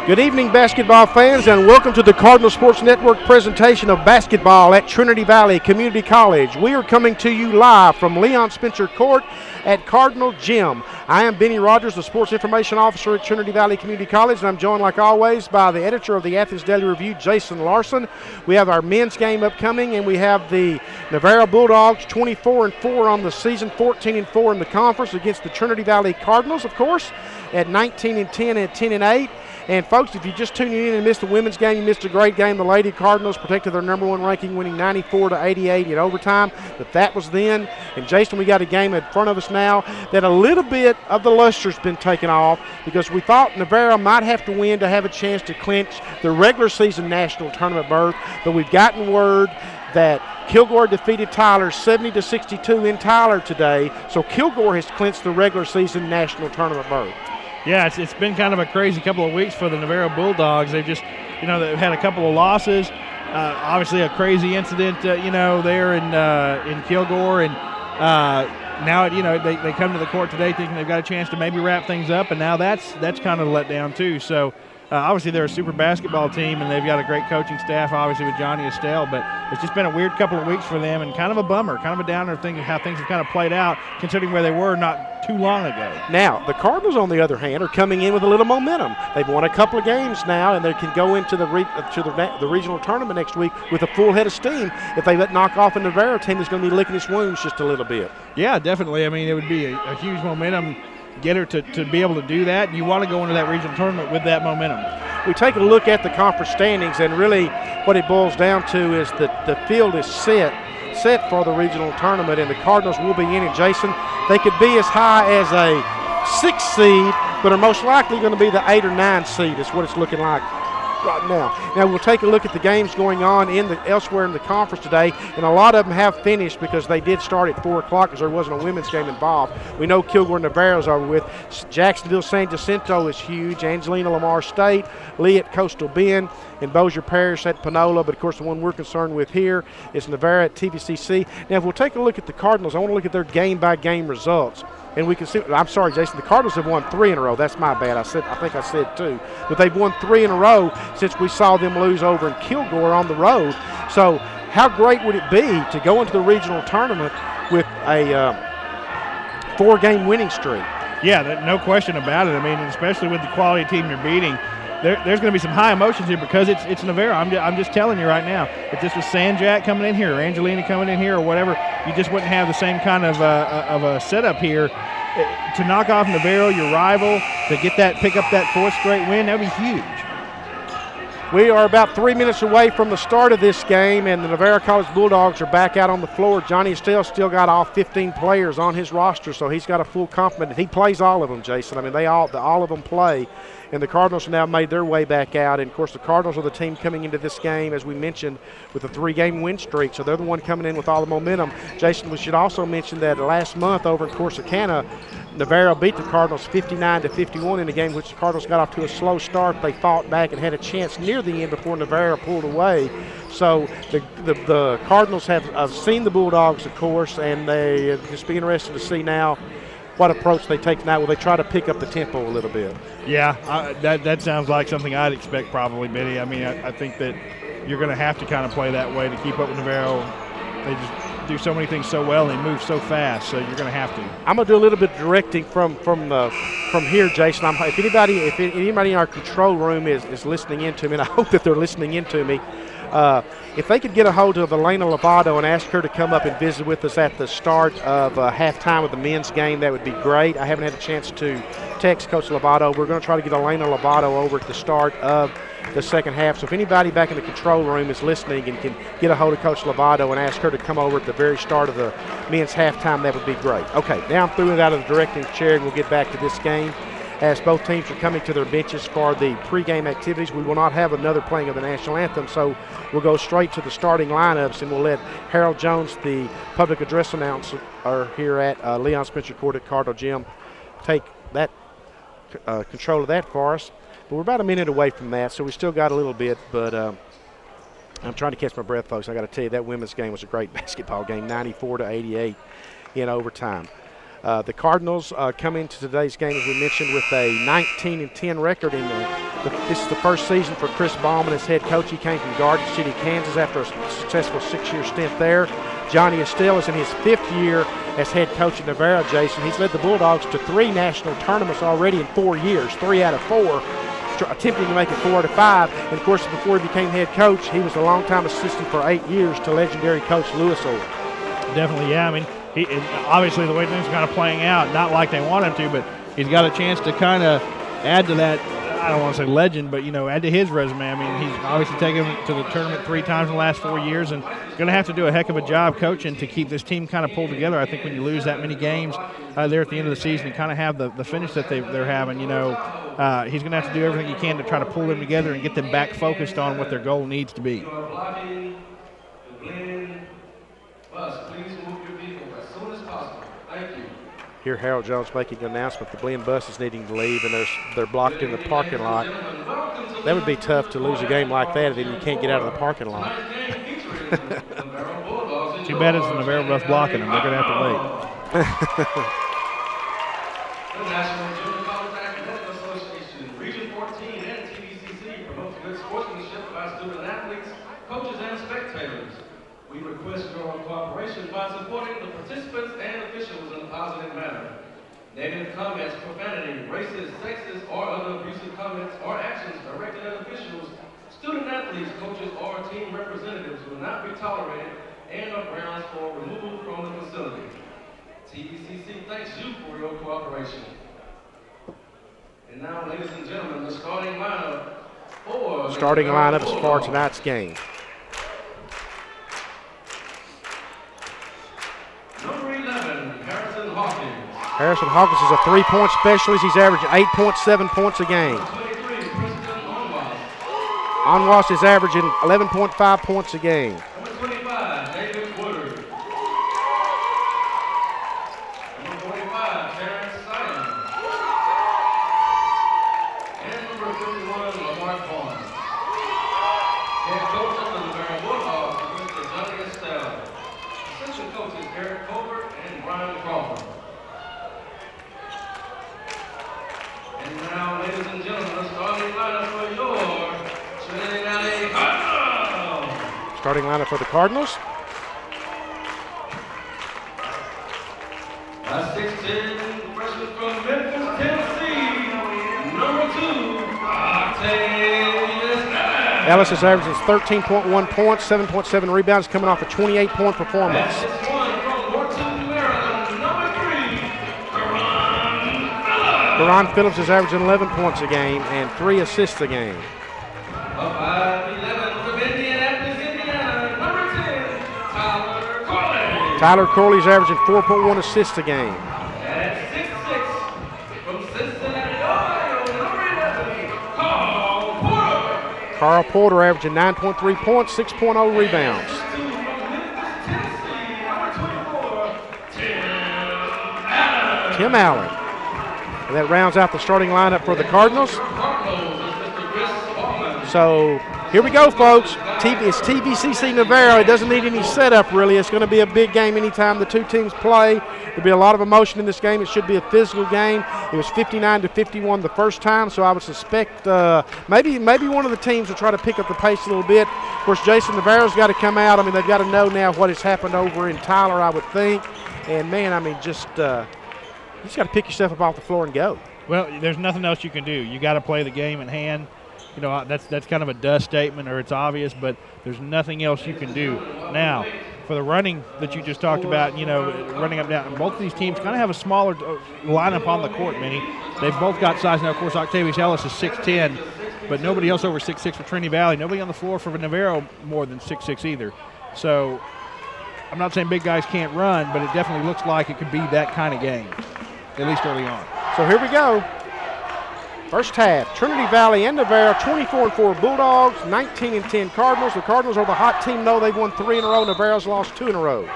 Good evening, basketball fans, and welcome to the Cardinal Sports Network presentation of basketball at Trinity Valley Community College. We are coming to you live from Leon Spencer Court at Cardinal Gym. I am Benny Rogers, the Sports Information Officer at Trinity Valley Community College, and I'm joined, like always, by the editor of the Athens Daily Review, Jason Larson. We have our men's game upcoming, and we have the Navarro Bulldogs 24-4 on the season, 14-4 in the conference against the Trinity Valley Cardinals, of course, at 19-10 and 10-8. And, folks, if you're just tuning in and missed the women's game, you missed a great game. The Lady Cardinals protected their number one ranking, winning 94-88 in overtime. But that was then. And, Jason, we got a game in front of us now that a little bit of the luster's been taken off because we thought Navarro might have to win to have a chance to clinch the regular season national tournament berth. But we've gotten word that Kilgore defeated Tyler 70-62 in Tyler today. So Kilgore has clinched the regular season national tournament berth. Yeah, it's been kind of a crazy couple of weeks for the Navarro Bulldogs. They've just, they've had a couple of losses. Obviously, a crazy incident, there in Kilgore, and now, they come to the court today thinking they've got a chance to maybe wrap things up, and now that's kind of let down too. So obviously they're a super basketball team, and they've got a great coaching staff, obviously with Johnny Estelle. But it's just been a weird couple of weeks for them, and kind of a bummer, kind of a downer thing how things have kind of played out, considering where they were not too long ago. Now, the Cardinals, on the other hand, are coming in with a little momentum. They've won a couple of games now, and they can go into the regional tournament next week with a full head of steam if they knock off a Navarro team that's going to be licking its wounds just a little bit. Yeah, definitely. I mean, it would be a huge momentum getter to be able to do that. You want to go into that regional tournament with that momentum. We take a look at the conference standings, and really what it boils down to is that the field is set for the regional tournament, and the Cardinals will be in it. Jason, they could be as high as a 6 seed, but are most likely going to be the 8 or 9 seed is what it's looking like right now. Now we'll take a look at the games going on elsewhere in the conference today, and a lot of them have finished because they did start at 4 o'clock because there wasn't a women's game involved. We know Kilgore Navarro's over with. Jacksonville San Jacinto is huge. Angelina Lamar State, Lee at Coastal Bend, and Bossier Parish at Panola. But of course the one we're concerned with here is Navarro at TVCC. Now if we'll take a look at the Cardinals, I want to look at their game-by-game results. And we can see, I'm sorry, Jason, the Cardinals have won 3 in a row. That's my bad. I think I said 2. But they've won 3 in a row since we saw them lose over in Kilgore on the road. So how great would it be to go into the regional tournament with a 4-game winning streak? Yeah, no question about it. I mean, especially with the quality team you're beating, there's going to be some high emotions here because it's Navarro. I'm just telling you right now, if this was Sanjak coming in here or Angelina coming in here or whatever, you just wouldn't have the same kind of a setup here. To knock off Navarro, your rival, to pick up that 4th straight win, that would be huge. We are about 3 minutes away from the start of this game, and the Navarro College Bulldogs are back out on the floor. Johnny Estelle still got all 15 players on his roster, so he's got a full complement. He plays all of them, Jason. I mean, all of them play. And the Cardinals have now made their way back out. And, of course, the Cardinals are the team coming into this game, as we mentioned, with a 3-game win streak. So they're the one coming in with all the momentum. Jason, we should also mention that last month over in Corsicana, Navarro beat the Cardinals 59-51 in a game which the Cardinals got off to a slow start. They fought back and had a chance near the end before Navarro pulled away. So the Cardinals have seen the Bulldogs, of course, and they just be interested to see now what approach they take tonight. Will they try to pick up the tempo a little bit? Yeah, that sounds like something I'd expect probably, Benny. I mean, I think that you're going to have to kind of play that way to keep up with Navarro. They just do so many things so well and they move so fast, so you're going to have to. I'm going to do a little bit of directing from here, Jason. If anybody in our control room is listening in to me, and I hope that they're listening in to me, if they could get a hold of Elena Lovato and ask her to come up and visit with us at the start of halftime of the men's game, that would be great. I haven't had a chance to text Coach Lovato. We're going to try to get Elena Lovato over at the start of the second half. So if anybody back in the control room is listening and can get a hold of Coach Lovato and ask her to come over at the very start of the men's halftime, that would be great. Okay, now I'm through it out of the directing chair, and we'll get back to this game. As both teams are coming to their benches for the pregame activities, we will not have another playing of the national anthem, so we'll go straight to the starting lineups, and we'll let Harold Jones, the public address announcer here at Leon Spencer Court at Cardinal Gym, take that control of that for us. But we're about a minute away from that, so we still got a little bit, but I'm trying to catch my breath, folks. I got to tell you, that women's game was a great basketball game, 94-88 in overtime. The Cardinals come into today's game, as we mentioned, with a 19-10 record. This is the first season for Chris Ballman as head coach. He came from Garden City, Kansas, after a successful 6-year stint there. Johnny Estelle is in his 5th year as head coach at Navarro, Jason. He's led the Bulldogs to 3 national tournaments already in 4 years, 3 out of 4, attempting to make it 4 out of 5. And, of course, before he became head coach, he was a longtime assistant for 8 years to legendary coach Lewis Orr. Definitely, yeah. I mean, obviously the way things are kind of playing out, not like they want him to, but he's got a chance to kind of add to that, I don't want to say legend, but, add to his resume. I mean, he's obviously taken him to the tournament 3 times in the last 4 years, and going to have to do a heck of a job coaching to keep this team kind of pulled together. I think when you lose that many games there at the end of the season, you kind of have the finish that they're having, he's going to have to do everything he can to try to pull them together and get them back focused on what their goal needs to be. Here, Harold Jones making an announcement. The Glenn bus is needing to leave, and they're blocked in the parking lot. That would be tough to lose a game like that, and then you can't get out of the parking lot. Too bad it's the Navarro bus blocking them. They're going to have to wait. The National Junior College Athletic Association, Region 14, and TVCC promotes good sportsmanship by student athletes, coaches, and spectators. We request your cooperation by supporting the participants and officials in a positive manner. Negative comments, profanity, racist, sexist, or other abusive comments or actions directed at officials, student athletes, coaches, or team representatives will not be tolerated and are grounds for removal from the facility. TVCC thanks you for your cooperation. And now, ladies and gentlemen, the starting lineup for tonight's game. Number 11, Harrison Hawkins. Harrison Hawkins is a 3-point specialist. He's averaging 8.7 points a game. 23, Preston Onwas. Onwas is averaging 11.5 points a game. Number 25, David Woodard. Number 45, Terrence Simon. And number 51, Lamar Vaughn. Head coach of the Navarro Bulldogs, Mr. Johnny Estelle. Assistant coaches Eric Colbert and Brian Crawford. And now, ladies and gentlemen, the starting lineup for your Trinity Valley Cardinals. Starting lineup for the Cardinals. A 6'10", freshman from Memphis, Tennessee, number 2, Octavius Ellis is averaging 13.1 points, 7.7 rebounds, coming off a 28-point performance. That's 1 from Morton, Maryland, number 3, Karan Phillips is averaging 11 points a game and 3 assists a game. A 5'11" from Indianapolis, Indiana, number 10, Tyler Corley. Tyler Corley's averaging 4.1 assists a game. At 6'6", from Cincinnati, Ohio, number 11, Carl Porter. Carl Porter averaging 9.3 points, 6.0 rebounds. From Memphis, Tennessee, number 24, Tim Allen. Tim Allen. And that rounds out the starting lineup for the Cardinals. So here we go, folks. It's TVCC Navarro. It doesn't need any setup, really. It's going to be a big game anytime the two teams play. There'll be a lot of emotion in this game. It should be a physical game. It was 59-51 the first time, so I would suspect maybe one of the teams will try to pick up the pace a little bit. Of course, Jason Navarro's got to come out. I mean, they've got to know now what has happened over in Tyler, I would think. And, man, I mean, you just got to pick yourself up off the floor and go. Well, there's nothing else you can do. You got to play the game in hand. That's kind of a dust statement, or it's obvious, but there's nothing else you can do. Now, for the running that you just talked about, running up down, both of these teams kind of have a smaller lineup on the court, Minnie. They've both got size. Now, of course, Octavius Ellis is 6'10", but nobody else over 6'6" for Trinity Valley. Nobody on the floor for Navarro more than 6'6" either. So I'm not saying big guys can't run, but it definitely looks like it could be that kind of game, at least early on. So here we go. First half, Trinity Valley and Navarro, 24-4 Bulldogs, 19-10 Cardinals. The Cardinals are the hot team, though. They've won 3 in a row. Navarro's lost 2 in a row.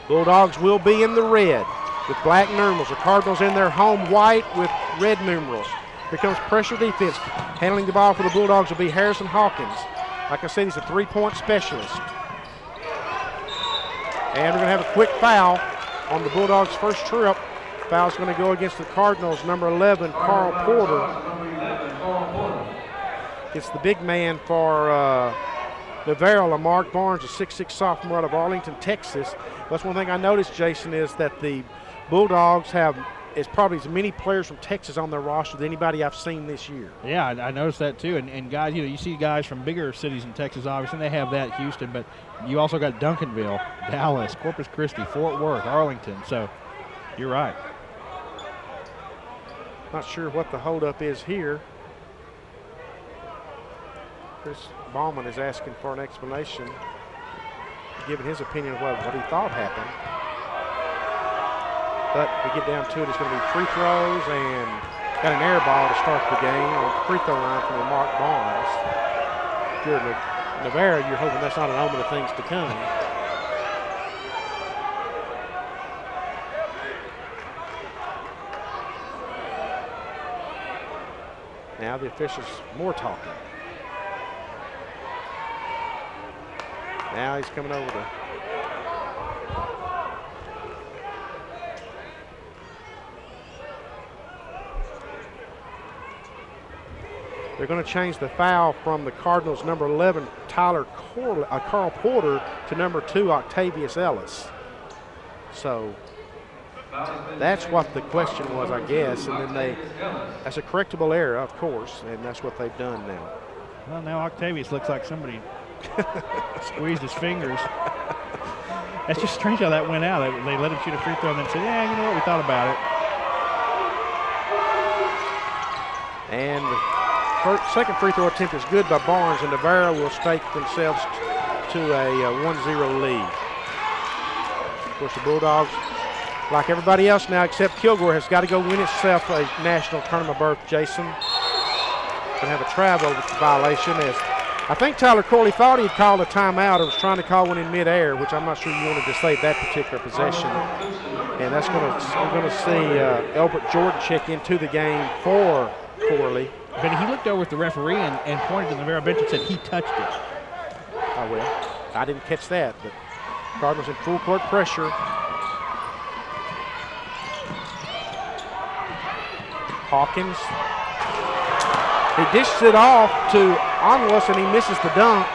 Bulldogs will be in the red with black numerals. The Cardinals in their home white with red numerals. Here comes pressure defense. Handling the ball for the Bulldogs will be Harrison Hawkins. Like I said, he's a 3-point specialist. And we're going to have a quick foul on the Bulldogs' first trip. Foul's going to go against the Cardinals, number 11, Carl Porter. It's the big man for Navarro, Lamarck Barnes, a 6'6 sophomore out of Arlington, Texas. That's one thing I noticed, Jason, is that the Bulldogs have probably as many players from Texas on their roster than anybody I've seen this year. Yeah, I noticed that too. And guys, you see guys from bigger cities in Texas, obviously, and they have that, Houston, but you also got Duncanville, Dallas, Corpus Christi, Fort Worth, Arlington. So you're right. Not sure what the holdup is here. Chris Ballman is asking for an explanation, giving his opinion of what he thought happened. But we get down to it, it's going to be free throws and got an air ball to start the game on the free throw line from Mark Barnes. If you're Navarro, you're hoping that's not an omen of things to come. Now the officials more talking. Now he's coming over to they're going to change the foul from the Cardinals' number 11, Carl Porter, to number 2, Octavius Ellis. So that's what the question was, I guess. And then that's a correctable error, of course, and that's what they've done now. Well, now Octavius looks like somebody squeezed his fingers. That's just strange how that went out. They let him shoot a free throw and then said, yeah, you know what, we thought about it. And the second free throw attempt is good by Barnes, and Navarro will stake themselves to a 1-0 lead. Of course, the Bulldogs, like everybody else now except Kilgore, has got to go win itself a national tournament berth, Jason. Going to have a travel violation, as I think Tyler Corley thought he'd called a timeout or was trying to call one in midair, which I'm not sure you wanted to save that particular possession. And that's we're going to see Elbert Jordan check into the game for Corley. But he looked over at the referee and pointed to the Navarro bench and said he touched it. Oh, well, I didn't catch that, but Cardinals in full court pressure. Hawkins. He dishes it off to Onlus, and he misses the dunk.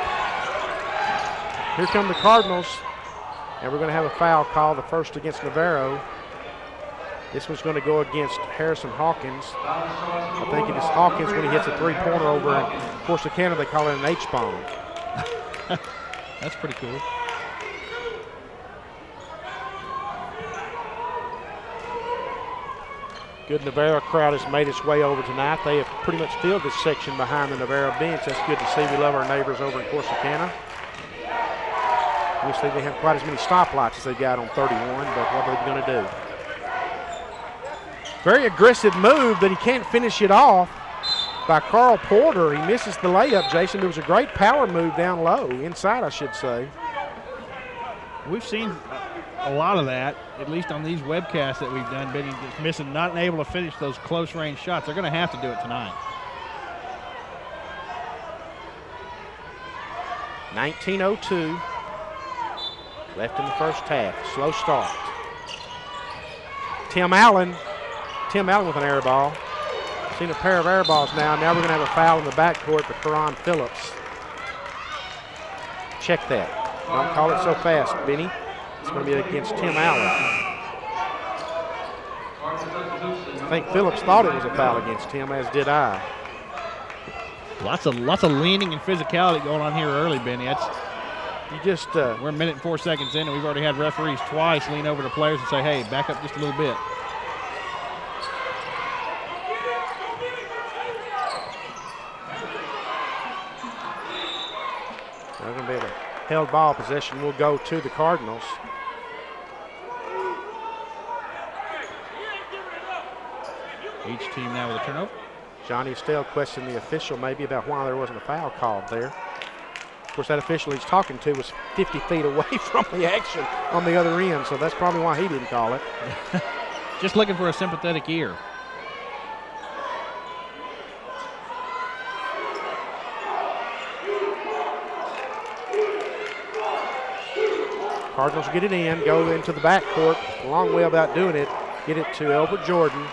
Here come the Cardinals, and we're going to have a foul call, the first against Navarro. This one's going to go against Harrison Hawkins. I think it is Hawkins when he hits a three-pointer over, and of course, the Canada, they call it an H-bomb. That's pretty cool. Good Navarro crowd has made its way over tonight. They have pretty much filled this section behind the Navarro bench. That's good to see. We love our neighbors over in Corsicana. Wish they didn't have quite as many stoplights as they got on 31, but what are they going to do? Very aggressive move, but he can't finish it off by Carl Porter. He misses the layup, Jason. There was a great power move down low, inside I should say. We've seen a lot of that, at least on these webcasts that we've done. Benny just missing, not able to finish those close-range shots. They're going to have to do it tonight. 19:02 left in the first half. Slow start. Tim Allen with an air ball. Seen a pair of air balls now. Now we're going to have a foul in the backcourt for Karan Phillips. Check that. Don't call it so fast, Benny. It's going to be against Tim Allen. I think Phillips thought it was a foul against him, as did I. Lots of leaning and physicality going on here early, Benny. We're a minute and 4 seconds in, and we've already had referees twice lean over to players and say, hey, back up just a little bit. There's going to be a held ball possession. Will go to the Cardinals. Each team now with a turnover. Johnny Estelle questioned the official maybe about why there wasn't a foul called there. Of course, that official he's talking to was 50 feet away from the action on the other end, so that's probably why he didn't call it. Just looking for a sympathetic ear. Cardinals get it in, go into the backcourt, a long way about doing it. Get it to Elbert Jordan.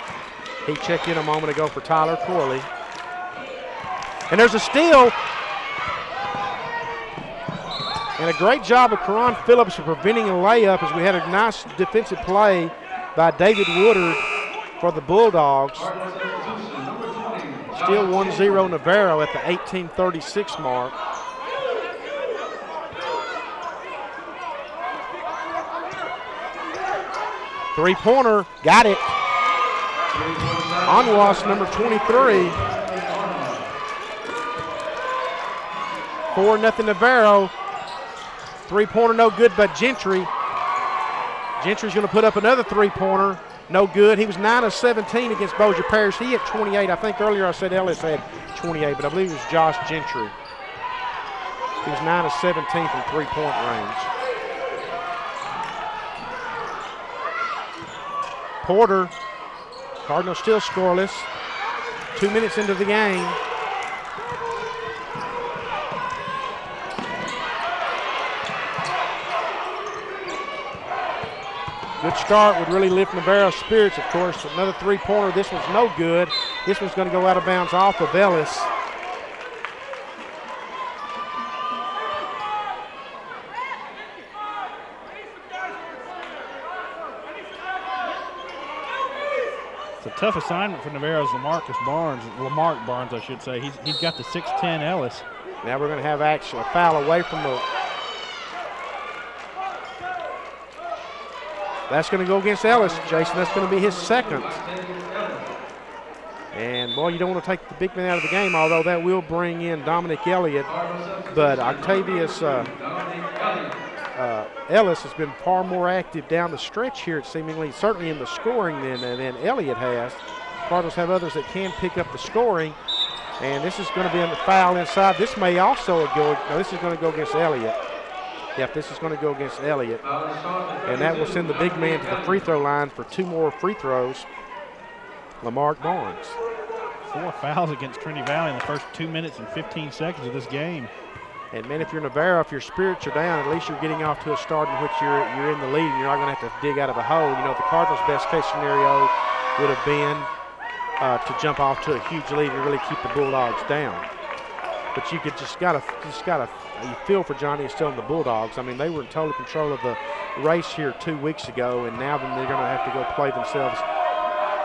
He checked in a moment ago for Tyler Corley. And there's a steal. And a great job of Karan Phillips of preventing a layup as we had a nice defensive play by David Woodard for the Bulldogs. Still 1-0 Navarro at the 18:36 mark. Three-pointer, got it. Onwas, number 23. 4-0 Navarro. Three-pointer, no good, but Gentry. Gentry's going to put up another three-pointer. No good. He was 9 of 17 against Bossier Parish. He had 28. I think earlier I said Ellis had 28, but I believe it was Josh Gentry. He was 9 of 17 from three-point range. Porter, Cardinals still scoreless. 2 minutes into the game. Good start would really lift Navarro's spirits, of course. Another three-pointer. This one's no good. This one's going to go out of bounds off of Ellis. It's a tough assignment for Navarro's Lamar Barnes, I should say. He's got the 6'10 Ellis. Now we're going to have actually a foul away from the. That's going to go against Ellis, Jason. That's going to be his second. And, boy, you don't want to take the big man out of the game, although that will bring in Dominic Elliott. But Octavius Ellis has been far more active down the stretch here, seemingly, certainly in the scoring than Elliott has. Cardinals have others that can pick up the scoring. And this is going to be a foul inside. This may also go, no, this is going to go against Elliott. Yep, this is going to go against Elliott. And that will send the big man to the free throw line for 2 more free throws. Lamar Barnes. 4 fouls against Trinity Valley in the first 2 minutes and 15 seconds of this game. And, man, if you're Navarro, if your spirits are down, at least you're getting off to a start in which you're in the lead and you're not going to have to dig out of a hole. You know, the Cardinals' best-case scenario would have been to jump off to a huge lead and really keep the Bulldogs down. But you just gotta you feel for Johnny and still in the Bulldogs. I mean, they were in total control of the race here 2 weeks ago, and now then they're going to have to go play themselves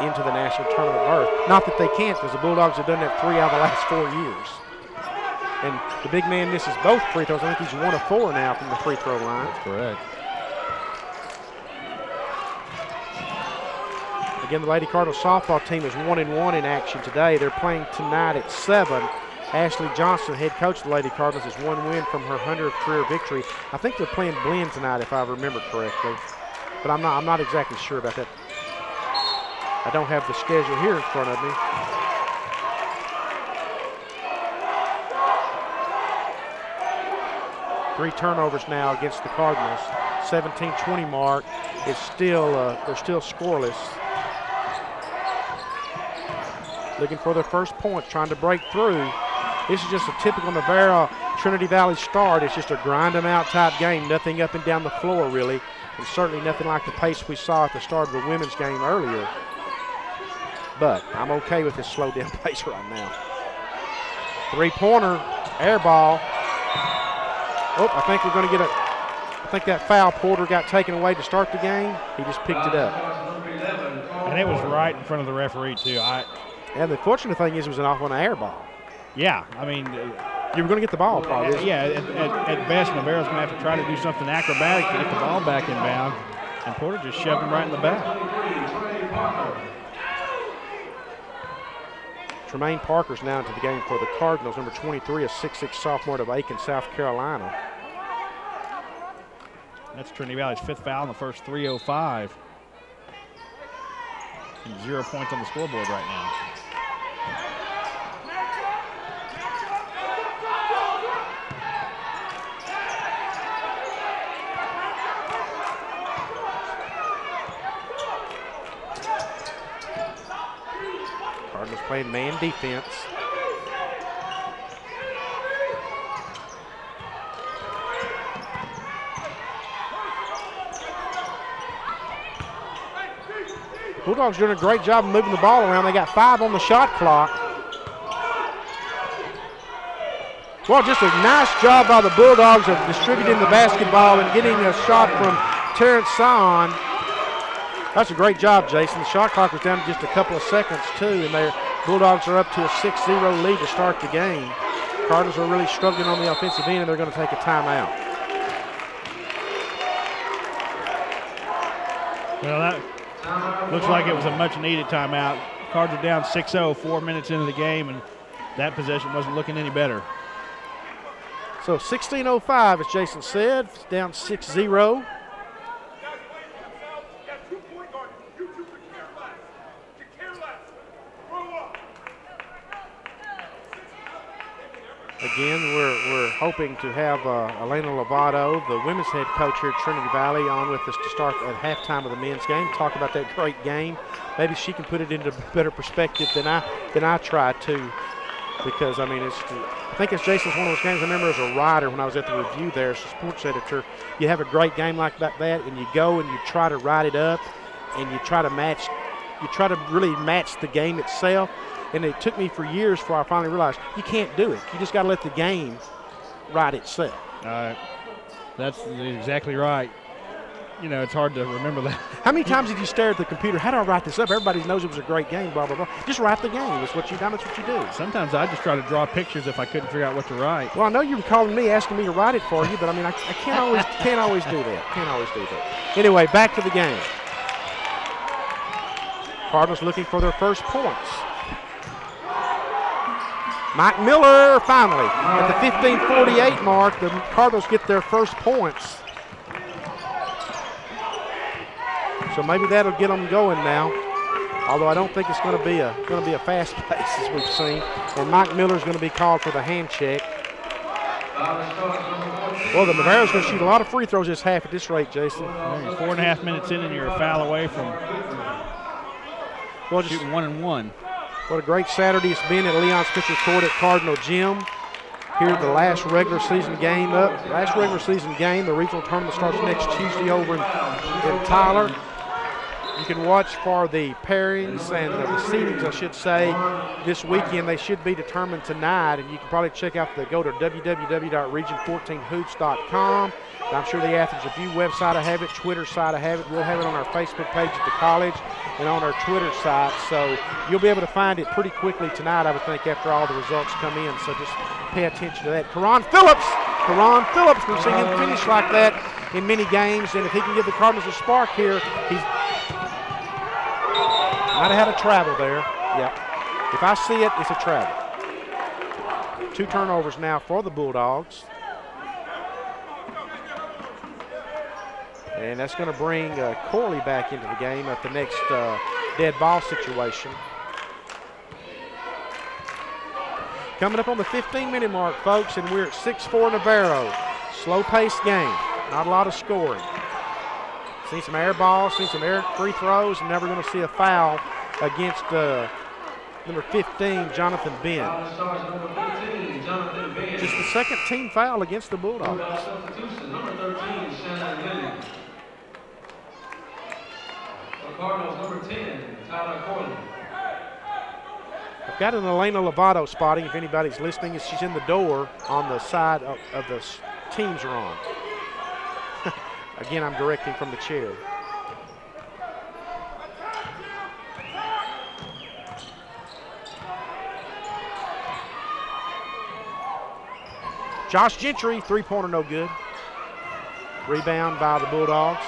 into the national tournament berth. Not that they can't, because the Bulldogs have done that 3 out of the last 4 years. And the big man misses both free throws. I think he's 1 of 4 now from the free throw line. That's correct. Again, the Lady Cardinals softball team is 1-1 in action today. They're playing tonight at 7. Ashley Johnson, head coach of the Lady Cardinals, is 1 win from her 100th career victory. I think they're playing blend tonight, if I remember correctly. But I'm not exactly sure about that. I don't have the schedule here in front of me. Three turnovers now against the Cardinals. 17-20 mark is still they're still scoreless. Looking for their first points, trying to break through. This is just a typical Navarro Trinity Valley start. It's just a grind them out type game. Nothing up and down the floor really, and certainly nothing like the pace we saw at the start of the women's game earlier. But I'm okay with this slow down pace right now. Three-pointer, air ball. Oh, I think we're going to get I think that foul Porter got taken away to start the game. He just picked it up. And it was right in front of the referee, too. And the fortunate thing is it was an air ball. Yeah, I mean. You were going to get the ball probably. Yeah, at best, Navarro's going to have to try to do something acrobatic to get the ball back in bounds. And Porter just shoved him right in the back. Tremaine Parker's now into the game for the Cardinals, number 23, a 6'6 sophomore of Aiken, South Carolina. That's Trinity Valley's 5th foul in the first 3:05. And 0 points on the scoreboard right now. Cardinals playing man defense. Bulldogs doing a great job of moving the ball around. They got 5 on the shot clock. Well, just a nice job by the Bulldogs of distributing the basketball and getting a shot from Terrence Sion. That's a great job, Jason. The shot clock was down to just a couple of seconds, too, and their Bulldogs are up to a 6-0 lead to start the game. Cardinals are really struggling on the offensive end, and they're going to take a timeout. Well, that looks like it was a much-needed timeout. Cards are down 6-0, 4 minutes into the game, and that possession wasn't looking any better. So 16:05, as Jason said, down 6-0. Again, we're hoping to have Elena Lovato, the women's head coach here at Trinity Valley, on with us to start at halftime of the men's game. Talk about that great game. Maybe she can put it into better perspective than I tried to, because I mean I think it's Jason's one of those games. I remember as a writer when I was at the review there as a sports editor, you have a great game like that, and you go and you try to write it up, and you try to really match the game itself. And it took me for years before I finally realized you can't do it. You just got to let the game write itself. That's exactly right. You know, it's hard to remember that. How many times did you stare at the computer? How do I write this up? Everybody knows it was a great game, blah, blah, blah. Just write the game. That's what you do. Sometimes I just try to draw pictures if I couldn't figure out what to write. Well, I know you were calling me, asking me to write it for you, but I mean, I can't always do that. Can't always do that. Anyway, back to the game. Cardinals looking for their first points. Mike Miller finally at the 15:48 mark. The Cardinals get their first points. So maybe that'll get them going now. Although I don't think it's going to be a fast pace as we've seen. And Mike Miller's going to be called for the hand check. Well, the Navarro's going to shoot a lot of free throws this half at this rate, Jason. You're 4.5 minutes in, and you're a foul away from shooting 1 and 1. What a great Saturday it's been at Leon Spencer Court at Cardinal Gym. Here, the last regular season game up. Last regular season game. The regional tournament starts next Tuesday over in Tyler. You can watch for the pairings and the seedings, I should say, this weekend. They should be determined tonight, and you can probably go to www.region14hoops.com. I'm sure the Athens Review website will have it, Twitter site will have it. We'll have it on our Facebook page at the college and on our Twitter site. So you'll be able to find it pretty quickly tonight, I would think, after all the results come in. So just pay attention to that. Karan Phillips, we've seen him finish like that in many games, and if he can give the Cardinals a spark here, he's might have had a travel there. Yeah. If I see it, it's a travel. 2 turnovers now for the Bulldogs. And that's going to bring Corley back into the game at the next dead ball situation. Coming up on the 15-minute mark, folks, and we're at 6-4 Navarro. Slow-paced game. Not a lot of scoring. Seen some air balls, seen some air free throws, and never going to see a foul against number 15, Jonathan Ben. Just the second team foul against the Bulldogs. Cardinals number 10, Tyler Corley. I've got an Elena Lovato spotting if anybody's listening. She's in the door on the side of the teams are on. Again, I'm directing from the chair. Josh Gentry, 3-pointer, no good. Rebound by the Bulldogs.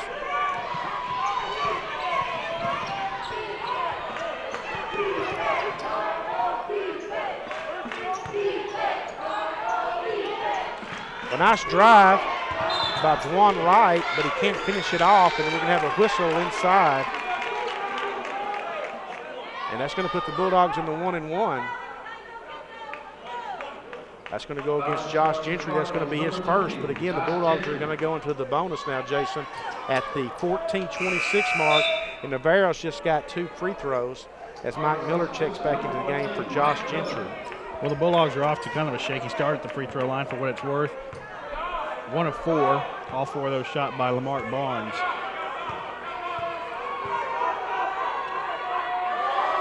A nice drive by Juwan Wright, but he can't finish it off, and then we can have a whistle inside. And that's going to put the Bulldogs in the 1-1. That's going to go against Josh Gentry. That's going to be his first. But again, the Bulldogs are going to go into the bonus now, Jason, at the 14:26 mark. And Navarro's just got 2 free throws as Mike Miller checks back into the game for Josh Gentry. Well, the Bulldogs are off to kind of a shaky start at the free throw line for what it's worth. 1 of 4, all 4 of those shot by Lamarck Barnes.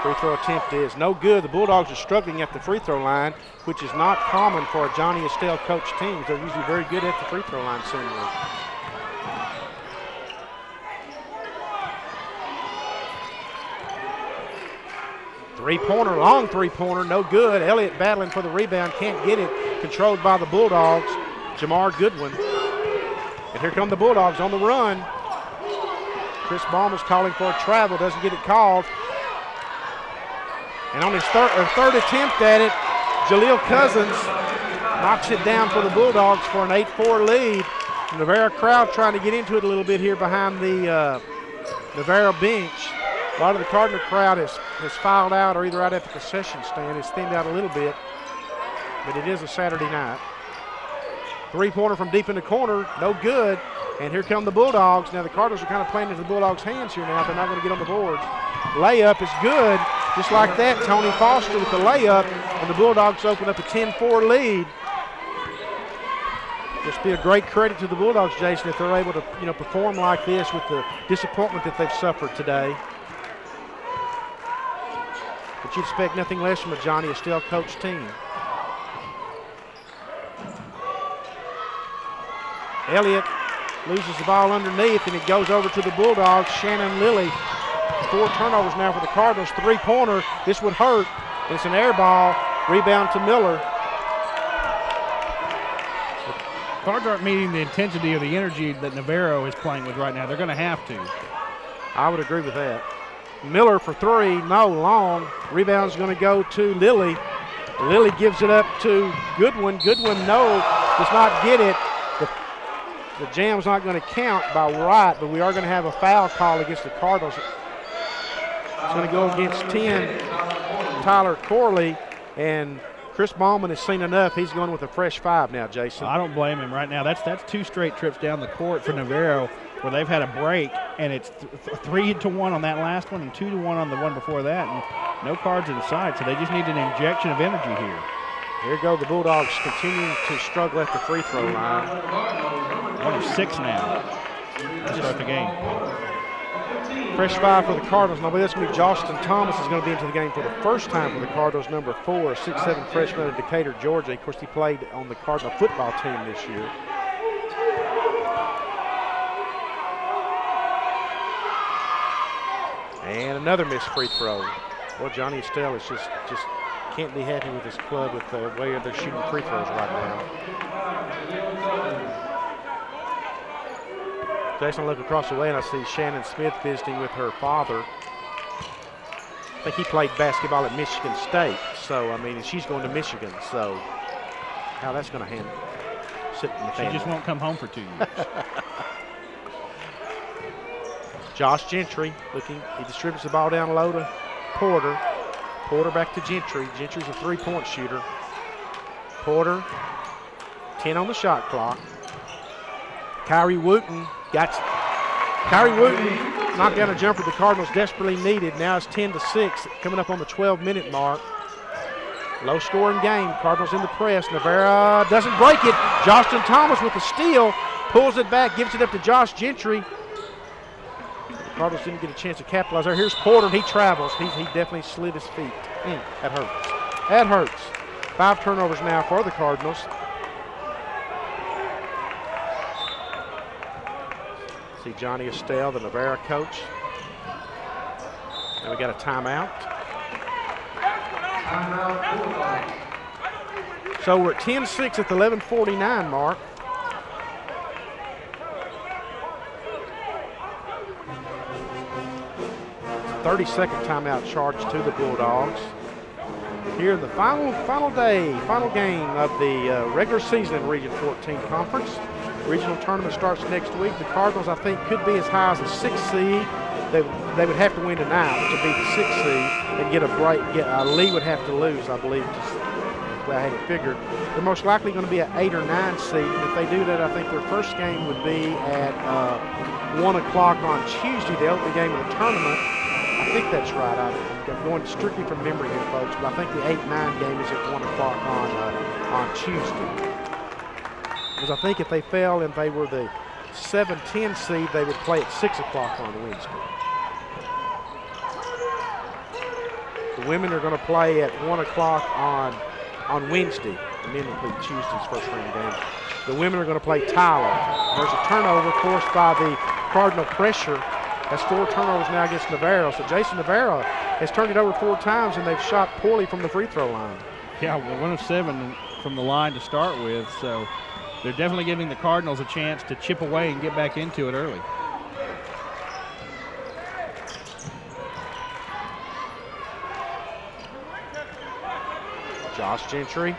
Free throw attempt is no good. The Bulldogs are struggling at the free throw line, which is not common for a Johnny Estelle coach teams. They're usually very good at the free throw line seemingly. Three-pointer, long three-pointer, no good. Elliott battling for the rebound, can't get it. Controlled by the Bulldogs, Jamar Goodwin. And here come the Bulldogs on the run. Chris Bauman's calling for a travel, doesn't get it called. And on his third attempt at it, Jaleel Cousins knocks it down for the Bulldogs for an 8-4 lead. The Navarro crowd trying to get into it a little bit here behind the Navarro bench. A lot of the Cardinal crowd has filed out or either out at the concession stand. It's thinned out a little bit, but it is a Saturday night. Three-pointer from deep in the corner, no good. And here come the Bulldogs. Now the Cardinals are kind of playing into the Bulldogs' hands here now. They're not going to get on the board. Layup is good. Just like that, Tony Foster with the layup, and the Bulldogs open up a 10-4 lead. Just be a great credit to the Bulldogs, Jason, if they're able to, perform like this with the disappointment that they've suffered today. But you'd expect nothing less from a Johnny Estelle coach team. Elliott loses the ball underneath, and it goes over to the Bulldogs. Shannon Lilly. 4 turnovers now for the Cardinals. Three-pointer. This would hurt. It's an air ball. Rebound to Miller. Cards aren't meeting the intensity or the energy that Navarro is playing with right now. They're going to have to. I would agree with that. Miller for 3. No, long. Rebound's going to go to Lilly. Lilly gives it up to Goodwin. Goodwin, no, does not get it. The jam's not going to count by right, but we are going to have a foul call against the Cardinals. It's going to go against 10, Tyler Corley, and Chris Bauman has seen enough. He's going with a fresh 5 now, Jason. I don't blame him right now. That's 2 straight trips down the court for Navarro where they've had a break, and it's 3-1 on that last one and 2-1 on the one before that, and no Cards in sight, so they just need an injection of energy here. Here go the Bulldogs continuing to struggle at the free throw line. 1 of 6 now to start the game. Fresh 5 for the Cardinals. Now, that's going to be Joston Thomas is going to be into the game for the first time for the Cardinals, number 4, a 6'7" freshman out of Decatur, Georgia. Of course, he played on the Cardinal football team this year. And another missed free throw. Well, Johnny Estelle is just can't be happy with his club with the way they're shooting free throws right now. Jason, I look across the way and I see Shannon Smith visiting with her father. I think he played basketball at Michigan State. So, I mean, she's going to Michigan. So, how that's going to handle sit in the family. She just won't come home for 2 years. Josh Gentry looking. He distributes the ball down low to Porter. Porter back to Gentry. Gentry's a 3-point shooter. Porter, 10 on the shot clock. Kyrie Wooten knocked down a jumper the Cardinals desperately needed. Now it's 10-6, coming up on the 12-minute mark. Low scoring game. Cardinals in the press. Navarro doesn't break it. Joston Thomas with the steal, pulls it back, gives it up to Josh Gentry. The Cardinals didn't get a chance to capitalize there. Here's Porter, and he travels. He definitely slid his feet. That hurts. That hurts. 5 turnovers now for the Cardinals. See Johnny Estelle, the Navarro coach. And we got a timeout. So we're at 10-6 at the 11:49 mark. It's a 30-second timeout charge to the Bulldogs. Here in the final game of the regular season in Region 14 Conference. Regional tournament starts next week. The Cardinals, I think, could be as high as a 6th seed. They would have to win tonight to beat the 6th seed and get a break. Lee would have to lose, I believe. That's the way I had it figured. They're most likely going to be an 8 or 9 seed. And if they do that, I think their first game would be at 1 o'clock on Tuesday. They open the game of the tournament. I think that's right. I'm going strictly from memory here, folks, but I think the 8-9 game is at 1 o'clock on Tuesday. Because I think if they fell and they were the 7-10 seed, they would play at 6 o'clock on Wednesday. The women are going to play at 1 o'clock on Wednesday. The men will play Tuesday's first round game. The women are going to play Tyler. There's a turnover forced by the Cardinal pressure. That's 4 turnovers now against Navarro. So Jason Navarro has turned it over 4 times, and they've shot poorly from the free throw line. Yeah, well, 1 of 7 from the line to start with. So they're definitely giving the Cardinals a chance to chip away and get back into it early. Josh Gentry.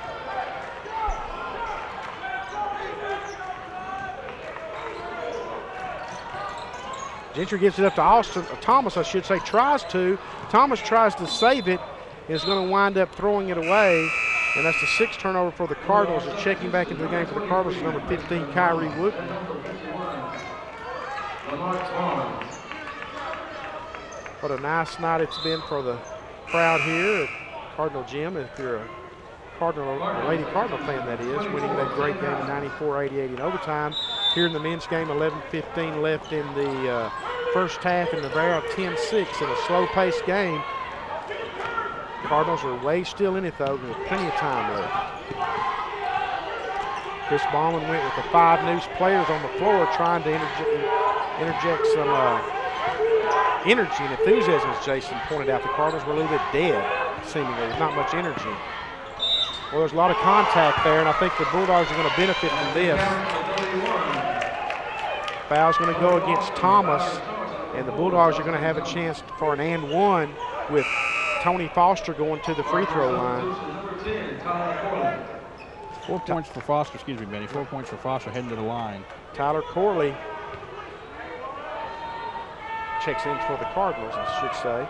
Gentry gives it up to Austin, Thomas, I should say, tries to. Thomas tries to save it, is going to wind up throwing it away, and that's the 6th turnover for the Cardinals. And checking back into the game for the Cardinals is number 15, Kyrie Wooten. What a nice night it's been for the crowd here at Cardinal Gym. If you're a Lady Cardinal fan, that is, winning that great game in 94-88 in overtime. Here in the men's game, 11:15 left in the first half, and Navarro 10-6 in a slow-paced game. Cardinals are way still in it, though, with plenty of time left. Chris Ballman went with the 5 noose players on the floor, trying to interject some energy and enthusiasm, as Jason pointed out. The Cardinals were a little bit dead, seemingly. There's not much energy. Well, there's a lot of contact there, and I think the Bulldogs are going to benefit from this. Foul's going to go against Thomas, and the Bulldogs are going to have a chance for an and 1 with Tony Foster going to the free throw line. 4 points for Foster, excuse me, Benny. 4 points for Foster heading to the line. Tyler Corley checks in for the Cardinals, I should say.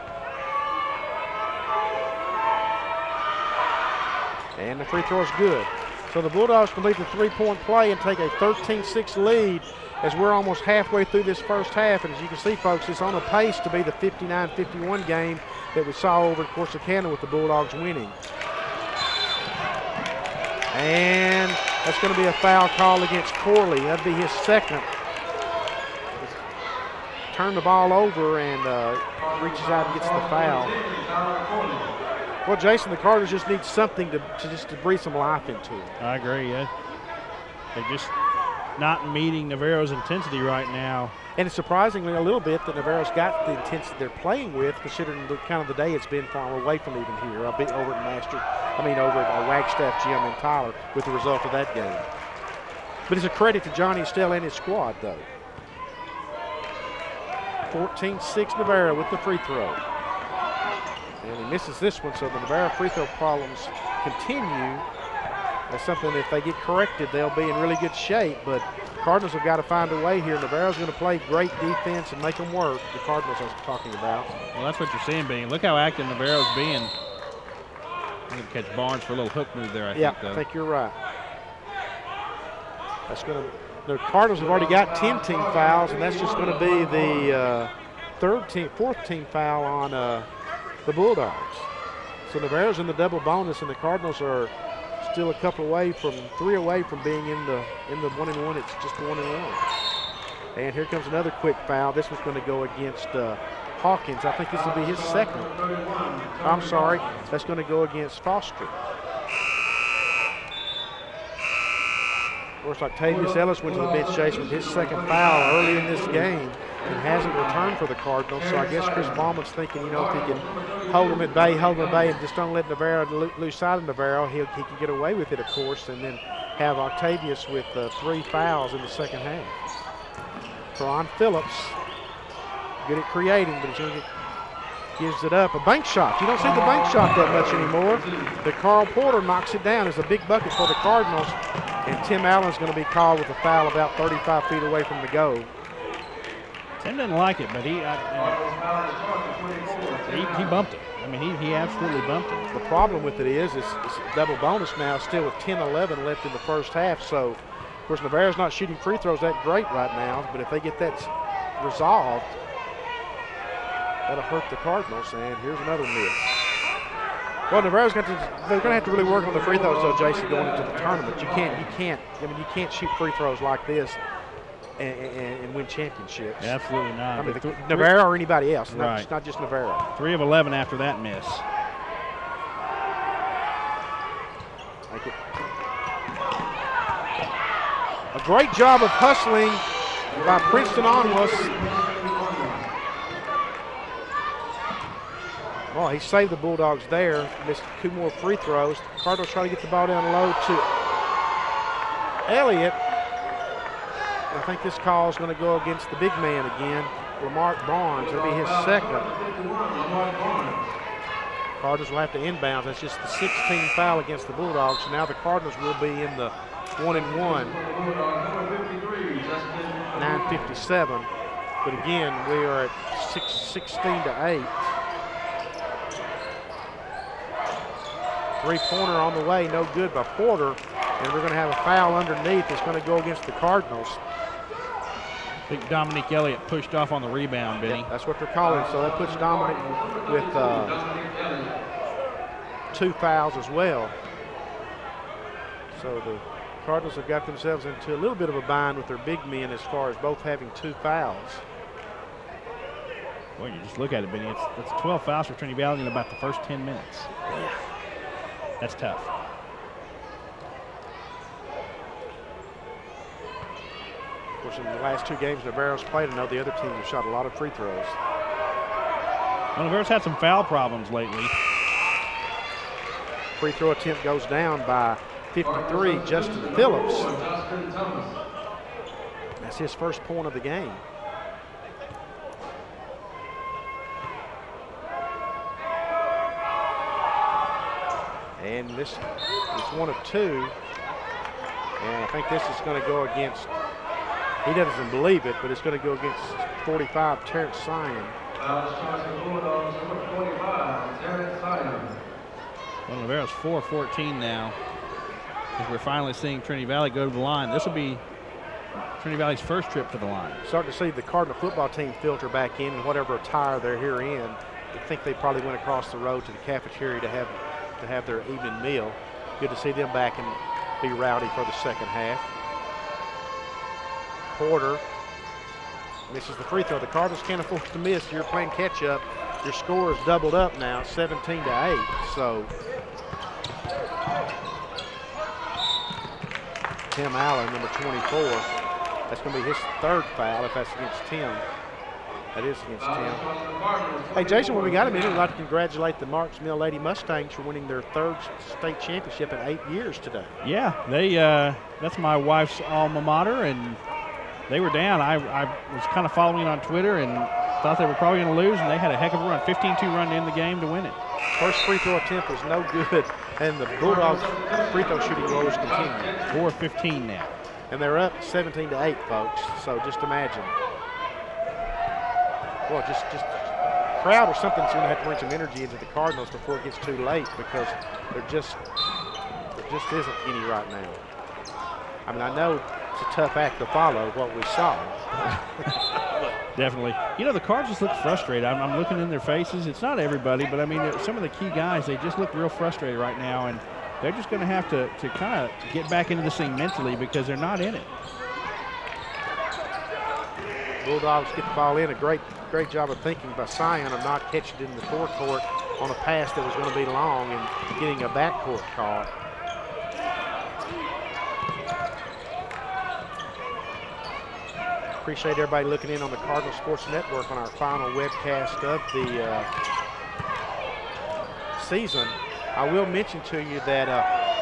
And the free throw is good. So the Bulldogs complete the 3-point play and take a 13-6 lead as we're almost halfway through this first half. And as you can see, folks, it's on a pace to be the 59-51 game that we saw over at Corsicana with the Bulldogs winning. And that's going to be a foul call against Corley. That'd be his 2nd. Turn the ball over and reaches out and gets the foul. Well, Jason, the Cardinals just need something to breathe some life into. I agree. Yeah. They're just not meeting Navarro's intensity right now. And it's surprisingly a little bit that Navarro's got the intensity they're playing with, considering the kind of the day it's been far away from even here. I've been over at over at Wagstaff Gym in Tyler with the result of that game. But it's a credit to Johnny Estelle and his squad, though. 14-6 Navarro with the free throw. And he misses this one, so the Navarro free throw problems continue. That's something that if they get corrected, they'll be in really good shape. But Cardinals have got to find a way here. Navarro's going to play great defense and make them work. The Cardinals I was talking about. Well, that's what you're seeing, Benny. Look how active Navarro's being. I'm going to catch Barnes for a little hook move there, I think. Yeah, I think you're right. That's going to. The Cardinals have already got 10 team fouls, and that's just going to be the 4th team foul on the Bulldogs. So Navarro's in the double bonus, and the Cardinals are still a couple away from 3 away from being in the 1-1. It's just 1-1. And here comes another quick foul. This one's going to go against Hawkins. I think this will be his 2nd. I'm sorry. That's going to go against Foster. Of course, Octavius Ellis went to the bench, Jason, with his 2nd foul early in this game and hasn't returned for the Cardinals. So I guess Chris Ballman's thinking, if he can hold him at bay, and just don't let Navarro lose sight of Navarro, he can get away with it, of course, and then have Octavius with 3 fouls in the second half. Teron Phillips, good at creating, but he gives it up. A bank shot. You don't see the bank shot that much anymore. But Carl Porter knocks it down. It's a big bucket for the Cardinals. And Tim Allen's going to be called with a foul about 35 feet away from the goal. Tim didn't like it, but he bumped it. I mean, he absolutely bumped it. The problem with it is it's double bonus now, still with 10-11 left in the first half. So, of course, Navarro's not shooting free throws that great right now, but if they get that resolved, that'll hurt the Cardinals. And here's another miss. Well, Navarro's they're going to have to really work on the free throws, though, Jason, going into the tournament. You can't shoot free throws like this and win championships. Absolutely not. I mean, Navarro or anybody else, right. not just Navarro. 3 of 11 after that miss. A great job of hustling by Princeton Onwas. Well, he saved the Bulldogs there. Missed 2 more free throws. Cardinals trying to get the ball down low to Elliott. I think this call is going to go against the big man again, Lamar Barnes. It'll be his second. Cardinals will have to inbound. That's just the 16th foul against the Bulldogs. So now the Cardinals will be in the 1-and-1. 9:57. But again, we are at 16-8. Three-pointer on the way, no good by Porter. And we're going to have a foul underneath that's going to go against the Cardinals. I think Dominique Elliott pushed off on the rebound, Benny. Yep, that's what they're calling. So that puts Dominic with 2 fouls as well. So the Cardinals have got themselves into a little bit of a bind with their big men as far as both having 2 fouls. Well, you just look at it, Benny. It's 12 fouls for Trinity Valley in about the first 10 minutes. Yeah. That's tough. Of course, in the last 2 games Navarro's played, I know the other teams have shot a lot of free throws. Well, Navarro's had some foul problems lately. Free throw attempt goes down by 53, Justin Phillips. That's his first point of the game. And this is 1 of 2. And I think this is going to go against, he doesn't believe it, but it's going to go against 45, Terrence Sion. Well, Navarro's 4-14 now. As we're finally seeing Trinity Valley go to the line. This will be Trinity Valley's first trip to the line. Starting to see the Cardinal football team filter back in whatever attire they're here in. I think they probably went across the road to the cafeteria to have their evening meal. Good to see them back and be rowdy for the second half. Porter misses the free throw. The Cardinals can't afford to miss. You're playing catch up. Your score is doubled up now, 17-8. So Tim Allen, number 24. That's going to be his 3rd foul if that's against Tim. That is against Tim. Hey, Jason, when we got a minute, we'd like to congratulate the Marks Mill Lady Mustangs for winning their 3rd state championship in 8 years today. Yeah, they that's my wife's alma mater, and they were down. I was kind of following on Twitter and thought they were probably going to lose, and they had a heck of a run, 15-2 run to end the game to win it. First free throw attempt was no good, and the Bulldogs' free throw shooting woes continue. 4-15 now. And they're up 17-8, folks, so just imagine. Well, just crowd or something's going to have to bring some energy into the Cardinals before it gets too late, because there just isn't any right now. I mean, I know it's a tough act to follow what we saw. Definitely. You know, the Cards just look frustrated. I'm looking in their faces. It's not everybody, but I mean, some of the key guys, they just look real frustrated right now, and they're just going to have to kind of get back into this thing mentally because they're not in it. Bulldogs get the ball in. A great job of thinking by Sion of not catching it in the forecourt on a pass that was going to be long and getting a backcourt call. Appreciate everybody looking in on the Cardinal Sports Network on our final webcast of the season. I will mention to you that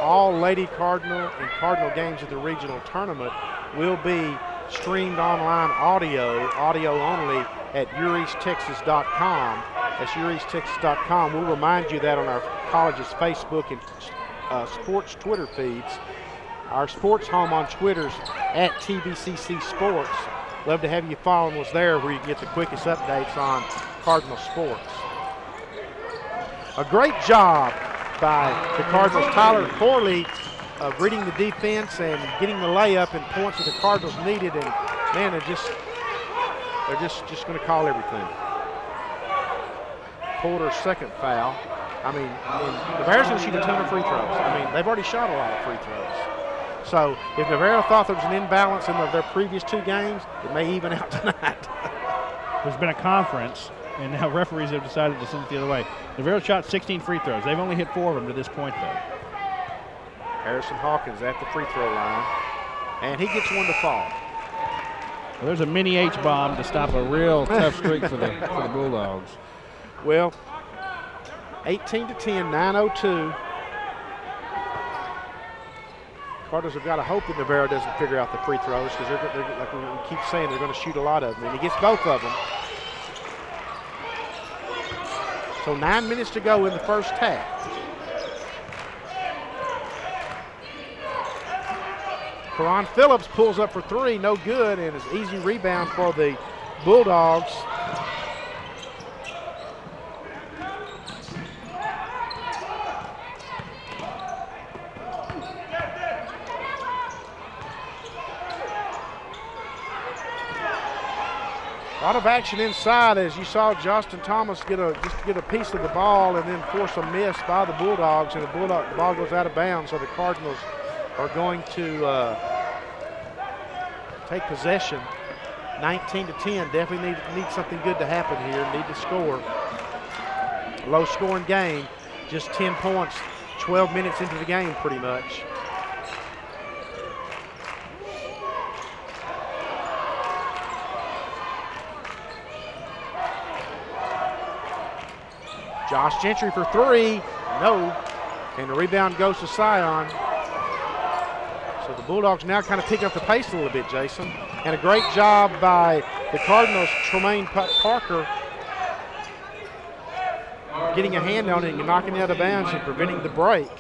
all Lady Cardinal and Cardinal games of the regional tournament will be streamed online audio only at uristexas.com. That's uristexas.com. We'll remind you that on our college's Facebook and sports Twitter feeds. Our sports home on Twitter's at TVCC Sports. Love to have you following us there where you can get the quickest updates on Cardinal sports. A great job by the Cardinals. Tyler Corley reading the defense and getting the layup and points that the Cardinals needed, and man, they're just going to call everything. Porter's 2nd foul. I mean, Navarro's going to shoot a ton of free throws. I mean, they've already shot a lot of free throws. So if Navarro thought there was an imbalance in their previous 2 games, it may even out tonight. There's been a conference, and now referees have decided to send it the other way. Navarro shot 16 free throws. They've only hit 4 of them to this point, though. Harrison Hawkins at the free throw line. And he gets one to fall. Well, there's a mini H-bomb to stop a real tough streak for the Bulldogs. Well, 18-10, 9:02. Cardinals have got to hope that Navarro doesn't figure out the free throws because they're, like we keep saying, they're going to shoot a lot of them. And he gets both of them. So 9 minutes to go in the first half. Karan Phillips pulls up for three, no good, and it's easy rebound for the Bulldogs. A lot of action inside as you saw Justin Thomas get a piece of the ball and then force a miss by the Bulldogs, and the ball goes out of bounds, so the Cardinals are going to take possession. 19-10, definitely need something good to happen here, need to score. Low scoring game, just 10 points, 12 minutes into the game pretty much. Josh Gentry for three, no, and the rebound goes to Sion. So the Bulldogs now kind of pick up the pace a little bit, Jason. And a great job by the Cardinals, Tremaine Parker, getting a hand on it and knocking it out of bounds and preventing the break.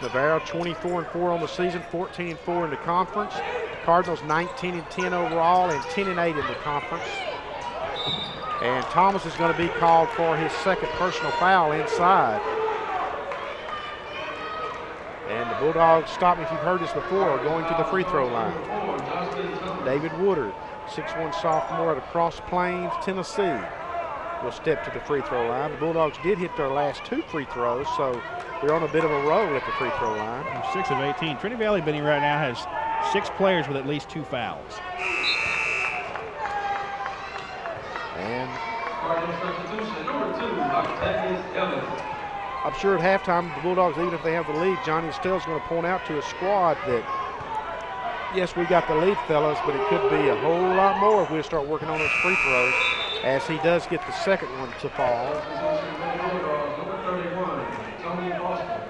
Navarro 24-4 on the season, 14-4 in the conference. Cardinals 19-10 overall and 10-8 in the conference. And Thomas is going to be called for his second personal foul inside. And the Bulldogs, stop me if you've heard this before, are going to the free throw line. David Woodard, 6'1" sophomore out of Cross Plains, Tennessee, will step to the free throw line. The Bulldogs did hit their last two free throws, so they're on a bit of a roll at the free throw line. 6 of 18. Trinity Valley Benny right now has 6 players with at least 2 fouls. And Substitution number 2, Octavius Ellis. I'm sure at halftime, the Bulldogs, even if they have the lead, Johnny Estelle's going to point out to his squad that, yes, we got the lead, fellas, but it could be a whole lot more if we start working on those free throws, as he does get the second one to fall.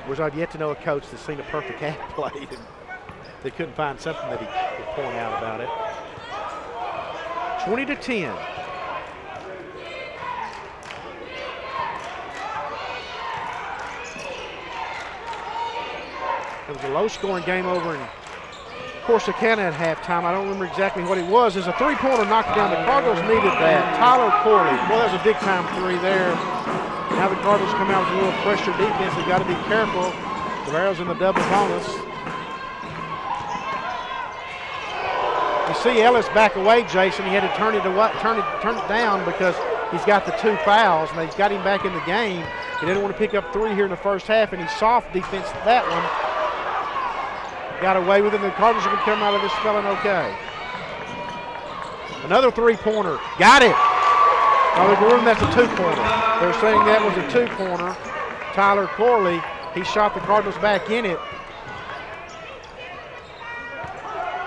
Whereas I've yet to know a coach that's seen a perfect half played and they couldn't find something that he could point out about it. 20-10. It was a low-scoring game over in Corsicana at halftime. I don't remember exactly what it was. There's a three-pointer knocked down. The Cardinals needed that. Tyler Corley. Boy, that was a big-time three there. Now the Cardinals come out with a little pressure defense. They've got to be careful. Navarro's in the double bonus. You see Ellis back away, Jason. He had to turn it down because he's got the 2 fouls, and he's got him back in the game. He didn't want to pick up 3 here in the first half, and he soft defense that one. Got away with it. The Cardinals are going to come out of this feeling okay. Another three-pointer. Got it. Now they're going, that's a 2-pointer. They're saying that was a 2-pointer. Tyler Corley, he shot the Cardinals back in it.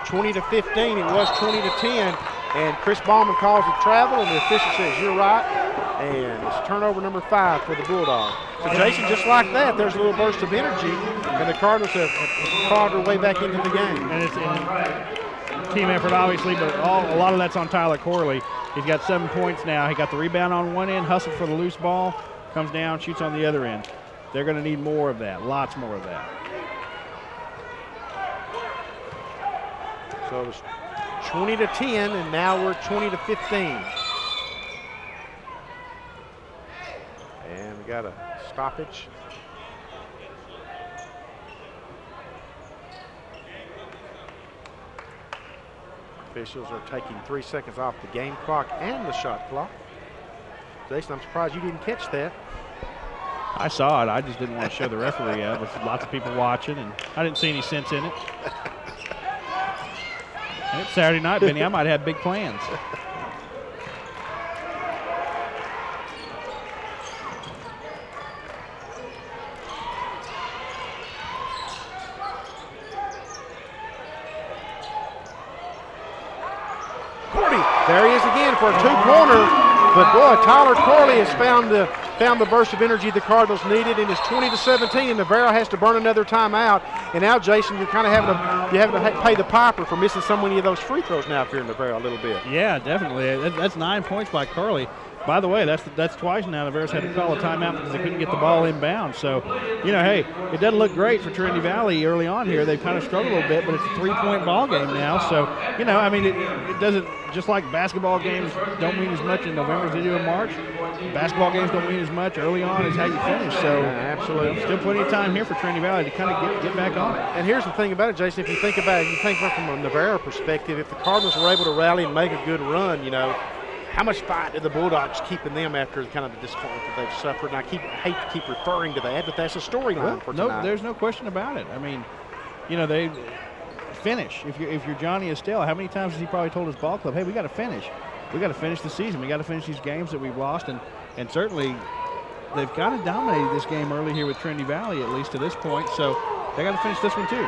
20-15. It was 20-10. And Chris Ballman calls it travel, and the official says, you're right. And it's turnover number 5 for the Bulldogs. So, Jason, just like that, there's a little burst of energy, and the Cardinals have clawed their way back into the game. And it's a team effort, obviously, but a lot of that's on Tyler Corley. He's got 7 points now. He got the rebound on one end, hustled for the loose ball, comes down, shoots on the other end. They're going to need more of that, lots more of that. So it was 20-10, and now we're 20-15. And we got a stoppage. Officials are taking 3 seconds off the game clock and the shot clock. Jason, I'm surprised you didn't catch that. I saw it. I just didn't want to show the referee up. There's lots of people watching, and I didn't see any sense in it. And it's Saturday night, Benny. I might have big plans. in for a two-pointer, but boy, Tyler Corley has found the burst of energy the Cardinals needed, and it's 20-17, and Navarro has to burn another timeout. And now, Jason, you're kind of having to pay the piper for missing so many of those free throws now here in Navarro a little bit. Yeah, definitely. That's 9 points by Corley. By the way, that's twice now Navarro's had to call a timeout because they couldn't get the ball inbound. So, hey, it doesn't look great for Trinity Valley early on here. They've kind of struggled a little bit, but it's a 3-point ball game now. So, it doesn't, just like basketball games don't mean as much in November as they do in March, basketball games don't mean as much early on as how you finish. So, absolutely. Still plenty of time here for Trinity Valley to kind of get back on it. And here's the thing about it, Jason, if you think about it, you think from a Navarro perspective, if the Cardinals were able to rally and make a good run, how much fight do the Bulldogs keep in them after kind of the disappointment that they've suffered? And I hate to keep referring to that, but that's a storyline for tonight. No, there's no question about it. I mean, they finish. If you're Johnny Estelle, how many times has he probably told his ball club, hey, we got to finish. We got to finish the season. We got to finish these games that we've lost. And certainly they've kind of dominated this game early here with Trinity Valley, at least to this point. So they got to finish this one too.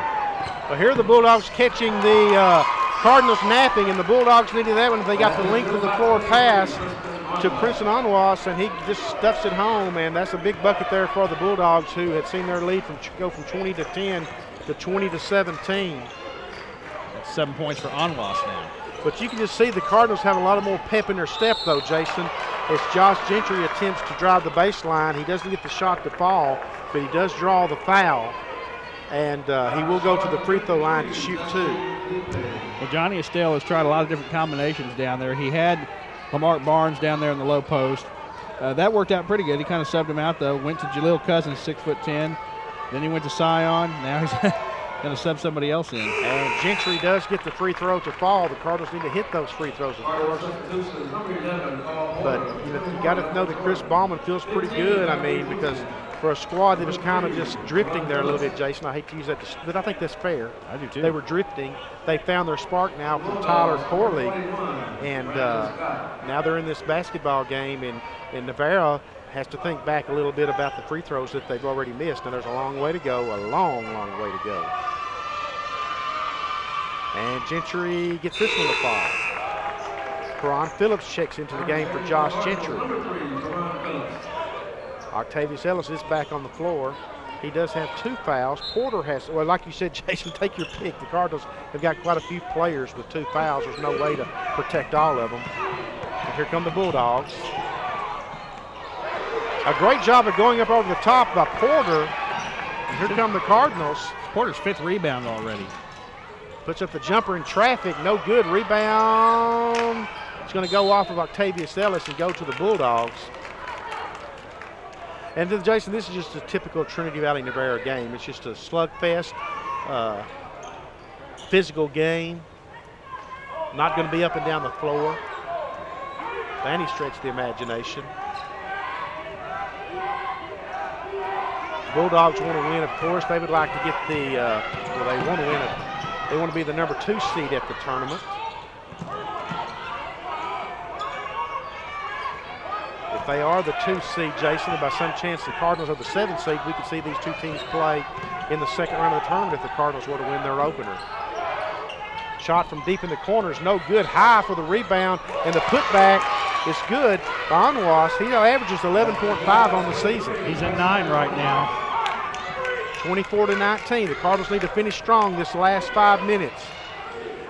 Well, here are the Bulldogs catching the Cardinals napping, and the Bulldogs needed that one. They got the length of the floor pass to Princeton Onwas, and he just stuffs it home, and that's a big bucket there for the Bulldogs, who had seen their lead go from 20-10 to 20-17. That's 7 points for Onwas now. But you can just see the Cardinals have a lot of more pep in their step, though, Jason, as Josh Gentry attempts to drive the baseline. He doesn't get the shot to fall, but he does draw the foul, and he will go to the free throw line to shoot two. Well, Johnny Estelle has tried a lot of different combinations down there. He had Lamarck Barnes down there in the low post. That worked out pretty good. He kind of subbed him out, though. Went to Jaleel Cousins, 6'10". Then he went to Sion. Now he's going to sub somebody else in. And Gentry does get the free throw to fall. The Cardinals need to hit those free throws, of course. But you got to know that Chris Ballman feels pretty good. I mean, because for a squad that was kind of just drifting there a little bit, Jason, I hate to use that, but I think that's fair. I do too. They were drifting. They found their spark now from Tyler Corley, and now they're in this basketball game, and Navarro has to think back a little bit about the free throws that they've already missed. Now, there's a long way to go, a long, long way to go. And Gentry gets this one to fall. Karan Phillips checks into the game for Josh Gentry. Octavius Ellis is back on the floor. He does have 2 fouls. Porter has, well, like you said, Jason, take your pick. The Cardinals have got quite a few players with 2 fouls. There's no way to protect all of them. And here come the Bulldogs. A great job of going up over the top by Porter. And here come the Cardinals. Porter's 5th rebound already. Puts up the jumper in traffic. No good. Rebound. It's going to go off of Octavius Ellis and go to the Bulldogs. And then, Jason, this is just a typical Trinity Valley Navarro game. It's just a slugfest, physical game. Not going to be up and down the floor by any stretch of the imagination. Bulldogs want to win, of course. They would like to get the, they want to win it. They want to be the number 2 seed at the tournament. If they are the 2 seed, Jason, and by some chance the Cardinals are the 7 seed, we could see these 2 teams play in the second round of the tournament if the Cardinals were to win their opener. Shot from deep in the corner is no good. High for the rebound, and the putback is good by Onwas. He averages 11.5 on the season. He's at 9 right now. 24-19. The Cardinals need to finish strong this last 5 minutes.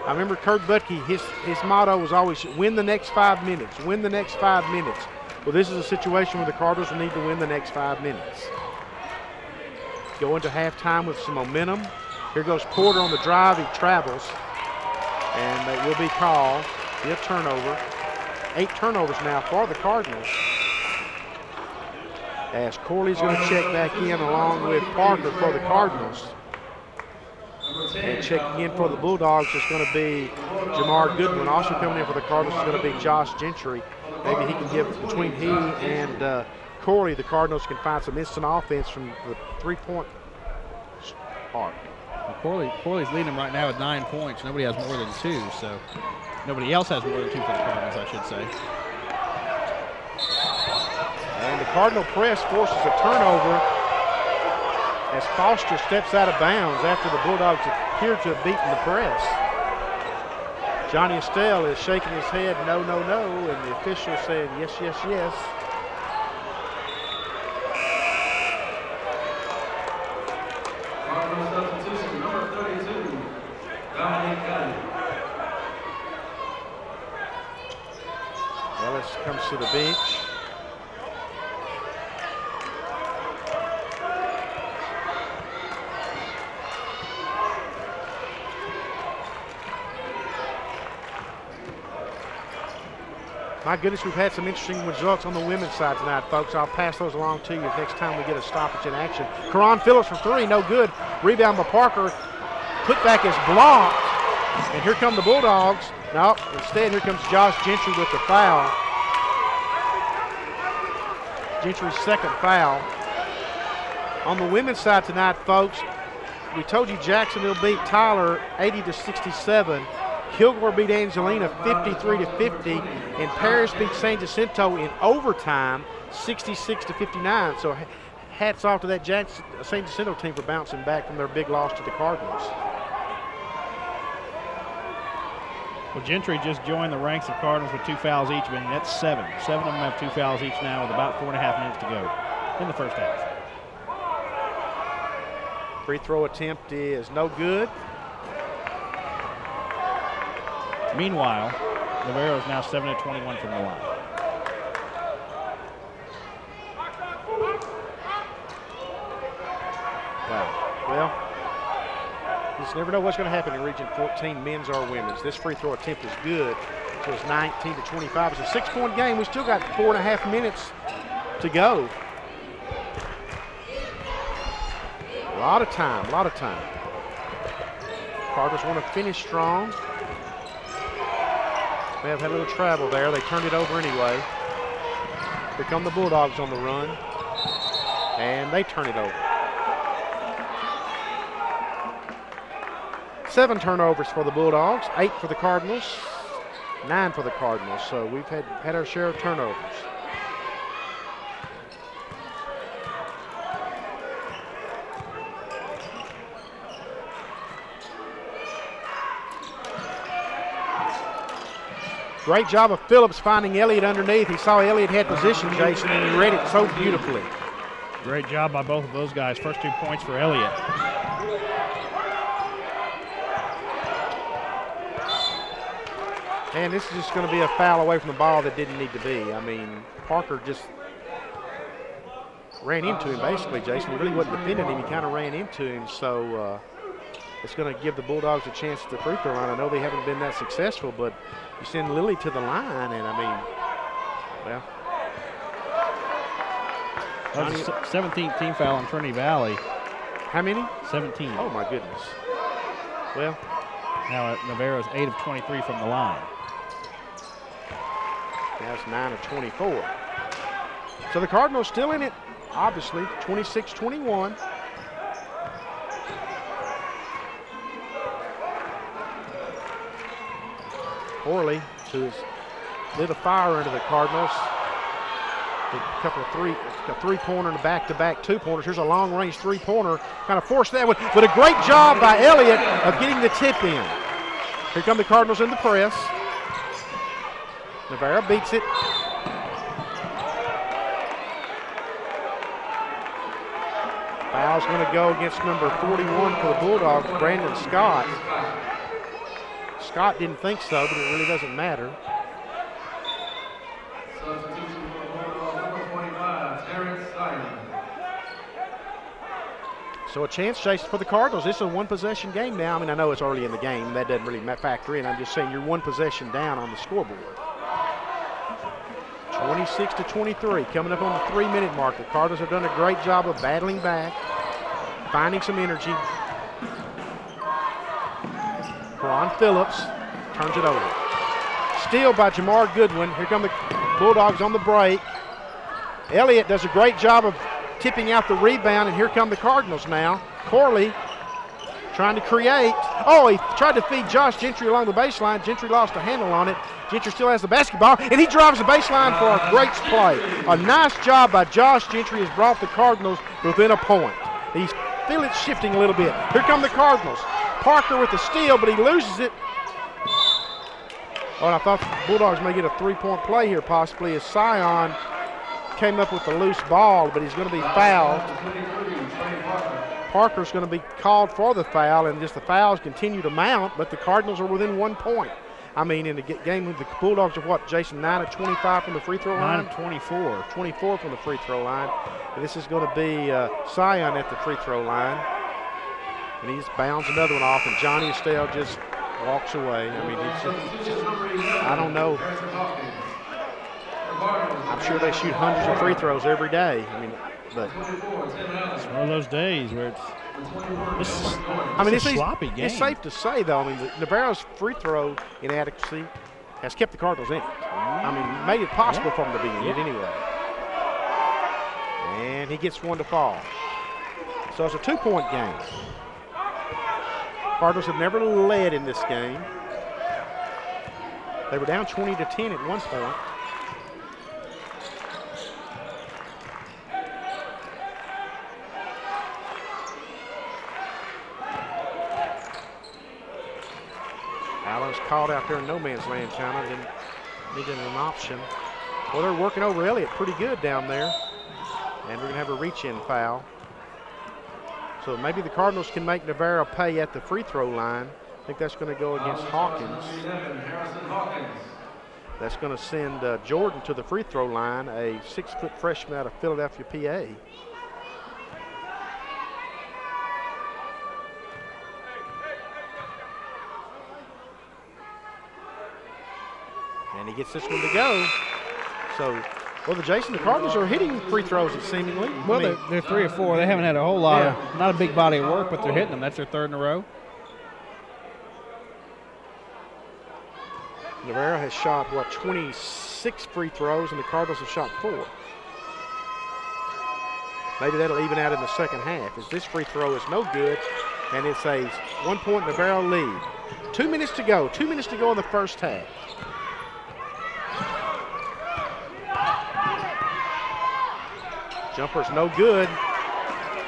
I remember Kurt Butke, his motto was always win the next 5 minutes, win the next 5 minutes. Well, this is a situation where the Cardinals will need to win the next 5 minutes. Go into halftime with some momentum. Here goes Porter on the drive. He travels, and it will be called. Be a turnover. 8 turnovers now for the Cardinals. As Corley's going to check back in along with Parker for the Cardinals. And checking in for the Bulldogs is going to be Jamar Goodwin. Also coming in for the Cardinals is going to be Josh Gentry. Maybe he can give, between he and Corley, the Cardinals can find some instant offense from the 3-point arc. Well, Corley's leading right now with 9 points. Nobody has more than 2, so nobody else has more than 2 for the Cardinals, I should say. And the Cardinal press forces a turnover as Foster steps out of bounds after the Bulldogs appear to have beaten the press. Johnny Estelle is shaking his head, no, no, no, and the official saying yes, yes, yes. Substitution, number 32, Dominic Kelly. Ellis comes to the bench. My goodness, we've had some interesting results on the women's side tonight, folks. I'll pass those along to you next time we get a stoppage in action. Karan Phillips for three, no good. Rebound by Parker. Putback is blocked. And here come the Bulldogs. No, instead here comes Josh Gentry with the foul. Gentry's second foul. On the women's side tonight, folks, we told you Jacksonville beat Tyler 80-67. Kilgore beat Angelina 53-50, and Paris beat San Jacinto in overtime 66-59. So hats off to that San Jacinto team for bouncing back from their big loss to the Cardinals. Well, Gentry just joined the ranks of Cardinals with 2 fouls each, meaning that's 7. 7 of them have 2 fouls each now with about 4.5 minutes to go in the first half. Free throw attempt is no good. Meanwhile, Navarro is now 7 of 21 from the line. Wow. Well, you just never know what's going to happen in Region 14, men's or women's. This free throw attempt is good. So it's 19-25. It's a 6-point game. We still got 4.5 minutes to go. A lot of time, a lot of time. Cardinals want to finish strong. May have had a little travel there. They turned it over anyway. Here come the Bulldogs on the run. And they turn it over. 7 turnovers for the Bulldogs, 8 for the Cardinals, 9 for the Cardinals. So we've had our share of turnovers. Great job of Phillips finding Elliott underneath. He saw Elliott had position, Jason, and he read it so beautifully. Great job by both of those guys. First 2 points for Elliott. And this is just going to be a foul away from the ball that didn't need to be. I mean, Parker just ran into him basically, Jason. He really wasn't defending him. He kind of ran into him. So it's going to give the Bulldogs a chance at the free throw line. I know they haven't been that successful, but you send Lilly to the line, and I mean, well. That was the 17th team foul on Trinity Valley. How many? 17. Oh, my goodness. Well. Now Navarro's 8 of 23 from the line. That's 9 of 24. So the Cardinals still in it, obviously, 26-21. Corley, who has lit a fire under the Cardinals. A three-pointer and a back-to-back 2-pointers. Here's a long-range 3-pointer. Kind of forced that one, but a great job by Elliott of getting the tip in. Here come the Cardinals in the press. Navarro beats it. Foul's going to go against number 41 for the Bulldogs, Brandon Scott. Scott didn't think so, but it really doesn't matter. Substitution for Bulldogs, number 45, Terrence Simon. So a chance, Jason, for the Cardinals. This is a one-possession game now. I mean, I know it's early in the game. That doesn't really factor in. I'm just saying you're one possession down on the scoreboard. 26-23, coming up on the 3-minute mark. The Cardinals have done a great job of battling back, finding some energy. Karan Phillips turns it over. Steal by Jamar Goodwin. Here come the Bulldogs on the break. Elliott does a great job of tipping out the rebound, and here come the Cardinals now. Corley trying to create. Oh, he tried to feed Josh Gentry along the baseline. Gentry lost a handle on it. Gentry still has the basketball, and he drives the baseline for a great play. A nice job by Josh Gentry has brought the Cardinals within a point. He's feel it shifting a little bit. Here come the Cardinals. Parker with the steal, but he loses it. Oh, and I thought the Bulldogs may get a three-point play here possibly as Sion came up with the loose ball, but he's going to be fouled. Parker's going to be called for the foul, and just the fouls continue to mount, but the Cardinals are within 1 point. I mean, in the game with the Bulldogs are what, Jason, 9 of 25 from the free throw line? 9 of 24. 24 from the free throw line. And this is going to be Sion at the free throw line. And he just bounds another one off, and Johnny Estelle just walks away. I mean, I don't know. I'm sure they shoot hundreds of free throws every day. I mean, but it's one of those days where it's a sloppy game. It's safe to say, though, I mean, Navarro's free throw inadequacy has kept the Cardinals in it. I mean, made it possible for them to be in it anyway. And he gets one to fall. So it's a 2-point game. Cardinals have never led in this game. They were down 20-10 at one point. Allen's caught out there in no man's land, kind of, and needed an option. Well, they're working over Elliott pretty good down there. And we're going to have a reach-in foul. So maybe the Cardinals can make Navarro pay at the free throw line. I think that's going to go against Hawkins. That's going to send Jordan to the free throw line, a 6-foot freshman out of Philadelphia, PA. And he gets this one to go. So, well, the Cardinals are hitting free throws seemingly. Well, they're 3 or 4. They haven't had a whole lot of, not a big body of work, but they're hitting them. That's their 3rd in a row. Navarro has shot, 26 free throws, and the Cardinals have shot 4. Maybe that'll even out in the second half, as this free throw is no good, and it's a 1-point Navarro lead. 2 minutes to go. 2 minutes to go in the first half. Jumper's no good.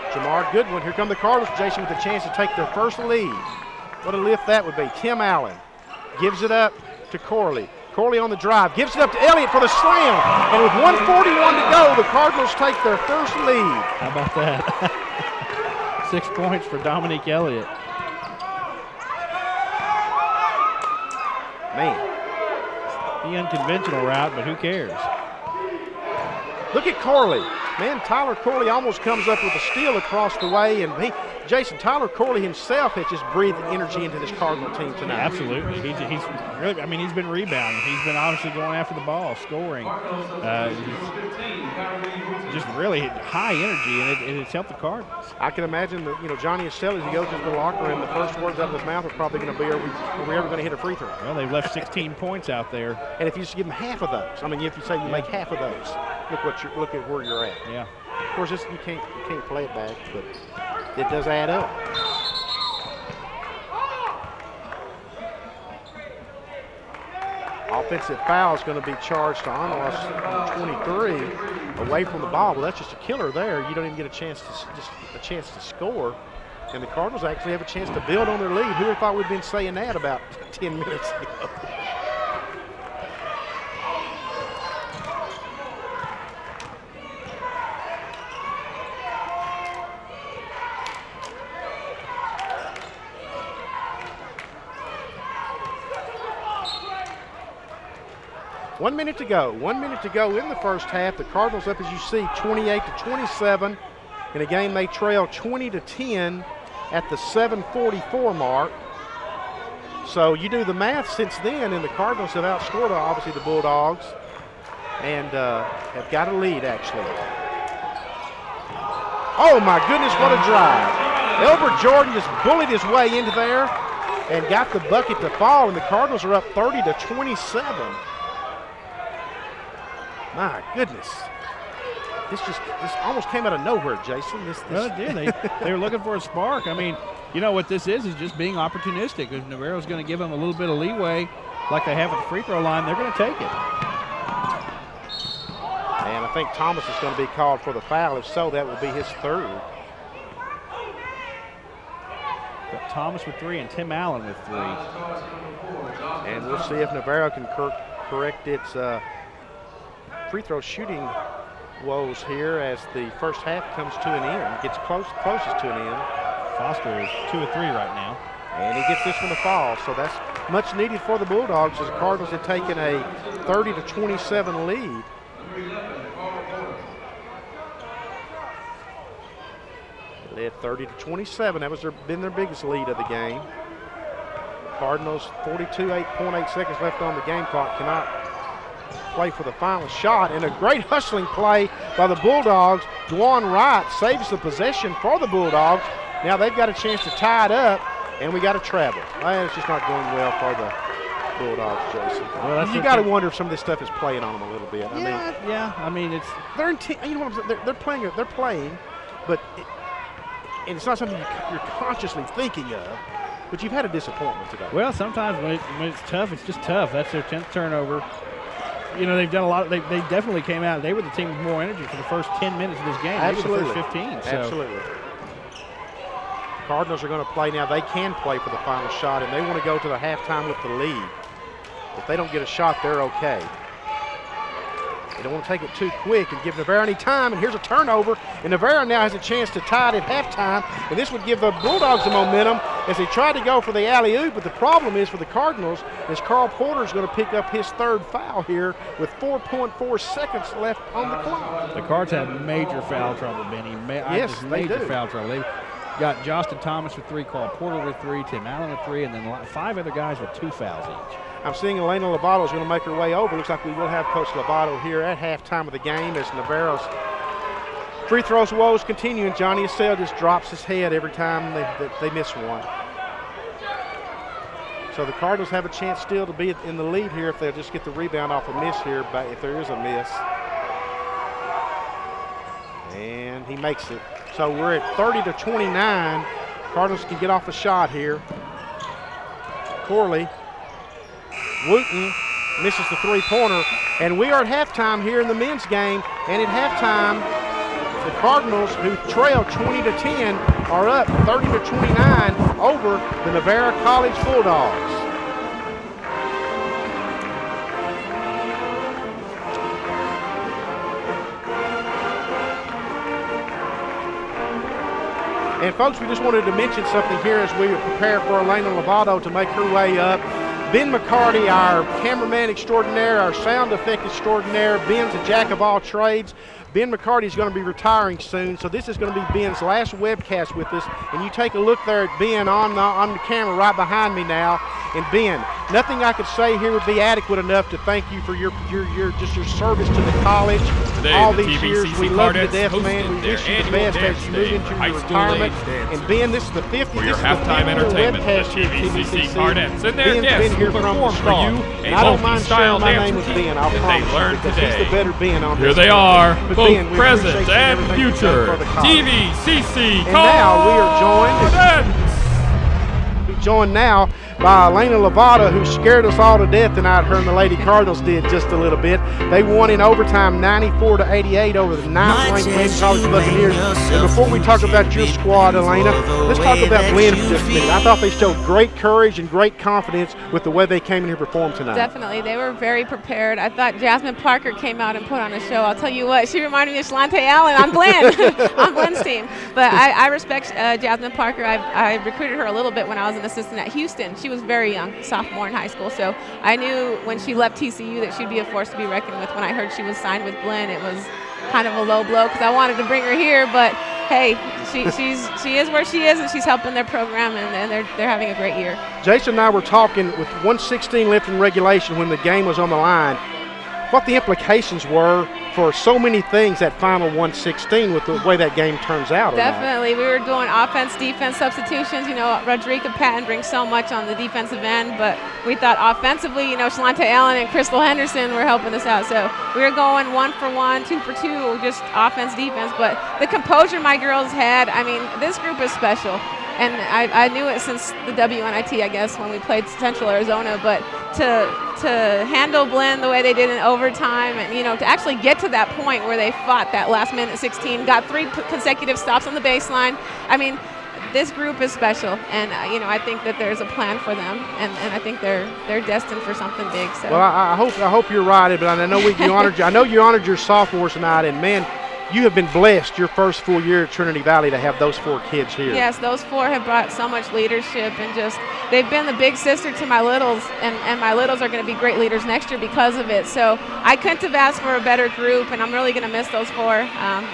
Jamar Goodwin. Here come the Cardinals, Jason, with a chance to take their first lead. What a lift that would be. Tim Allen gives it up to Corley. Corley on the drive. Gives it up to Elliott for the slam. And with 1:41 to go, the Cardinals take their first lead. How about that? 6 points for Dominique Elliott. Man. The unconventional route, but who cares? Look at Corley. Man, Tyler Corley almost comes up with a steal across the way, and Tyler Corley himself has just breathed energy into this Cardinal team tonight. Absolutely. He's really, I mean, he's been rebounding. He's been obviously going after the ball, scoring. Just really high energy, and it's helped the Cardinals. I can imagine that, Johnny Estelle, as he goes into the locker room, the first words out of his mouth are probably going to be, are we ever going to hit a free throw? Well, they've left 16 points out there. And if you just give them half of those, I mean, if you say you make half of those, look at where you're at. Yeah. Of course, you can't play it back, but it does add up. Offensive foul is going to be charged to Analas, 23, away from the ball. Well, that's just a killer there. You don't even get a chance to score. And the Cardinals actually have a chance to build on their lead. Who would have thought we'd been saying that about 10 minutes ago? One minute to go. 1 minute to go in the first half. The Cardinals up, as you see, 28-27 in a game they trail 20-10 at the 7:44 mark. So you do the math since then, and the Cardinals have outscored, obviously, the Bulldogs and have got a lead, actually. Oh, my goodness, what a drive. Elbert Jordan just bullied his way into there and got the bucket to fall, and the Cardinals are up 30-27. My goodness. This almost came out of nowhere, Jason. Well, it did. They were looking for a spark. I mean, what this is just being opportunistic. If Navarro's going to give them a little bit of leeway like they have at the free throw line, they're going to take it. And I think Thomas is going to be called for the foul. If so, that will be his 3rd. Got Thomas with 3 and Tim Allen with 3. And we'll see if Navarro can correct its free throw shooting woes here as the first half comes to an end, gets closest to an end. Foster is 2 of 3 right now. And he gets this one to fall, so that's much needed for the Bulldogs as the Cardinals had taken a 30-27 lead. They led 30-27. That was been their biggest lead of the game. Cardinals 8.8 seconds left on the game clock, cannot play for the final shot. And a great hustling play by the Bulldogs. Dwan Wright saves the possession for the Bulldogs. Now they've got a chance to tie it up, and we got to travel. It's just not going well for the Bulldogs, Jason. Well, you got to wonder if some of this stuff is playing on them a little bit. I mean, it's you know what I'm saying? They're playing, but and it's not something you're consciously thinking of. But you've had a disappointment today. Well, sometimes when it's tough, it's just tough. That's their 10th turnover. You know, they've done a lot. They definitely came out. They were the team with more energy for the first 10 minutes of this game. Absolutely. They were the first 15. So. Absolutely. Cardinals are going to play now. They can play for the final shot, and they want to go to the halftime with the lead. If they don't get a shot, they're okay. They don't want to take it too quick and give Navarro any time, and here's a turnover, and Navarro now has a chance to tie it at halftime, and this would give the Bulldogs the momentum as they try to go for the alley-oop, but the problem is for the Cardinals is Carl Porter is going to pick up his third foul here with 4.4 seconds left on the clock. The Cards have major foul trouble, Benny. Yes, they do. Major foul trouble. They've got Justin Thomas with 3, Carl Porter with 3, Tim Allen with 3, and then 5 other guys with 2 fouls each. I'm seeing Elena Lovato is going to make her way over. Looks like we will have Coach Lovato here at halftime of the game as Navarro's free throws woes continue, and Johnny Assell just drops his head every time they miss one. So the Cardinals have a chance still to be in the lead here if they'll just get the rebound off a miss here, but if there is a miss. And he makes it. So we're at 30-29. Cardinals can get off a shot here. Corley. Wooten misses the three-pointer, and we are at halftime here in the men's game. And at halftime, the Cardinals, who trail 20-10, are up 30-29 over the Navarro College Bulldogs. And folks, we just wanted to mention something here as we prepare for Elena Lovato to make her way up. Ben McCarty, our cameraman extraordinaire, our sound effect extraordinaire. Ben's a jack of all trades. Ben McCarty is going to be retiring soon, so this is going to be Ben's last webcast with us. And you take a look there at Ben on the camera right behind me now. And Ben, nothing I could say here would be adequate enough to thank you for your service to the college. Today, all the these years. We love you to death, man. We wish you the best as you move into your retirement. And Ben, this is the 50th. For your halftime entertainment, the TVCC Cardettes and their guests will perform for you a multi-style dance routine that they learned today. He's the better Ben on Here this they one. are, But both Ben, we present appreciate and everything you've future done for the college. TVCC And now we are joined now by Elena Lovato, who scared us all to death tonight. Her and the Lady Cardinals did just a little bit. They won in overtime 94-88 over the 9th-ranked Wayne College Buccaneers. And before we talk about your squad, Elena, let's talk about Glenn for just a minute. I thought they showed great courage and great confidence with the way they came in here to perform tonight. Definitely. They were very prepared. I thought Jasmine Parker came out and put on a show. I'll tell you what, she reminded me of Shalante Allen on Glenn, on Glenn's team. But I respect Jasmine Parker. I recruited her a little bit when I was an assistant at Houston. She was very young, sophomore in high school, so I knew when she left TCU that she'd be a force to be reckoned with. When I heard she was signed with Glenn, it was kind of a low blow because I wanted to bring her here, but hey, she is where she is, and she's helping their program, and they're having a great year. Jason and I were talking with 1:16 left in regulation when the game was on the line, what the implications were for so many things that final 1:16 with the way that game turns out. Definitely. We were doing offense, defense substitutions. You know, Rodrika Patton brings so much on the defensive end, but we thought offensively, you know, Shalante Allen and Crystal Henderson were helping us out. So we were going 1 for 1, 2 for 2, just offense, defense. But the composure my girls had, I mean, this group is special. And I knew it since the WNIT, I guess, when we played Central Arizona. But to handle Glenn the way they did in overtime, and you know, to actually get to that point where they fought that last minute 16, got 3 consecutive stops on the baseline. I mean, this group is special, and I think that there's a plan for them, and I think they're destined for something big. So. Well, I hope you're right, but I know you honored I know you honored your sophomores tonight, and man, you have been blessed your first full year at Trinity Valley to have those 4 kids here. Yes, those 4 have brought so much leadership, and just they've been the big sister to my littles, and my littles are going to be great leaders next year because of it. So I couldn't have asked for a better group, and I'm really going to miss those 4.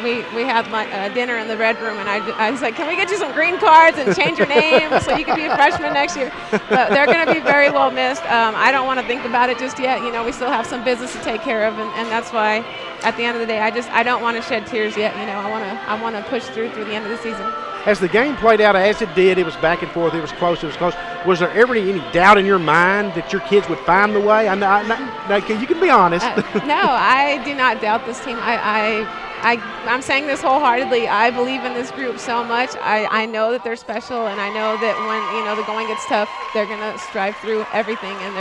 We had dinner in the red room, and I was like, can we get you some green cards and change your name so you can be a freshman next year? But they're going to be very well missed. I don't want to think about it just yet. We still have some business to take care of, and that's why at the end of the day, I don't want to shed tears yet. I want to push through the end of the season. As the game played out as it did, it was back and forth. It was close. Was there ever any doubt in your mind that your kids would find the way? You can be honest. No, I do not doubt this team. I'm saying this wholeheartedly. I believe in this group so much. I know that they're special, and I know that when the going gets tough, they're going to strive through everything, and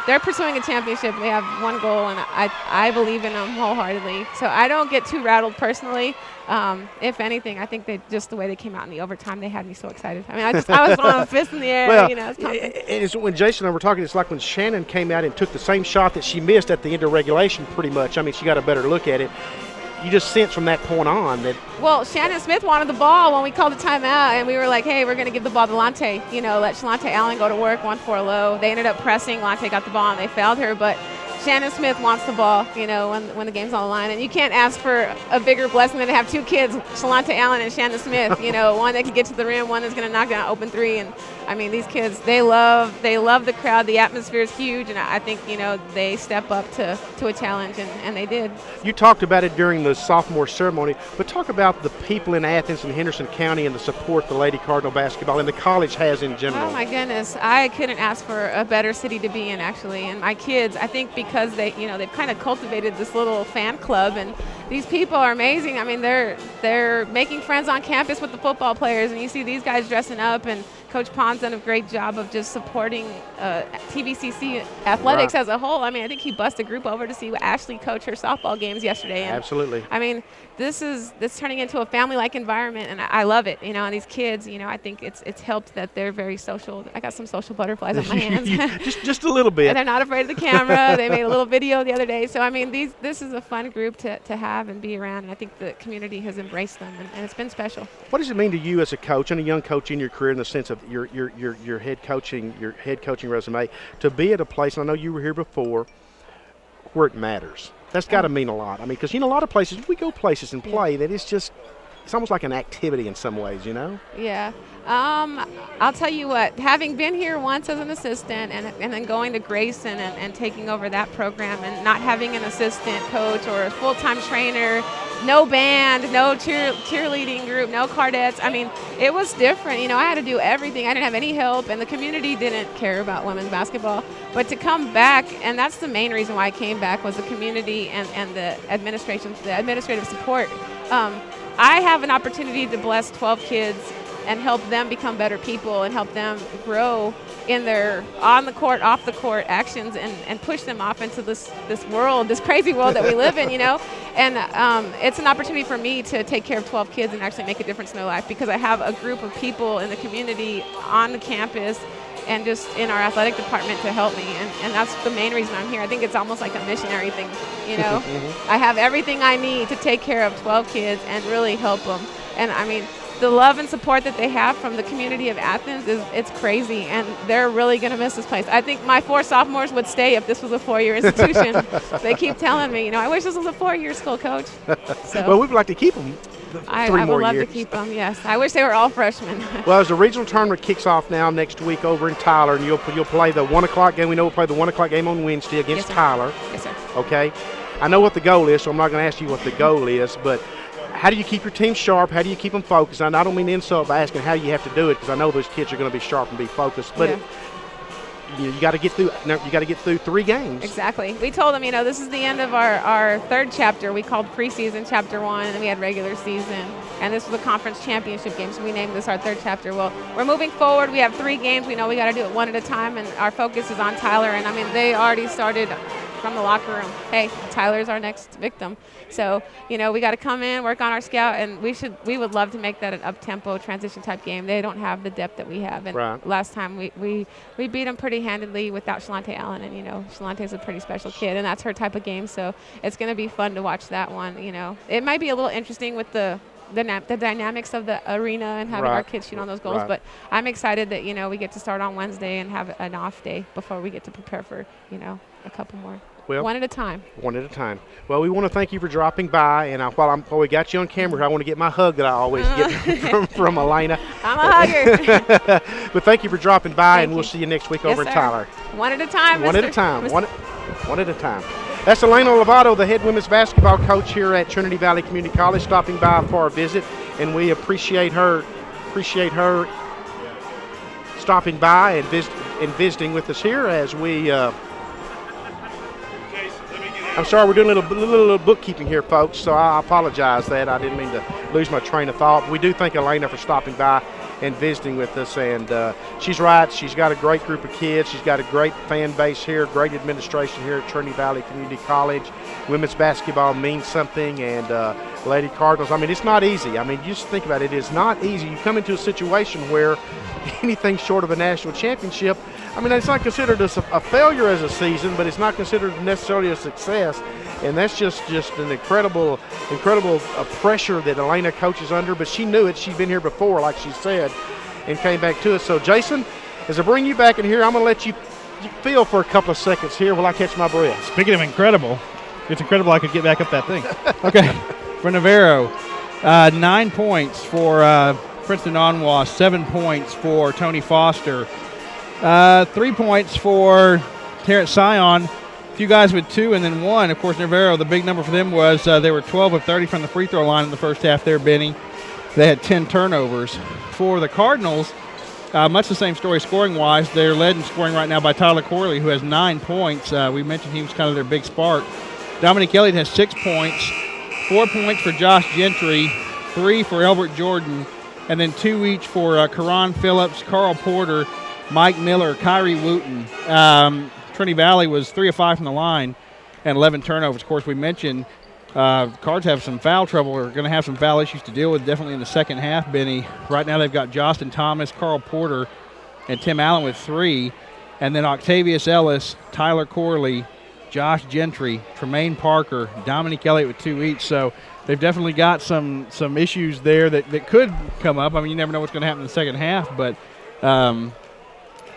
they're pursuing a championship. They have one goal, and I believe in them wholeheartedly. So I don't get too rattled personally. If anything, I think that just the way they came out in the overtime, they had me so excited. I mean, I was on a fist in the air. Well, It's when Jason and I were talking, it's like when Shannon came out and took the same shot that she missed at the end of regulation pretty much. I mean, she got a better look at it. You just sense from that point on that. Well, Shannon Smith wanted the ball when we called the timeout, and we were like, hey, we're going to give the ball to Lante. Let Shalante Allen go to work, 1-4 low. They ended up pressing. Lante got the ball, and they fouled her. But Shannon Smith wants the ball, when the game's on the line. And you can't ask for a bigger blessing than to have 2 kids, Shalante Allen and Shannon Smith, one that can get to the rim, one that's going to knock down an open 3. And, I mean, these kids, they love the crowd. The atmosphere is huge, and I think, they step up to a challenge, and they did. You talked about it during the sophomore ceremony, but talk about the people in Athens and Henderson County and the support the Lady Cardinal basketball and the college has in general. Oh, my goodness. I couldn't ask for a better city to be in, actually. And my kids, I think because they've kind of cultivated this little fan club, and these people are amazing. I mean, they're making friends on campus with the football players, and you see these guys dressing up, and Coach Pond's done a great job of just supporting TVCC athletics as a whole. I mean, I think he busted a group over to see Ashley coach her softball games yesterday. And absolutely. I mean, this turning into a family-like environment, and I love it. And these kids, I think it's helped that they're very social. I got some social butterflies on my hands. just a little bit. And they're not afraid of the camera. They made a little video the other day. So, I mean, this is a fun group to have and be around, and I think the community has embraced them, and it's been special. What does it mean to you as a coach and a young coach in your career in the sense of your head coaching resume to be at a place, and I know you were here before, where it matters? That's got to mean a lot. I mean, because a lot of places, we go places and play that it's almost like an activity in some ways, Yeah. I'll tell you what, having been here once as an assistant and then going to Grayson and taking over that program and not having an assistant coach or a full-time trainer, no band, no cheerleading group, no cardettes. I mean, it was different. I had to do everything. I didn't have any help, and the community didn't care about women's basketball. But to come back, and that's the main reason why I came back, was the community and the administrative support. I have an opportunity to bless 12 kids and help them become better people and help them grow in their on the court, off the court actions and push them off into this world, this crazy world that we live in, And it's an opportunity for me to take care of 12 kids and actually make a difference in their life, because I have a group of people in the community on the campus and just in our athletic department to help me. And that's the main reason I'm here. I think it's almost like a missionary thing, I have everything I need to take care of 12 kids and really help them. And I mean, the love and support that they have from the community of Athens it's crazy, and they're really going to miss this place. I think my 4 sophomores would stay if this was a 4-year institution. They keep telling me, I wish this was a 4-year school, Coach. So, well, we'd like to keep them. I would love to keep them, yes. I wish they were all freshmen. Well, as the regional tournament kicks off now next week over in Tyler, and you'll play the 1 o'clock game. We know we'll play the 1 o'clock game on Wednesday against Tyler. Yes, sir. Okay. I know what the goal is, so I'm not going to ask you what the goal is, but how do you keep your team sharp? How do you keep them focused? And I don't mean to insult by asking how you have to do it, because I know those kids are going to be sharp and be focused. But you got to get through. You got to get through 3 games. Exactly. We told them, this is the end of our 3rd chapter. We called preseason chapter 1, and then we had regular season. And this was a conference championship game, so we named this our 3rd chapter. Well, we're moving forward. We have 3 games. We know we got to do it one at a time, and our focus is on Tyler. And I mean, they already started from the locker room, hey, Tyler's our next victim. So, we got to come in, work on our scout, and we would love to make that an up-tempo transition type game. They don't have the depth that we have. And last time we beat them pretty handedly without Shalante Allen, and Shalante's a pretty special kid, and that's her type of game. So it's going to be fun to watch that one. It might be a little interesting with the dynamics of the arena and having our kids shoot on those goals, but I'm excited that we get to start on Wednesday and have an off day before we get to prepare for a couple more. Well, one at a time. One at a time. Well, we want to thank you for dropping by, and while we got you on camera, I want to get my hug that I always get from Elena. I'm a hugger. But thank you for dropping by, and we'll see you next week over in Tyler. One at a time. One at a time. One at a time. That's Elena Lovato, the head women's basketball coach here at Trinity Valley Community College, stopping by for our visit, and we appreciate her stopping by and visiting with us here as we. I'm sorry, we're doing a little bookkeeping here, folks, so I apologize that I didn't mean to lose my train of thought. We do thank Elena for stopping by and visiting with us, and she's right. She's got a great group of kids. She's got a great fan base here, great administration here at Trinity Valley Community College. Women's basketball means something, and Lady Cardinals, I mean, it's not easy. I mean, just think about it. It is not easy. You come into a situation where anything short of a national championship, I mean, it's not considered a failure as a season, but it's not considered necessarily a success. And that's just an incredible pressure that Elena coaches under. But she knew it. She's been here before, like she said, and came back to us. So, Jason, as I bring you back in here, I'm going to let you feel for a couple of seconds here while I catch my breath. Speaking of incredible, it's incredible I could get back up that thing. Okay, for Navarro, 9 points for Princeton Onwas, 7 points for Tony Foster, 3 points for Terrence Scion, a few guys with 2 and then 1. Of course, Navarro, the big number for them was they were 12 of 30 from the free throw line in the first half there, Benny. They had 10 turnovers. For the Cardinals, much the same story scoring-wise. They're led in scoring right now by Tyler Corley, who has 9 points. We mentioned he was kind of their big spark. Dominic Elliott has 6 points, 4 points for Josh Gentry, 3 for Elbert Jordan, and then 2 each for Karan Phillips, Carl Porter, Mike Miller, Kyrie Wooten. Trinity Valley was 3 of 5 from the line and 11 turnovers. Of course, we mentioned Cards have some foul trouble, or going to have some foul issues to deal with definitely in the second half, Benny. Right now they've got Justin Thomas, Carl Porter, and Tim Allen with 3. And then Octavius Ellis, Tyler Corley, Josh Gentry, Tremaine Parker, Dominic Elliott with 2 each. So they've definitely got some issues there that could come up. I mean, you never know what's going to happen in the second half, but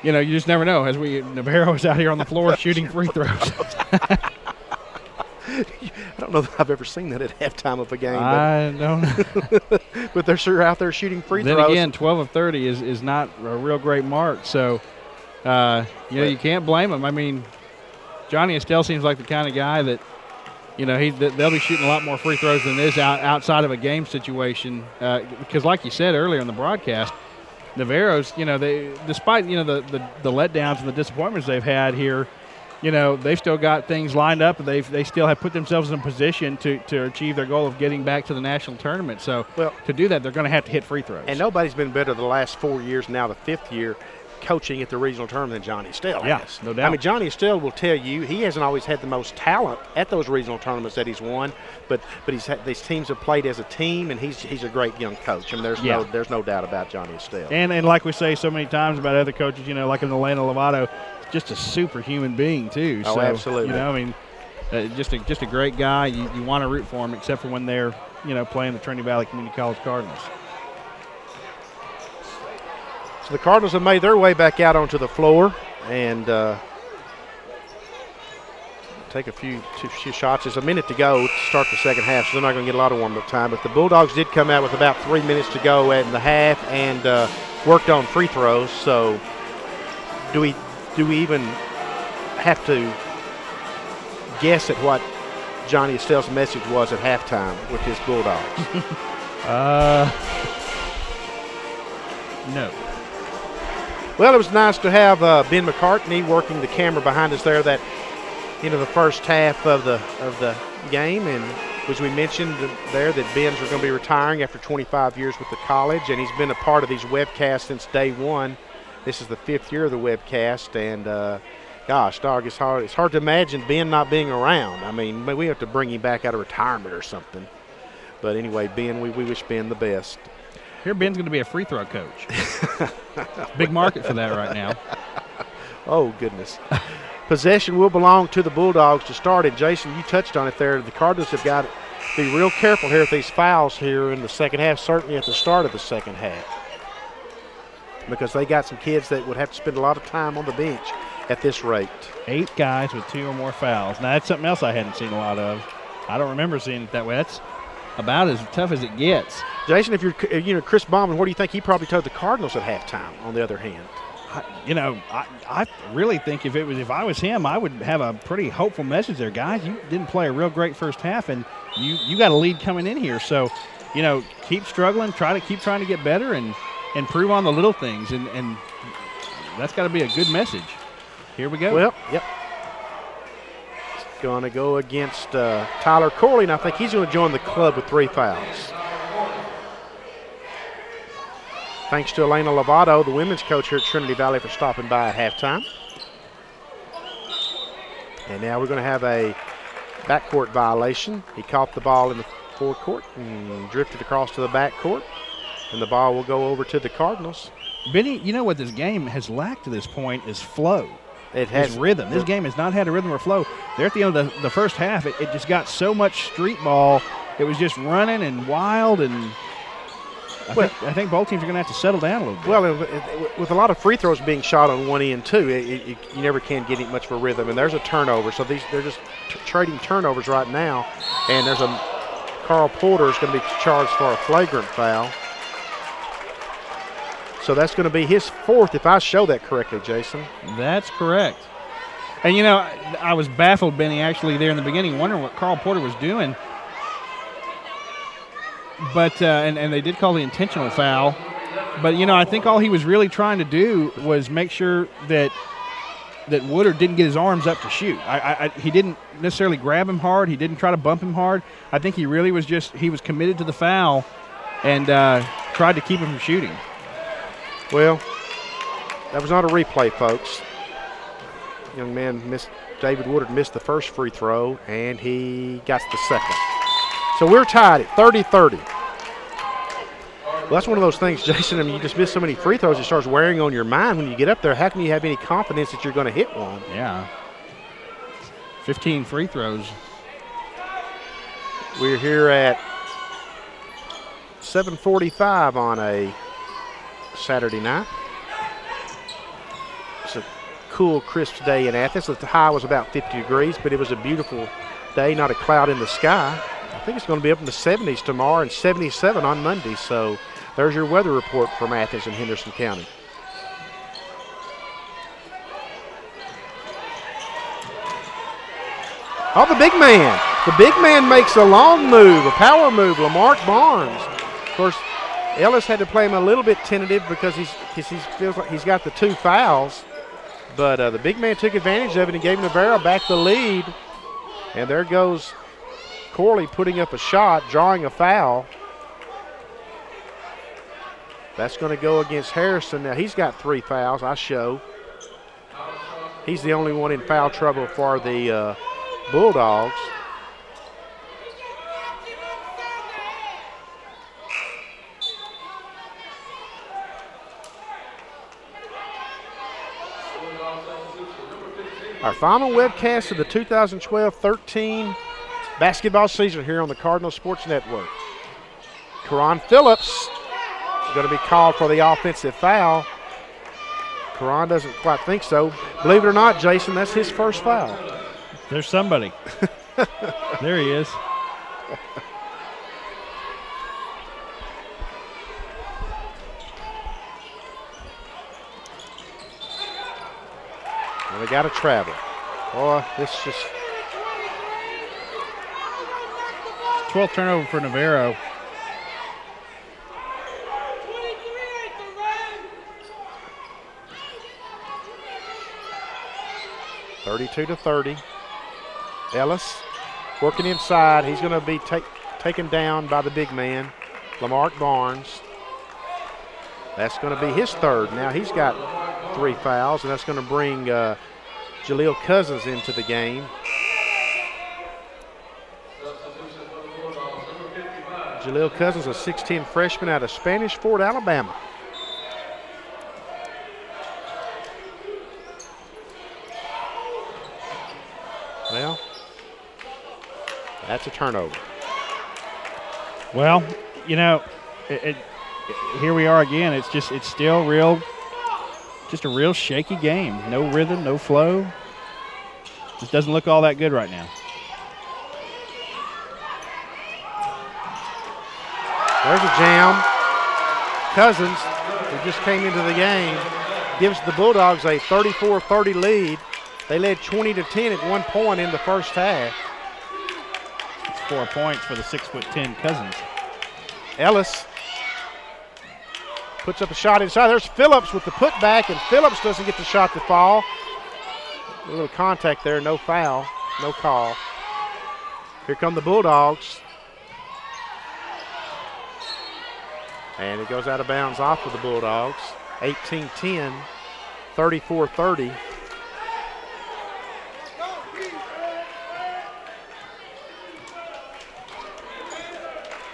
you just never know. As Navarro is out here on the floor shooting free throws. I don't know that I've ever seen that at halftime of a game. I don't know. But they're sure out there shooting free throws. Then again, 12 of 30 is not a real great mark. So, you can't blame them. I mean, Johnny Estelle seems like the kind of guy that, they'll be shooting a lot more free throws than this outside of a game situation. Because like you said earlier in the broadcast, Navarro's, despite, the letdowns and the disappointments they've had here, they've still got things lined up, and they still have put themselves in a position to achieve their goal of getting back to the national tournament. So to do that, they're going to have to hit free throws. And nobody's been better the last 4 years, now the 5th year, coaching at the regional tournament than Johnny Estelle. Yes, no doubt. I mean, Johnny Estelle will tell you he hasn't always had the most talent at those regional tournaments that he's won, but these teams have played as a team, and he's a great young coach. I mean, there's no doubt about Johnny Estelle. And like we say so many times about other coaches, like in Elena Lovato, just a superhuman being too. Oh, so, absolutely. Just a great guy. You want to root for him, except for when they're playing the Trinity Valley Community College Cardinals. So the Cardinals have made their way back out onto the floor and take a few shots. There's a minute to go to start the second half, so they're not going to get a lot of warm-up time. But the Bulldogs did come out with about 3 minutes to go in the half and worked on free throws. So do we even have to guess at what Johnny Estelle's message was at halftime with his Bulldogs? No. Well, it was nice to have Ben McCartney working the camera behind us there. That the first half of the game, and as we mentioned there, that Ben's going to be retiring after 25 years with the college, and he's been a part of these webcasts since day one. This is the 5th year of the webcast, and Gosh, dog, it's hard to imagine Ben not being around. I mean, we have to bring him back out of retirement or something. But anyway, Ben, we wish Ben the best. Here, Ben's going to be a free throw coach. Big market for that right now. Oh, goodness. Possession will belong to the Bulldogs to start it. Jason, you touched on it there. The Cardinals have got to be real careful here with these fouls here in the second half, certainly at the start of the second half, because they got some kids that would have to spend a lot of time on the bench at this rate. 8 guys with 2 or more fouls. Now, that's something else I hadn't seen a lot of. I don't remember seeing it that way. That's about as tough as it gets. Jason, if you're Chris Bauman, what do you think he probably told the Cardinals at halftime on the other hand? I really think if I was him, I would have a pretty hopeful message there. Guys, you didn't play a real great first half, and you got a lead coming in here. So, keep struggling, keep trying to get better and improve on the little things, and that's got to be a good message. Here we go. Well, yep. It's going to go against Tyler Corley, and I think he's going to join the club with 3 fouls. Thanks to Elena Lovato, the women's coach here at Trinity Valley, for stopping by at halftime. And now we're going to have a backcourt violation. He caught the ball in the forecourt and drifted across to the backcourt, and the ball will go over to the Cardinals. Benny, what this game has lacked to this point is flow. It has rhythm. This game has not had a rhythm or flow. There at the end of the first half, it just got so much street ball. It was just running and wild, and I think both teams are going to have to settle down a little bit. Well, with a lot of free throws being shot on one end, too, you never can get much of a rhythm. And there's a turnover. So they're just trading turnovers right now. And there's Carl Porter is going to be charged for a flagrant foul. So that's going to be his 4th, if I show that correctly, Jason. That's correct. And, I was baffled, Benny, actually, there in the beginning, wondering what Carl Porter was doing. But and they did call the intentional foul. But, I think all he was really trying to do was make sure that Woodard didn't get his arms up to shoot. He didn't necessarily grab him hard. He didn't try to bump him hard. I think he really was he was committed to the foul and tried to keep him from shooting. Well, that was not a replay, folks. Young man David Woodard missed the first free throw, and he got the second. So we're tied at 30-30. Well, that's one of those things, Jason. I mean, you just miss so many free throws, it starts wearing on your mind when you get up there. How can you have any confidence that you're going to hit one? Yeah. 15 free throws. We're here at 7:45 on a Saturday night. It's a cool, crisp day in Athens. The high was about 50 degrees, but it was a beautiful day, not a cloud in the sky. I think it's going to be up in the 70s tomorrow and 77 on Monday. So there's your weather report from Athens and Henderson County. Oh, the big man. The big man makes a long move, a power move, Lamarck Barnes. Of course, Ellis had to play him a little bit tentative because he feels like he's got the 2 fouls. But the big man took advantage of it and gave Navarro back the lead. And there goes Corley putting up a shot, drawing a foul. That's going to go against Harrison. Now, he's got 3 fouls, I show. He's the only one in foul trouble for the Bulldogs. Our final webcast of the 2012-13 basketball season here on the Cardinal Sports Network. Karan Phillips is going to be called for the offensive foul. Karan doesn't quite think so. Believe it or not, Jason, that's his first foul. There's somebody. There he is. Well, they got to travel. Boy, this just 12th turnover for Navarro. (32-30). Ellis working inside. He's going to be taken down by the big man, Lamarck Barnes. That's going to be his 3rd. Now he's got 3 fouls, and that's going to bring Jaleel Cousins into the game. Jaleel Cousins, a 6'10 freshman out of Spanish Fort, Alabama. Well, that's a turnover. Well, you know, here we are again. It's still just a real shaky game. No rhythm, no flow. Just doesn't look all that good right now. There's a jam. Cousins, who just came into the game, gives the Bulldogs a 34-30 lead. They led 20-10 at one point in the first half. 4 points for the 6'10" Cousins. Ellis puts up a shot inside. There's Phillips with the putback, and Phillips doesn't get the shot to fall. A little contact there, no foul, no call. Here come the Bulldogs. And it goes out of bounds off of the Bulldogs. 18-10, 34-30.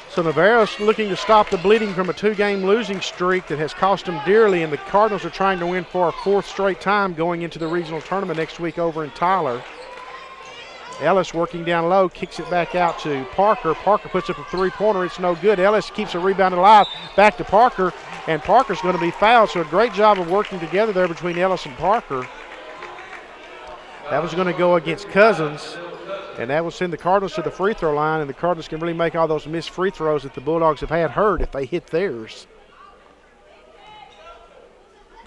So Navarro's looking to stop the bleeding from a 2-game losing streak that has cost them dearly, and the Cardinals are trying to win for a 4th straight time going into the regional tournament next week over in Tyler. Ellis working down low, kicks it back out to Parker. Parker puts up a 3-pointer. It's no good. Ellis keeps a rebound alive. Back to Parker, and Parker's going to be fouled. So a great job of working together there between Ellis and Parker. That was going to go against Cousins, and that will send the Cardinals to the free throw line, and the Cardinals can really make all those missed free throws that the Bulldogs have had hurt if they hit theirs.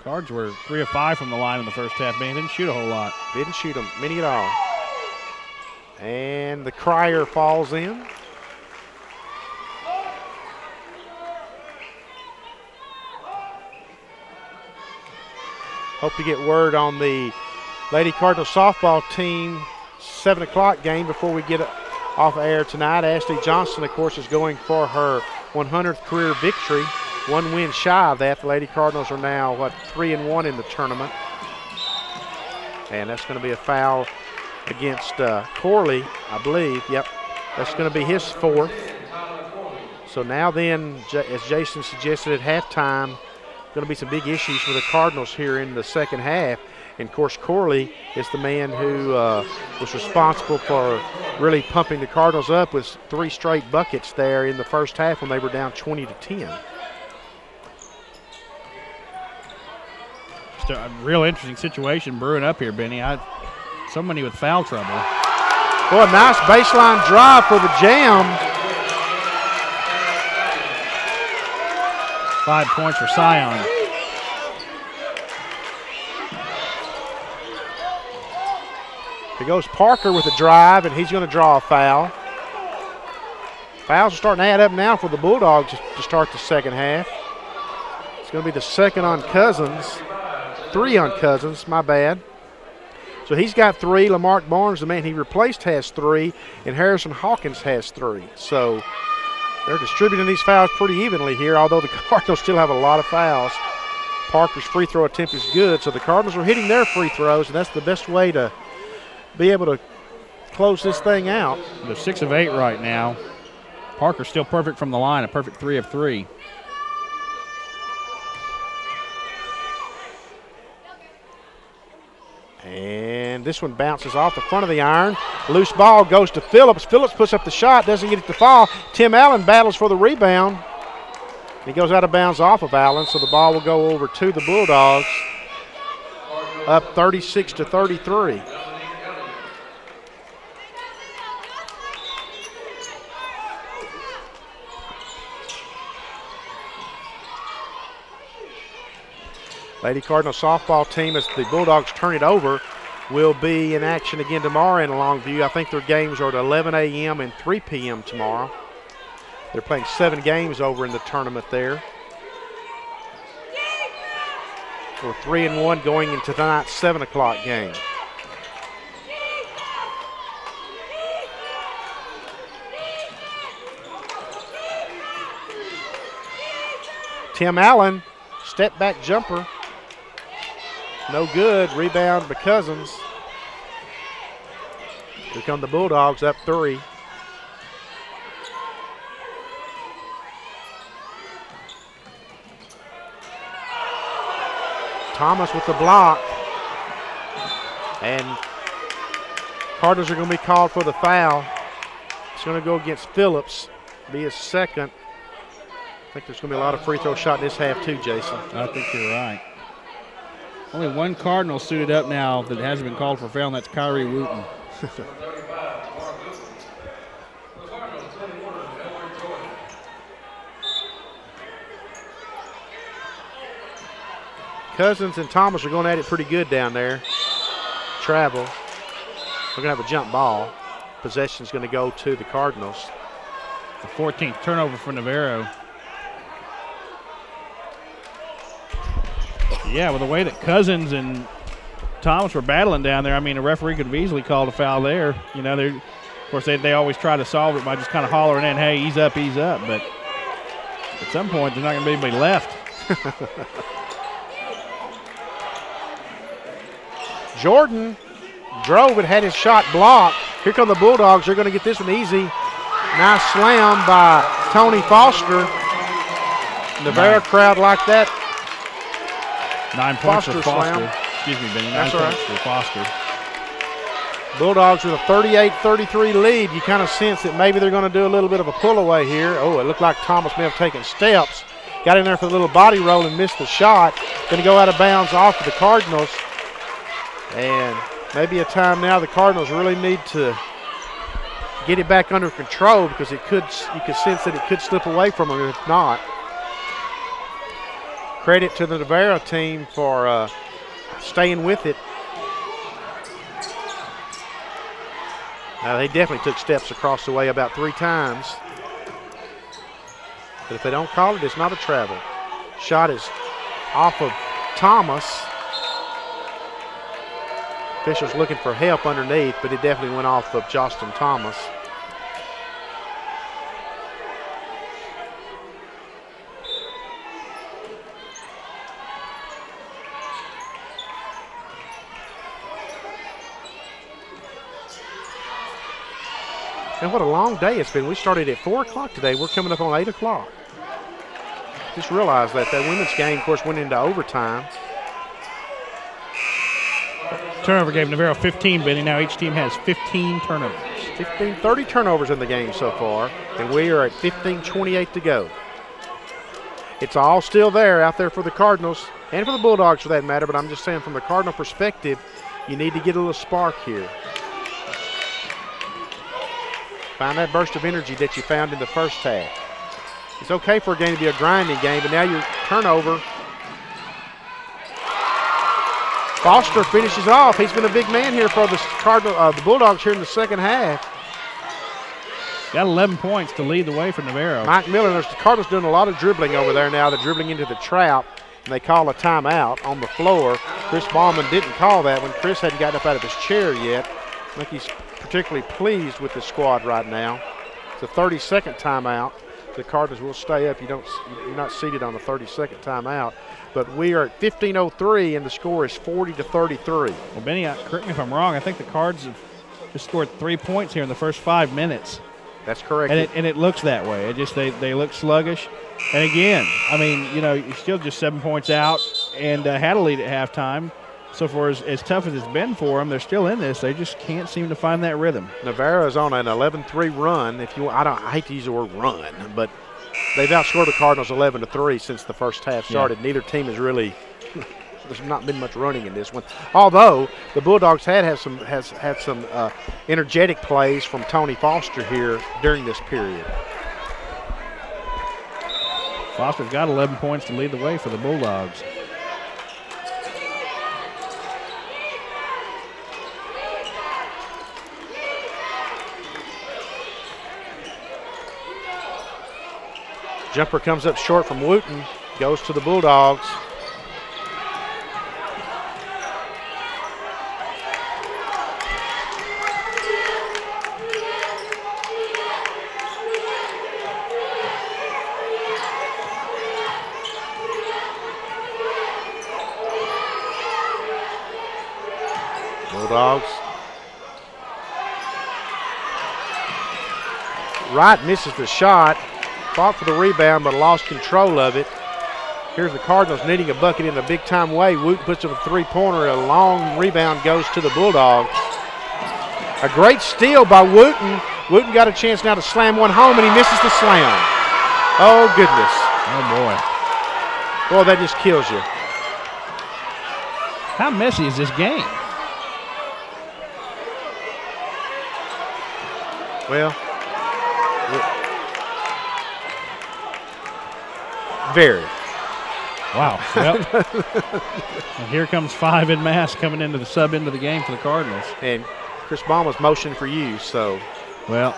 Cards were 3 of 5 from the line in the first half, man. Didn't shoot a whole lot. Didn't shoot them, many at all. And the crier falls in. Hope to get word on the Lady Cardinal softball team 7 o'clock game before we get off air tonight. Ashley Johnson, of course, is going for her 100th career victory. 1 win shy of that. The Lady Cardinals are now, 3-1 in the tournament. And that's going to be a foul against Corley, I believe. Yep, that's going to be his 4th. So now then, as Jason suggested at halftime, going to be some big issues for the Cardinals here in the second half. And, of course, Corley is the man who was responsible for really pumping the Cardinals up with 3 straight buckets there in the first half when they were down 20-10. Just a real interesting situation brewing up here, Benny. Somebody with foul trouble. Boy, nice baseline drive for the Jam. 5 points for Scion. Here goes Parker with a drive, and he's going to draw a foul. Fouls are starting to add up now for the Bulldogs to start the second half. It's going to be the second on Cousins. 3 on Cousins, my bad. So he's got 3. Lamarck Barnes, the man he replaced, has 3, and Harrison Hawkins has 3. So they're distributing these fouls pretty evenly here, although the Cardinals still have a lot of fouls. Parker's free throw attempt is good, so the Cardinals are hitting their free throws, and that's the best way to be able to close this thing out. They're 6 of 8 right now. Parker's still perfect from the line, a perfect 3 of 3. And this one bounces off the front of the iron. Loose ball goes to Phillips. Phillips puts up the shot, doesn't get it to fall. Tim Allen battles for the rebound. He goes out of bounds off of Allen, so the ball will go over to the Bulldogs. Up 36-33. Lady Cardinal softball team, as the Bulldogs turn it over, will be in action again tomorrow in Longview. I think their games are at 11 a.m. and 3 p.m. tomorrow. They're playing 7 games over in the tournament there. We're 3-1 going into tonight's 7 o'clock game. Tim Allen, step back jumper. No good. Rebound by Cousins. Here come the Bulldogs up 3. Thomas with the block. And Cardinals are going to be called for the foul. It's going to go against Phillips, be his second. I think there's going to be a lot of free throw shot in this half too, Jason. I think you're right. Only one Cardinal suited up now that hasn't been called for foul, and that's Kyrie Wooten. Cousins and Thomas are going at it pretty good down there. Travel. We're going to have a jump ball. Possession's going to go to the Cardinals. The 14th turnover for Navarro. Yeah, with the way that Cousins and Thomas were battling down there, I mean, a referee could have easily called a foul there. You know, of course, they always try to solve it by just kind of hollering in, hey, he's up. But at some point, there's not going to be anybody left. Jordan drove and had his shot blocked. Here come the Bulldogs. They're going to get this one easy. Nice slam by Tony Foster. Navarro crowd like that. 9 points for Foster. Slam. Excuse me, Benny. 9 That's points right. for Foster. Bulldogs with a 38-33 lead. You kind of sense that maybe they're going to do a little bit of a pull away here. Oh, it looked like Thomas may have taken steps. Got in there for a little body roll and missed the shot. Going to go out of bounds off of the Cardinals. And maybe a time now the Cardinals really need to get it back under control because you could sense that it could slip away from them if not. Credit to the Navarro team for staying with it. They definitely took steps across the way about 3 times. But if they don't call it, it's not a travel. Shot is off of Thomas. Officials looking for help underneath, but it definitely went off of Justin Thomas. And what a long day it's been. We started at 4 o'clock today. We're coming up on 8 o'clock. Just realized that women's game, of course, went into overtime. Turnover gave Navarro 15, Benny. Now each team has 15 turnovers. 30 turnovers in the game so far, and we are at 15:28 to go. It's all still there out there for the Cardinals and for the Bulldogs for that matter, but I'm just saying from the Cardinal perspective, you need to get a little spark here. Find that burst of energy that you found in the first half. It's okay for a game to be a grinding game, but now your turnover. Foster finishes off. He's been a big man here for the Bulldogs here in the second half. Got 11 points to lead the way for Navarro. Mike Miller, the Cardinals doing a lot of dribbling over there now. They're dribbling into the trap, and they call a timeout on the floor. Chris Ballman didn't call that when Chris hadn't gotten up out of his chair yet. I think he's particularly pleased with the squad right now. It's a 30-second timeout. The Cardinals will stay up. You're not seated on the 30-second timeout. But we are at 15:03, and the score is 40-33. Well, Benny, correct me if I'm wrong. I think the Cards have just scored 3 points here in the first 5 minutes. That's correct. And it looks that way. It just they look sluggish. And again, I mean, you're still just 7 points out and had a lead at halftime. So for as tough as it's been for them, they're still in this. They just can't seem to find that rhythm. Navarro's on an 11-3 run. I hate to use the word run, but they've outscored the Cardinals 11-3 since the first half started. Yeah. Neither team has really. There's not been much running in this one. Although the Bulldogs had some energetic plays from Tony Foster here during this period. Foster's got 11 points to lead the way for the Bulldogs. Jumper comes up short from Wooten, goes to the Bulldogs. Bulldogs Wright misses the shot. Fought for the rebound, but lost control of it. Here's the Cardinals needing a bucket in a big-time way. Wooten puts up a three-pointer. A long rebound goes to the Bulldogs. A great steal by Wooten. Wooten got a chance now to slam one home, and he misses the slam. Oh, goodness. Oh, boy. Boy, that just kills you. How messy is this game? Well, very. Wow. Well, and here comes 5 in mass coming into the sub end of the game for the Cardinals. And Chris Bauma's motion for you, so. Well,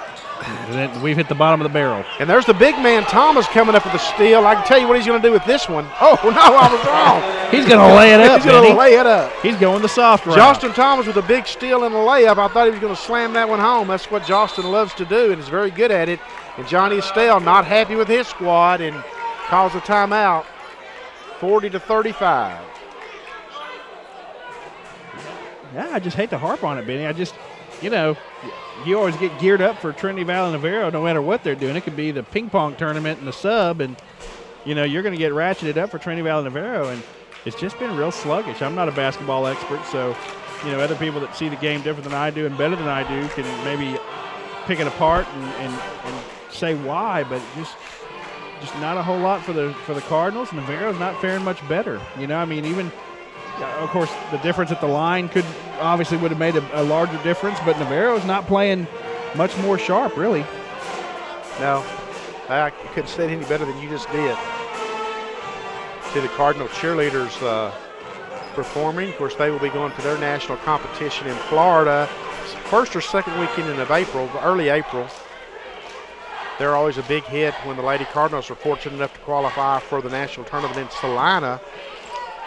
we've hit the bottom of the barrel. And there's the big man, Thomas, coming up with a steal. I can tell you what he's going to do with this one. Oh, no, I was wrong. He's going to lay it up, He's going to lay it up. He's going the soft route. Jostin Thomas with a big steal and a layup. I thought he was going to slam that one home. That's what Jostin loves to do and is very good at it. And Johnny Estelle not happy with his squad and calls a timeout. 40-35. Yeah, I just hate to harp on it, Benny. You always get geared up for Trinity Valley Navarro no matter what they're doing. It could be the ping pong tournament and the sub, and, you're going to get ratcheted up for Trinity Valley Navarro, and it's just been real sluggish. I'm not a basketball expert, so, other people that see the game different than I do and better than I do can maybe pick it apart and say why, but just not a whole lot for the Cardinals. Navarro's not faring much better. Even of course the difference at the line obviously would have made a larger difference, but Navarro's not playing much more sharp, really. No, I couldn't say it any better than you just did. See the Cardinal cheerleaders performing. Of course, they will be going for their national competition in Florida, first or second weekend of April, early April. They're always a big hit when the Lady Cardinals are fortunate enough to qualify for the national tournament in Salina.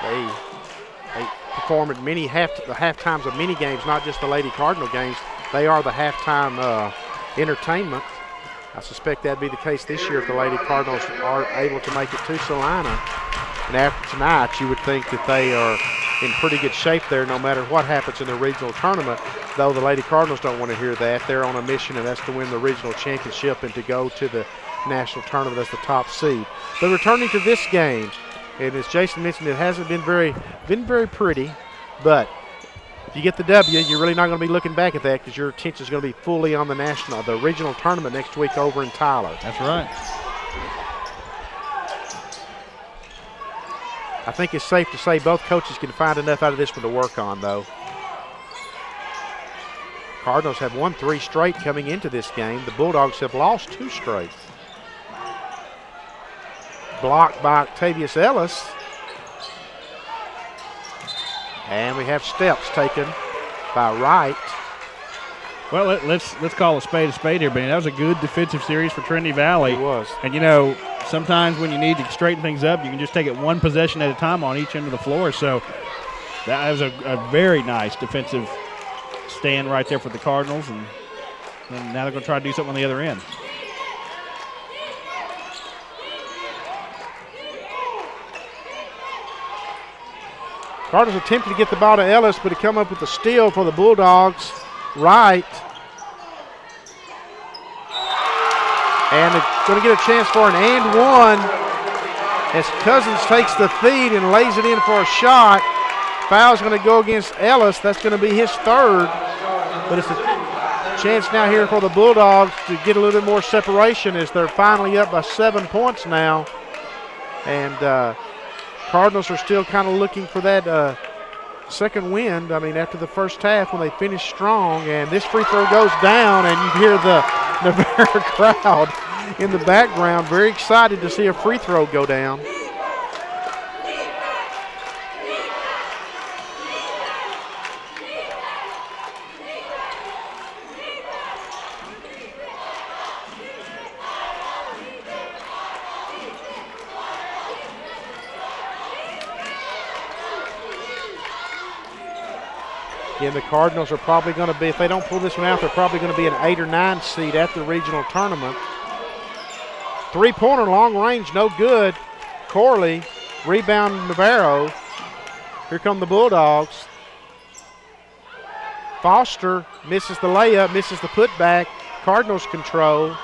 They perform at the half times of many games, not just the Lady Cardinal games. They are the halftime entertainment. I suspect that'd be the case this year if the Lady Cardinals are able to make it to Salina. And after tonight, you would think that they are in pretty good shape there no matter what happens in the regional tournament, though the Lady Cardinals don't want to hear that. They're on a mission, and that's to win the regional championship and to go to the national tournament as the top seed. But returning to this game, and as Jason mentioned, it hasn't been very pretty, but if you get the W, you're really not going to be looking back at that because your attention is going to be fully on the regional tournament next week over in Tyler. That's right. I think it's safe to say both coaches can find enough out of this one to work on, though. Cardinals have won 3 straight coming into this game. The Bulldogs have lost 2 straight. Blocked by Octavius Ellis. And we have steps taken by Wright. Well, let's call a spade here, Benny. That was a good defensive series for Trinity Valley. It was. And, sometimes when you need to straighten things up, you can just take it one possession at a time on each end of the floor. So that was a very nice defensive stand right there for the Cardinals. And now they're going to try to do something on the other end. Cardinals attempted to get the ball to Ellis, but to come up with a steal for the Bulldogs. Wright. And they're going to get a chance for an and one as Cousins takes the feed and lays it in for a shot. Foul's going to go against Ellis. That's going to be his 3rd. But it's a chance now here for the Bulldogs to get a little bit more separation as they're finally up by 7 points now. And Cardinals are still kind of looking for that second wind. After the first half when they finished strong, and this free throw goes down, and you hear the Navarro crowd in the background very excited to see a free throw go down. Again, the Cardinals are probably going to be, if they don't pull this one out, they're probably going to be an 8 or 9 seed at the regional tournament. 3-pointer, long range, no good. Corley, rebound Navarro. Here come the Bulldogs. Foster misses the layup, misses the putback. Cardinals control.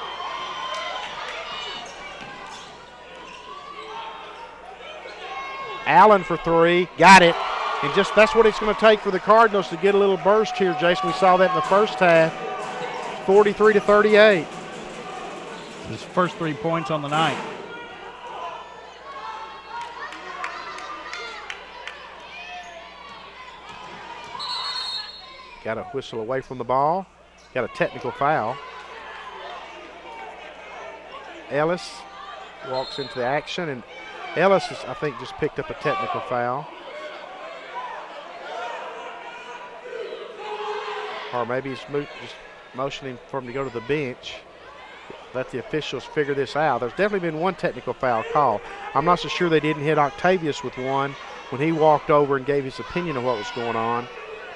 Allen for three. Got it. And just that's what it's going to take for the Cardinals to get a little burst here, Jason. We saw that in the first half. 43-38. His first 3 points on the night. Got a whistle away from the ball. Got a technical foul. Ellis walks into the action, and Ellis has, I think, just picked up a technical foul. Or maybe he's just motioning for him to go to the bench. Let the officials figure this out. There's definitely been one technical foul call. I'm not so sure they didn't hit Octavius with one when he walked over and gave his opinion of what was going on.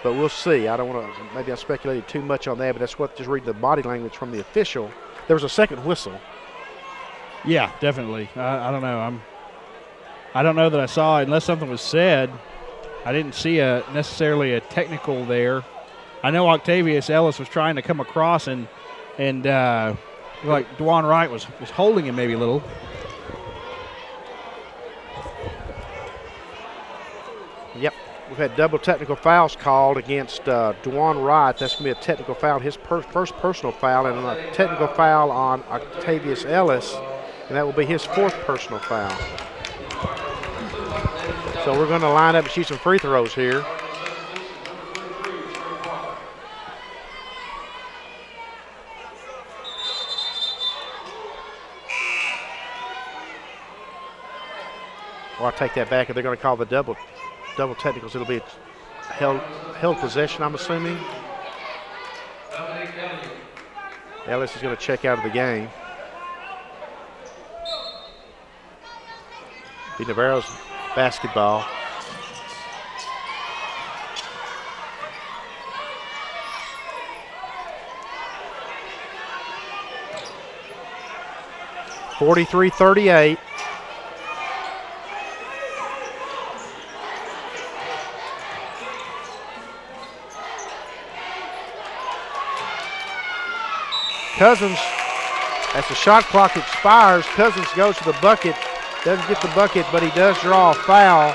But we'll see. I don't want to, maybe I speculated too much on that, but that's what, just reading the body language from the official. There was a second whistle. Yeah, definitely. I don't know. I don't know that I saw it unless something was said. I didn't see necessarily a technical there. I know Octavius Ellis was trying to come across and like DeJuan Wright was holding him maybe a little. Yep. We've had double technical fouls called against DeJuan Wright. That's going to be a technical foul, his first personal foul, and a technical foul on Octavius Ellis, and that will be his fourth personal foul. So we're going to line up and shoot some free throws here. Well, I'll take that back, and they're going to call the double technicals. It'll be held possession, I'm assuming. Ellis is going to check out of the game. Be Navarro's basketball. (43-38). Cousins, as the shot clock expires, Cousins goes to the bucket, doesn't get the bucket, but he does draw a foul.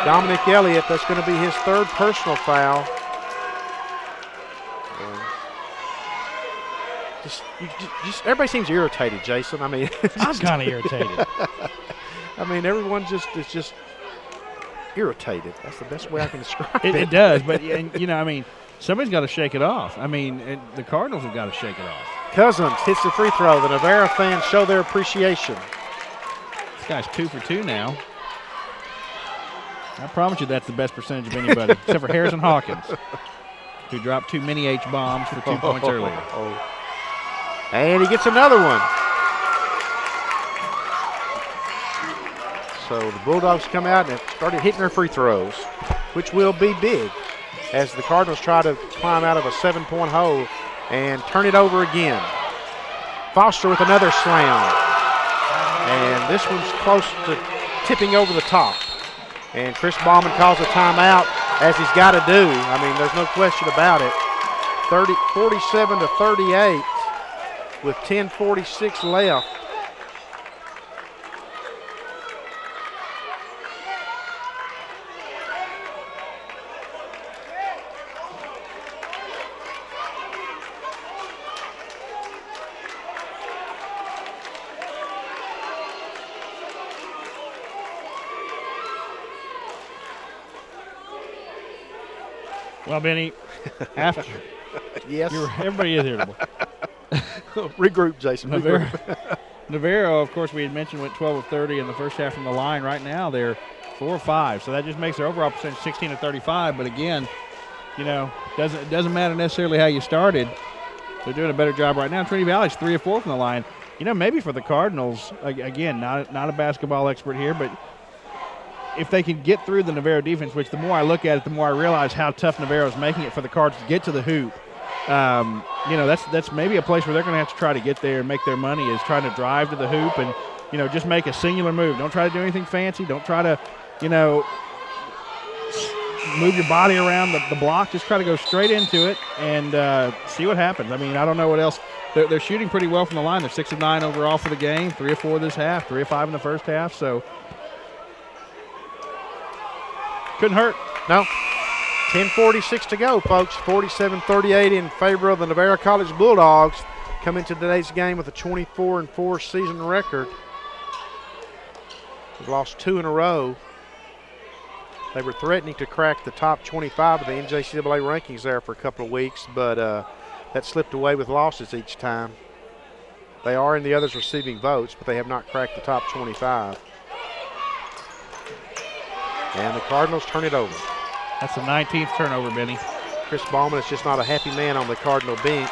Dominic Elliott, that's going to be his third personal foul. Just everybody seems irritated, Jason. I mean, I'm kind of irritated. I mean, everyone is just irritated. That's the best way I can describe it. It does, but you know, I mean, somebody's got to shake it off. I mean, the Cardinals have got to shake it off. Cousins hits the free throw. The Navarro fans show their appreciation. This guy's 2 for 2 now. I promise you that's the best percentage of anybody, except for Harrison Hawkins, who dropped 2 mini H bombs for 2 points earlier. And he gets another one. So the Bulldogs come out and started hitting their free throws, which will be big as the Cardinals try to climb out of a 7-point hole and turn it over again. Foster with another slam. And this one's close to tipping over the top. And Chris Ballman calls a timeout, as he's got to do. I mean, there's no question about it. 47-38 with 10:46 left. Well, Benny, after Yes. everybody is irritable. Regroup, Jason. Navarro, of course, we had mentioned, went 12 of 30 in the first half from the line. Right now, they're 4 of 5, so that just makes their overall percentage 16 of 35. But again, you know, it doesn't matter necessarily how you started. They're doing a better job right now. Trinity Valley's 3 of 4 from the line. You know, maybe for the Cardinals, again, not a basketball expert here, but if they can get through the Navarro defense, which the more I look at it, the more I realize how tough Navarro's making it for the Cards to get to the hoop. You know, that's maybe a place where they're going to have to try to get there and make their money, is trying to drive to the hoop and, you know, just make a singular move. Don't try to do anything fancy. Don't try to, you know, move your body around the block. Just try to go straight into it and see what happens. I mean, I don't know what else. They're shooting pretty well from the line. They're 6 of 9 overall for the game, 3 of 4 this half, 3 of 5 in the first half. So couldn't hurt. No. 10:46 to go, folks. 47-38 in favor of the Navarro College Bulldogs. Come into today's game with a 24-4 season record. They've lost 2 in a row. They were threatening to crack the top 25 of the NJCAA rankings there for a couple of weeks, but that slipped away with losses each time. They are in the others receiving votes, but they have not cracked the top 25. And the Cardinals turn it over. That's the 19th turnover, Benny. Chris Ballman is just not a happy man on the Cardinal bench.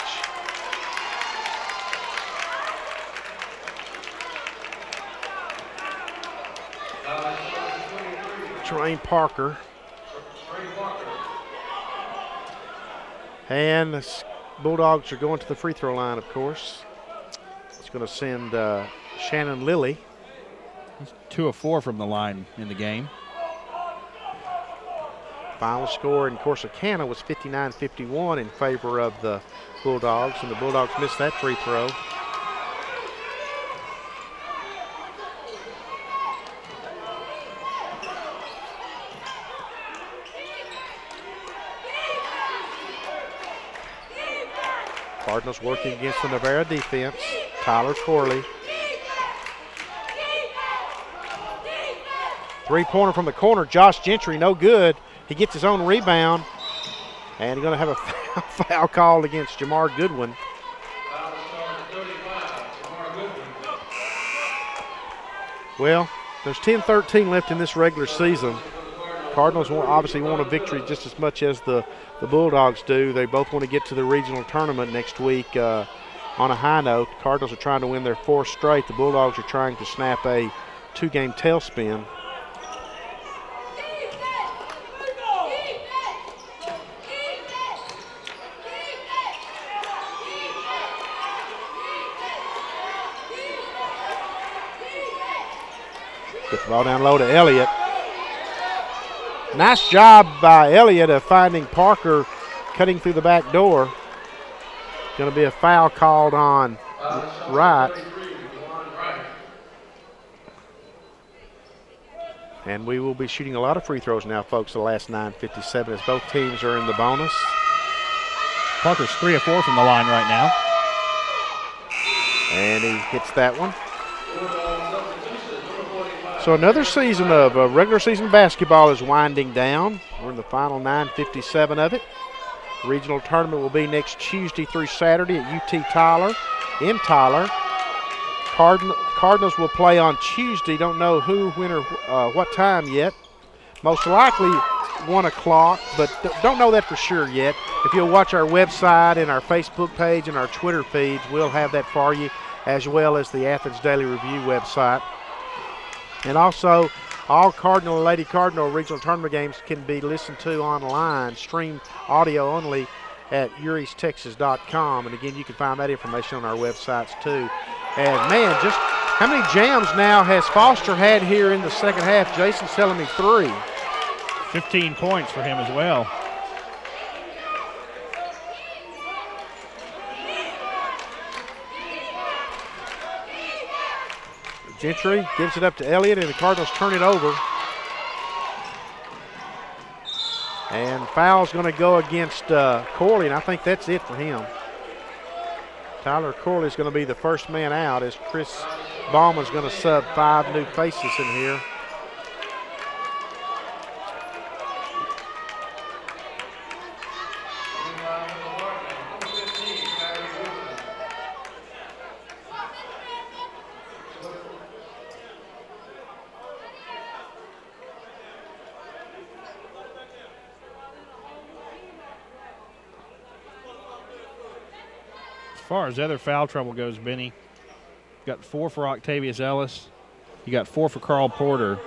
Tremaine Parker. And the Bulldogs are going to the free throw line, of course. It's going to send Shannon Lilly. He's 2 of 4 from the line in the game. Final score in Corsicana was 59-51 in favor of the Bulldogs, and the Bulldogs missed that free throw. Cardinals working against the Navarro defense. Tyler Corley. Three-pointer from the corner. Josh Gentry, no good. He gets his own rebound, and he's going to have a foul called against Jamar Goodwin. Well, there's 10-13 left in this regular season. Cardinals obviously want a victory just as much as the Bulldogs do. They both want to get to the regional tournament next week on a high note. The Cardinals are trying to win their 4th straight. The Bulldogs are trying to snap a 2-game tailspin. Get the ball down low to Elliott. Nice job by Elliott of finding Parker cutting through the back door. Going to be a foul called on Wright. And we will be shooting a lot of free throws now, folks, the last 9:57 as both teams are in the bonus. Parker's 3 of 4 from the line right now. And he hits that one. So another season of regular season basketball is winding down. We're in the final 9:57 of it. Regional tournament will be next Tuesday through Saturday at UT Tyler in Tyler. Cardinals will play on Tuesday. Don't know who, when, or what time yet. Most likely 1 o'clock, but don't know that for sure yet. If you'll watch our website and our Facebook page and our Twitter feeds, we'll have that for you, as well as the Athens Daily Review website. And also, all Cardinal and Lady Cardinal regional tournament games can be listened to online, streamed audio only at uristexas.com. And again, you can find that information on our websites too. And man, just how many jams now has Foster had here in the second half? Jason's telling me 3. 15 points for him as well. Gentry gives it up to Elliott, and the Cardinals turn it over. And foul's going to go against Corley, and I think that's it for him. Tyler Corley is going to be the first man out as Chris Ballman's going to sub 5 new faces in here. As far as other foul trouble goes, Benny, you got 4 for Octavius Ellis. You got 4 for Carl Porter,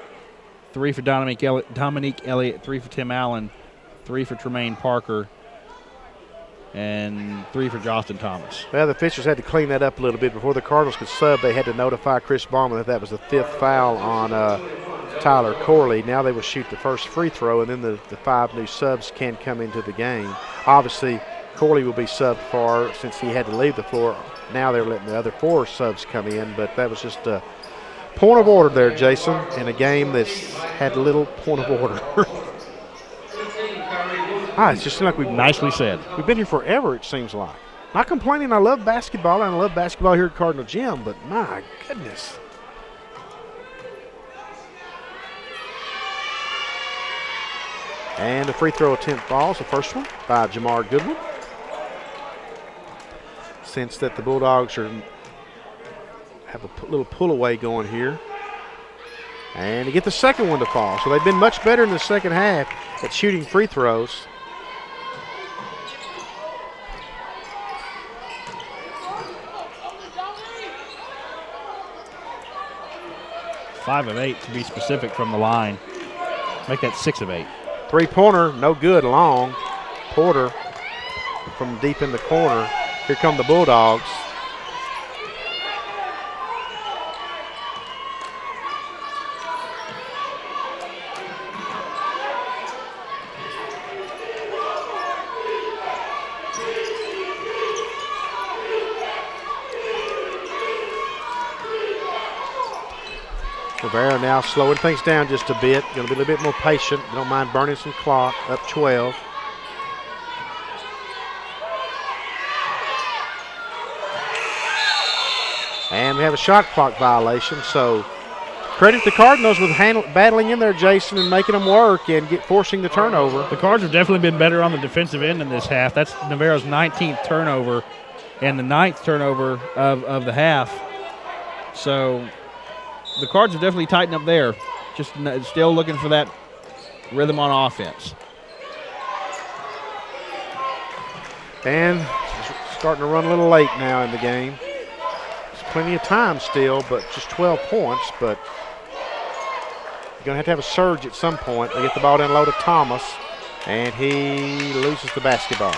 3 for Dominique Elliott, 3 for Tim Allen, 3 for Tremaine Parker, and 3 for Justin Thomas. Well, the officials had to clean that up a little bit. Before the Cardinals could sub, they had to notify Chris Ballman that was the 5th foul on Tyler Corley. Now they will shoot the first free throw, and then the 5 new subs can come into the game. Obviously, Corley will be subbed for since he had to leave the floor. Now they're letting the other 4 subs come in, but that was just a point of order there, Jason, in a game that's had little point of order. It just seems like Nicely said. We've been here forever, it seems like. Not complaining, I love basketball, and I love basketball here at Cardinal Gym, but my goodness. And the free throw attempt falls, the first one by Jamar Goodwin. Sense that the Bulldogs have a little pull away going here. And to get the second one to fall. So they've been much better in the second half at shooting free throws. Five of 8 to be specific from the line. Make that 6 of 8. Three-pointer, no good, long. Porter from deep in the corner. Here come the Bulldogs. Navarro now slowing things down just a bit. Going to be a little bit more patient. Don't mind burning some clock. Up 12. And we have a shot clock violation. So credit the Cardinals with battling in there, Jason, and making them work and forcing the turnover. The Cards have definitely been better on the defensive end in this half. That's Navarro's 19th turnover and the 9th turnover of the half. So the Cards have definitely tightened up there. Just still looking for that rhythm on offense. And starting to run a little late now in the game. There's plenty of time still, but just 12 points. But you're going to have a surge at some point. They get the ball down low to Thomas, and he loses the basketball.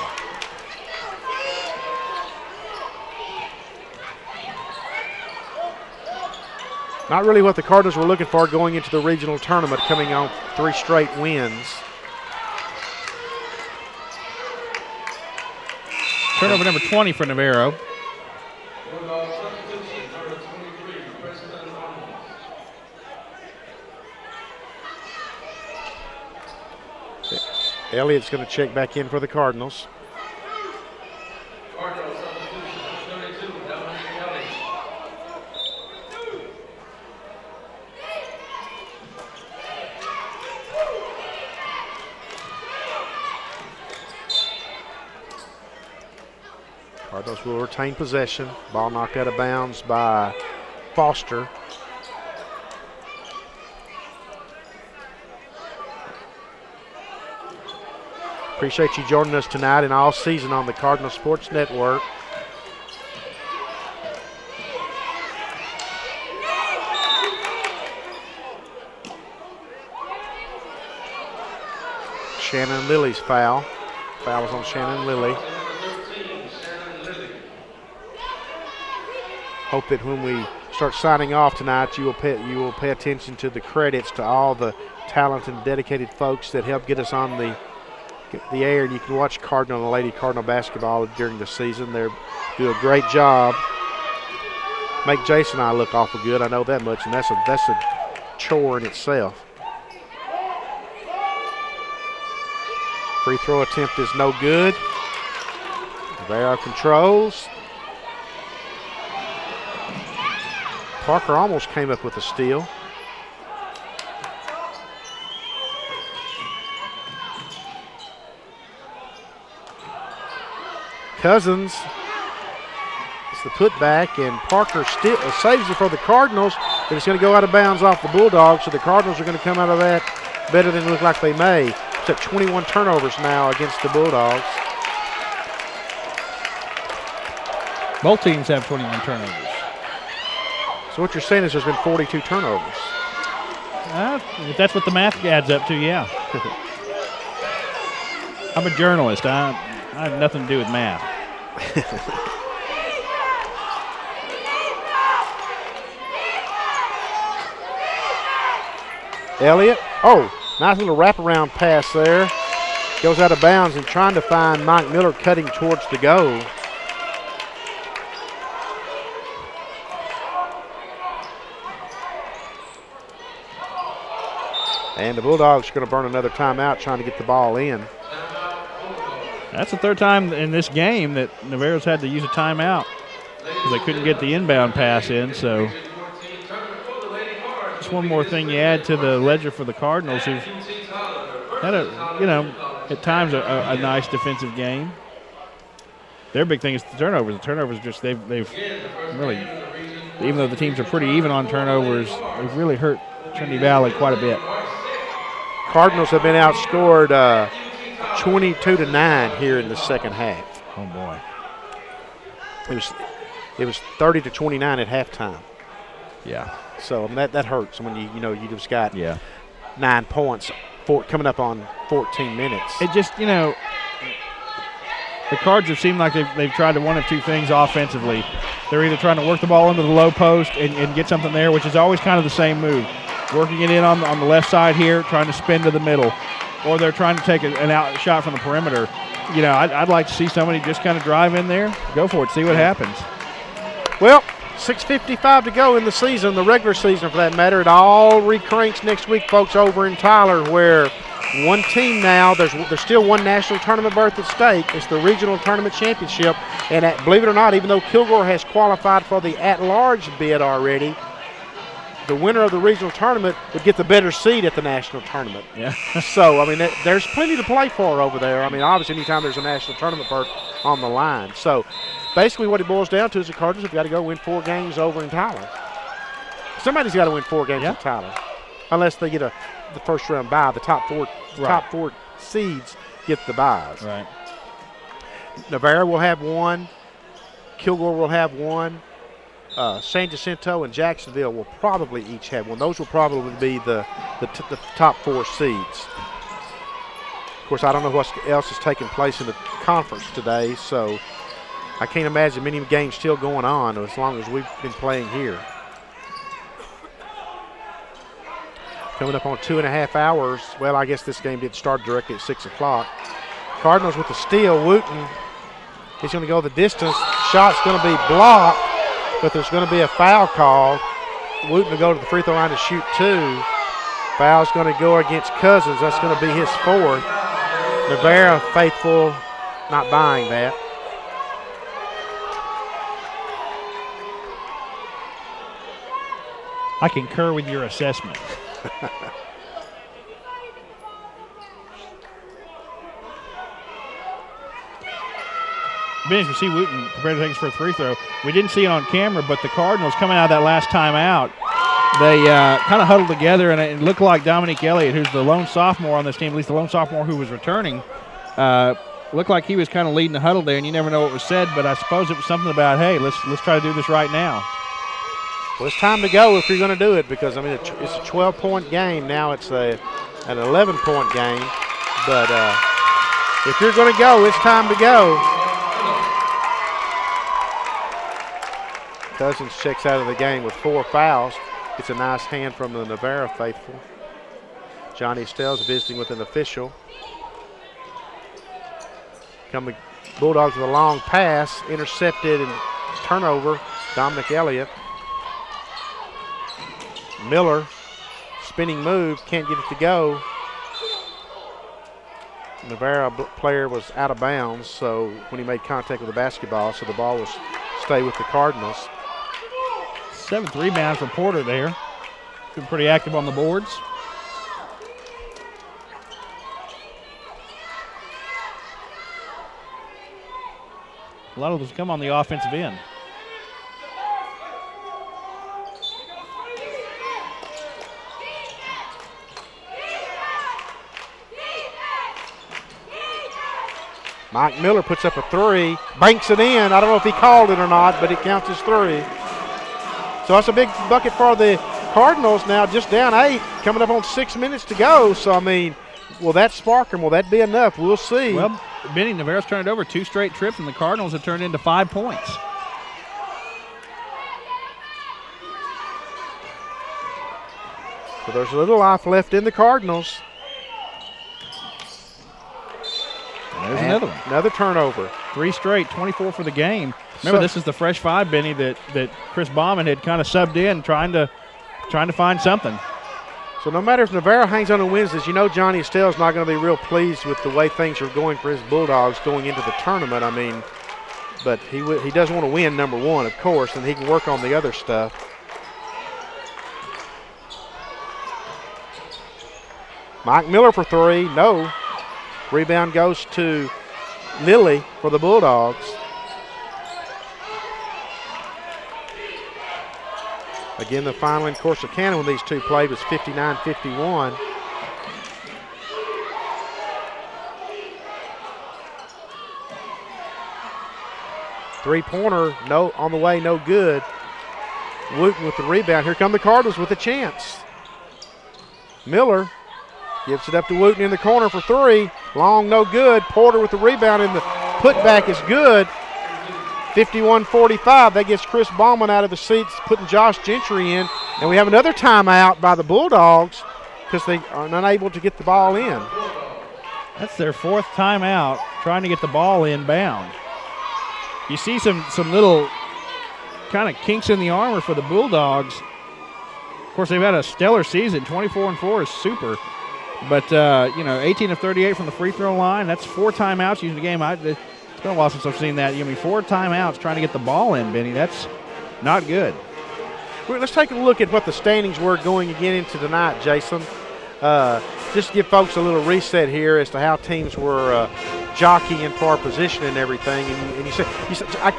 Not really what the Cardinals were looking for going into the regional tournament, coming on 3 straight wins. Turnover number 20 for Navarro. Elliott's going to check back in for the Cardinals. Cardinals will retain possession. Ball knocked out of bounds by Foster. Appreciate you joining us tonight and all season on the Cardinal Sports Network. Shannon Lilly's foul. Foul was on Shannon Lilly. Hope that when we start signing off tonight, you will pay attention to the credits to all the talented and dedicated folks that help get us on the air, and you can watch Cardinal and Lady Cardinal basketball during the season. They do a great job. Make Jason and I look awful good. I know that much, and that's a chore in itself. Free throw attempt is no good. Navarro controls. Parker almost came up with a steal. Cousins is the putback, and Parker still saves it for the Cardinals, but it's going to go out of bounds off the Bulldogs, so the Cardinals are going to come out of that better than it look like they may. It's at 21 turnovers now against the Bulldogs. Both teams have 21 turnovers. So what you're saying is there's been 42 turnovers. If that's what the math adds up to, yeah. I'm a journalist. I have nothing to do with math. Elliott. Oh, nice little wraparound pass there. Goes out of bounds and trying to find Mike Miller cutting towards the goal. And the Bulldogs are going to burn another timeout trying to get the ball in. That's the third time in this game that Navarro's had to use a timeout because they couldn't get the inbound pass in. So just one more thing you add to the ledger for the Cardinals, who've had at times a nice defensive game. Their big thing is the turnovers. The turnovers just they've really, even though the teams are pretty even on turnovers, they've really hurt Trinity Valley quite a bit. Cardinals have been outscored 22-9 here in the second half. Oh boy, it was 30-29 at halftime. Yeah. So I mean, that hurts when you just got 9 points coming up on 14 minutes. It just the Cards have seemed like they've tried one of two things offensively. They're either trying to work the ball into the low post and get something there, which is always kind of the same move. Working it in on the left side here, trying to spin to the middle. Or they're trying to take an out shot from the perimeter. I'd like to see somebody just kind of drive in there, go for it, see what happens. Well, 6:55 to go in the season, the regular season for that matter. It all recranks next week, folks, over in Tyler, where one team now, there's still one national tournament berth at stake. It's the regional tournament championship. And believe it or not, even though Kilgore has qualified for the at-large bid already, the winner of the regional tournament would get the better seed at the national tournament. Yeah. So, I mean, there's plenty to play for over there. I mean, obviously, anytime there's a national tournament berth on the line. So, basically what it boils down to is the Cardinals have got to go win 4 games over in Tyler. Somebody's got to win 4 games in Tyler, unless they get the first round bye. The top four seeds get the byes. Right. Navarro will have 1. Kilgore will have 1. San Jacinto and Jacksonville will probably each have 1. Those will probably be the top 4 seeds. Of course, I don't know what else is taking place in the conference today, so I can't imagine many games still going on as long as we've been playing here. Coming up on 2.5 hours. Well, I guess this game did start directly at 6 o'clock. Cardinals with the steal. Wooten, he's going to go the distance. Shot's going to be blocked, but there's going to be a foul call. Wooten will go to the free throw line to shoot 2. Foul's going to go against Cousins. That's going to be his 4th. Navarro faithful, not buying that. I concur with your assessment. Benny, we see Wooten prepared to take us for a free throw. We didn't see it on camera, but the Cardinals coming out of that last timeout, they kind of huddled together, and it looked like Dominique Elliott, who's the lone sophomore on this team, at least the lone sophomore who was returning, looked like he was kind of leading the huddle there, and you never know what was said, but I suppose it was something about, hey, let's try to do this right now. Well, it's time to go if you're going to do it because, I mean, it's a 12-point game. Now it's an 11-point game. But if you're going to go, it's time to go. Cousins checks out of the game with 4 fouls. It's a nice hand from the Navarro faithful. Johnny Estelle's visiting with an official. Coming Bulldogs with a long pass, intercepted and turnover. Dominic Elliott. Miller, spinning move, can't get it to go. Navarro player was out of bounds, so when he made contact with the basketball, so the ball will stay with the Cardinals. 7th rebound for Porter there. Been pretty active on the boards. A lot of those come on the offensive end. Mike Miller puts up a 3, banks it in. I don't know if he called it or not, but it counts as 3. So that's a big bucket for the Cardinals now, just down 8, coming up on 6 minutes to go. So, I mean, will that spark them? Will that be enough? We'll see. Well, Benny, Navarro's turned it over 2 straight trips, and the Cardinals have turned into 5 points. So there's a little life left in the Cardinals. There's another one. Another turnover. 3 straight, 24 for the game. Remember, this is the fresh 5, Benny, that Chris Bauman had kind of subbed in, trying to find something. So no matter if Navarro hangs on and wins this, you know Johnny Estelle's not going to be real pleased with the way things are going for his Bulldogs going into the tournament. I mean, but he does want to win number one, of course, and he can work on the other stuff. Mike Miller for three, no. Rebound goes to Lilly for the Bulldogs. Again, the final in Corsicana when these two played was 59-51. Three-pointer, no, on the way, no good. Wooten with the rebound. Here come the Cardinals with a chance. Miller gives it up to Wooten in the corner for three. Long, no good. Porter with the rebound, and the putback is good. 51-45. That gets Chris Ballman out of the seats, putting Josh Gentry in. And we have another timeout by the Bulldogs because they are unable to get the ball in. That's their fourth timeout, trying to get the ball inbound. You see some little kind of kinks in the armor for the Bulldogs. Of course, they've had a stellar season. 24-4 is super. But, 18 of 38 from the free throw line. That's 4 timeouts using the game. It's been a while since I've seen that. 4 timeouts trying to get the ball in, Benny. That's not good. Well, let's take a look at what the standings were going again into tonight, Jason. Just to give folks a little reset here as to how teams were jockeying for our position and everything. And you said,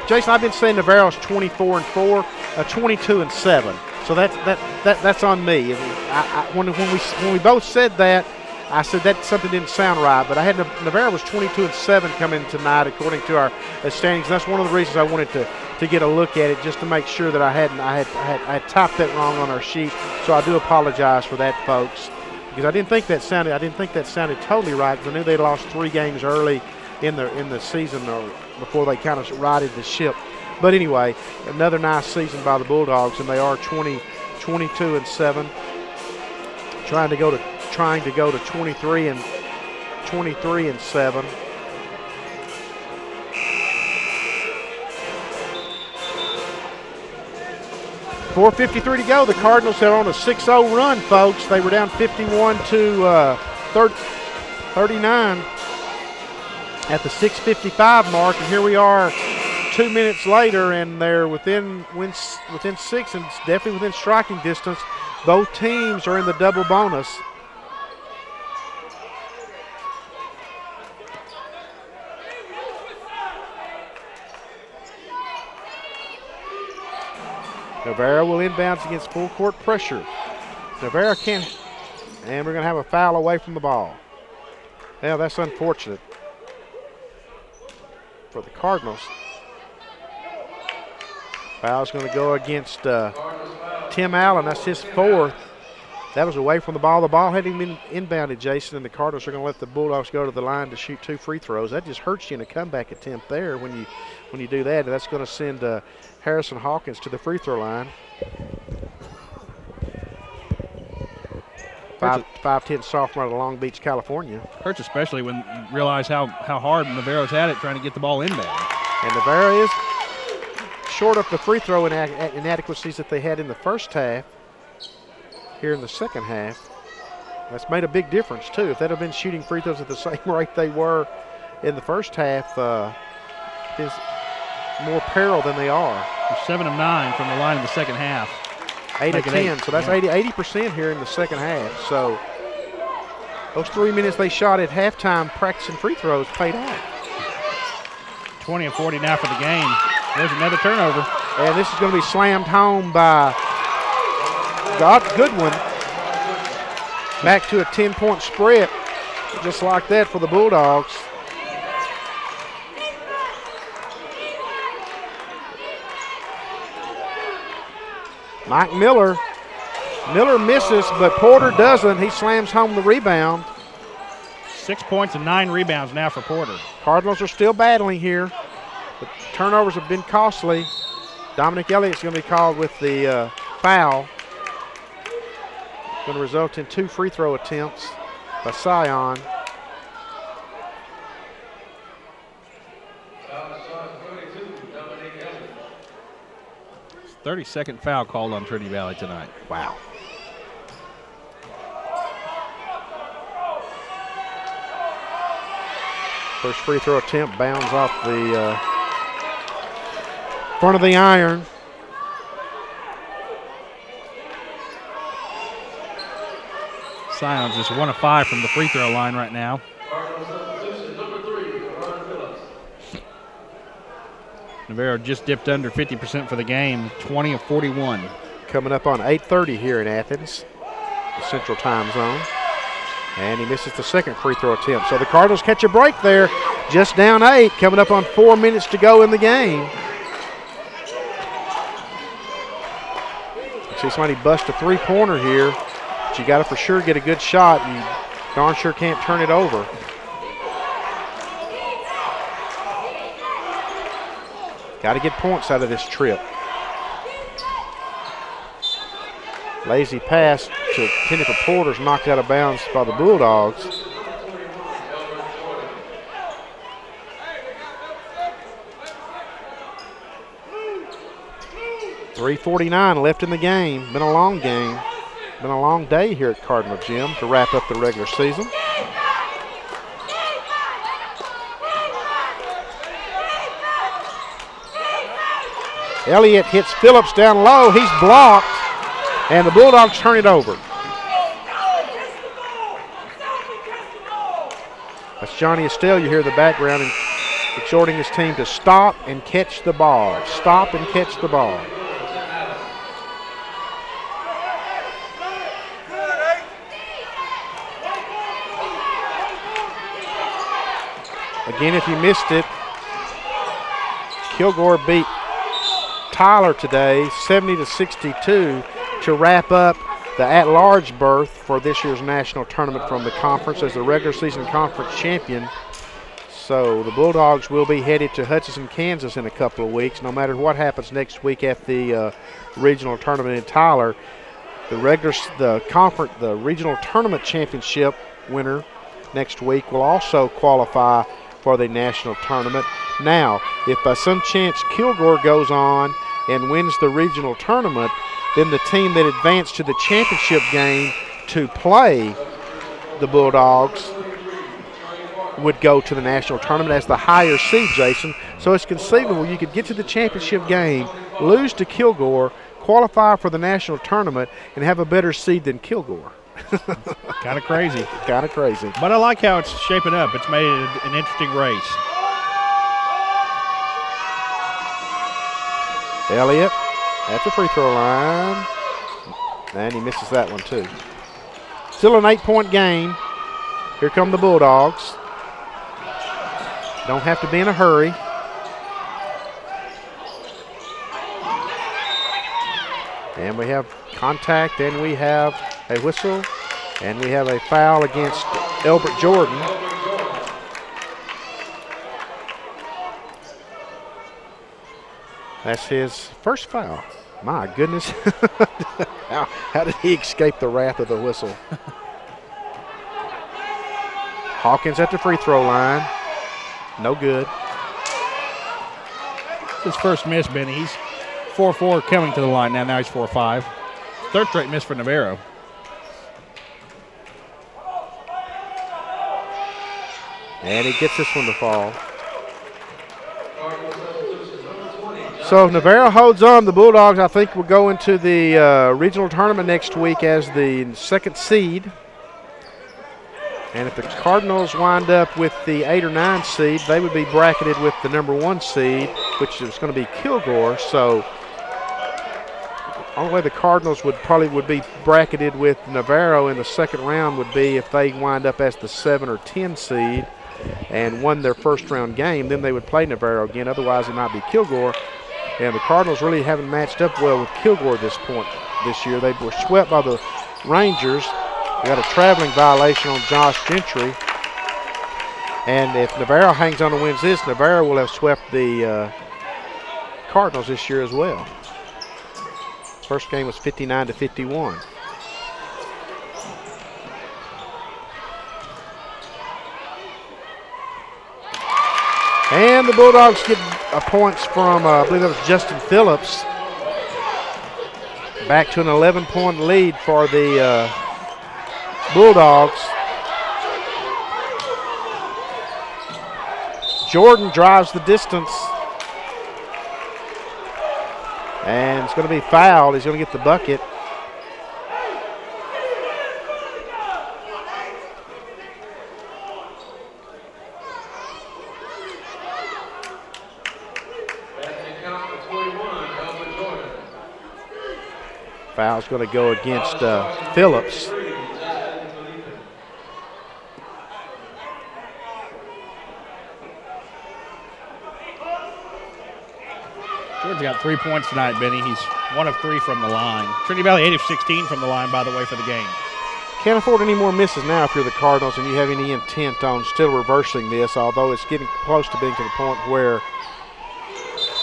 Jason, I've been saying Navarro's 24-4, 22-7. So that's on me. When we both said that, I said that something didn't sound right. But I had Navarro was 22-7 coming tonight according to our standings. And that's one of the reasons I wanted to get a look at it, just to make sure that I had typed that wrong on our sheet. So I do apologize for that, folks, because I didn't think that sounded totally right, because I knew they lost 3 games early in the season before they kind of righted the ship. But anyway, another nice season by the Bulldogs, and they are 22-7, trying to go to 23-7. 4:53 to go. The Cardinals are on a 6-0 run, folks. They were down 51-39 at the 6:55 mark, and here we are 2 minutes later, and they're within 6 and definitely within striking distance. Both teams are in the double bonus. Navarro will inbounds against full court pressure. Navarro can't, and we're going to have a foul away from the ball. Yeah, that's unfortunate for the Cardinals. Foul's going to go against Tim Allen. That's his 4th. That was away from the ball. The ball hadn't been inbounded, Jason, and the Cardinals are going to let the Bulldogs go to the line to shoot 2 free throws. That just hurts you in a comeback attempt there when you do that. And that's going to send Harrison Hawkins to the free throw line. 5'10" sophomore out of Long Beach, California. Hurts especially when you realize how hard Navarro's had it trying to get the ball inbound. And Navarro is short of the free throw inadequacies that they had in the first half. Here in the second half, that's made a big difference too. If they'd have been shooting free throws at the same rate they were in the first half, is more peril than they are. 7 of 9 from the line in the second half. 8 of 10, so that's 80% here in the second half. So those 3 minutes they shot at halftime practicing free throws paid off. 20 of 40 now for the game. There's another turnover. And this is going to be slammed home by Goodwin. Back to a 10-point spread, just like that for the Bulldogs. Mike Miller misses, but Porter doesn't. He slams home the rebound. 6 points and 9 rebounds now for Porter. Cardinals are still battling here. The turnovers have been costly. Dominic Elliott's going to be called with the foul. Going to result in 2 free throw attempts by Sion. 32nd foul called on Trinity Valley tonight. Wow. First free throw attempt bounds off the front of the iron. Scions just 1 of 5 from the free throw line right now. Navarro just dipped under 50% for the game, 20 of 41. Coming up on 8:30 here in Athens, the Central Time Zone. And he misses the second free throw attempt. So the Cardinals catch a break there, just down 8, coming up on 4 minutes to go in the game. See somebody bust a three-pointer here, but you got to for sure get a good shot, and darn sure can't turn it over. Got to get points out of this trip. Lazy pass to Jennifer Porter's knocked out of bounds by the Bulldogs. .349 left in the game. Been a long game. Been a long day here at Cardinal Gym to wrap up the regular season. Elliott hits Phillips down low. He's blocked, and the Bulldogs turn it over. That's Johnny Estelle. You hear the background and exhorting his team to stop and catch the ball. Stop and catch the ball. Again, if you missed it, Kilgore beat Tyler today 70-62 to wrap up the at-large berth for this year's national tournament from the conference as the regular season conference champion. So the Bulldogs will be headed to Hutchinson, Kansas in a couple of weeks. No matter what happens next week at the regional tournament in Tyler, the regional tournament championship winner next week will also qualify for the national tournament. Now, if by some chance Kilgore goes on and wins the regional tournament, then the team that advanced to the championship game to play the Bulldogs would go to the national tournament as the higher seed, Jason. So it's conceivable you could get to the championship game, lose to Kilgore, qualify for the national tournament, and have a better seed than Kilgore. Kind of crazy. Kind of crazy. But I like how it's shaping up. It's made it an interesting race. Elliott at the free throw line. And he misses that one too. Still an 8-point game. Here come the Bulldogs. Don't have to be in a hurry. And we have contact, and we have a whistle, and we have a foul against Elbert Jordan. That's his first foul. My goodness. How did he escape the wrath of the whistle? Hawkins at the free throw line. No good. His first miss, Benny. He's 4-4 coming to the line now. Now he's 4-5. Third straight miss for Navarro. And he gets this one to fall. So if Navarro holds on, the Bulldogs, I think, will go into the regional tournament next week as the second seed. And if the Cardinals wind up with the 8 or 9 seed, they would be bracketed with the number 1 seed, which is going to be Kilgore. So the only way the Cardinals would be bracketed with Navarro in the second round would be if they wind up as the 7 or 10 seed and won their first round game. Then they would play Navarro again. Otherwise, it might be Kilgore. And the Cardinals really haven't matched up well with Kilgore at this point this year. They were swept by the Rangers. We got a traveling violation on Josh Gentry. And if Navarro hangs on and wins this, Navarro will have swept the Cardinals this year as well. First game was 59-51. And the Bulldogs get points from, I believe that was Justin Phillips. Back to an 11-point lead for the Bulldogs. Jordan drives the distance. And it's going to be fouled. He's going to get the bucket. Foul's going to go against Phillips. Jordan's got 3 points tonight, Benny. He's 1 of 3 from the line. Trinity Valley 8 of 16 from the line, by the way, for the game. Can't afford any more misses now if you're the Cardinals and you have any intent on still reversing this, although it's getting close to being to the point where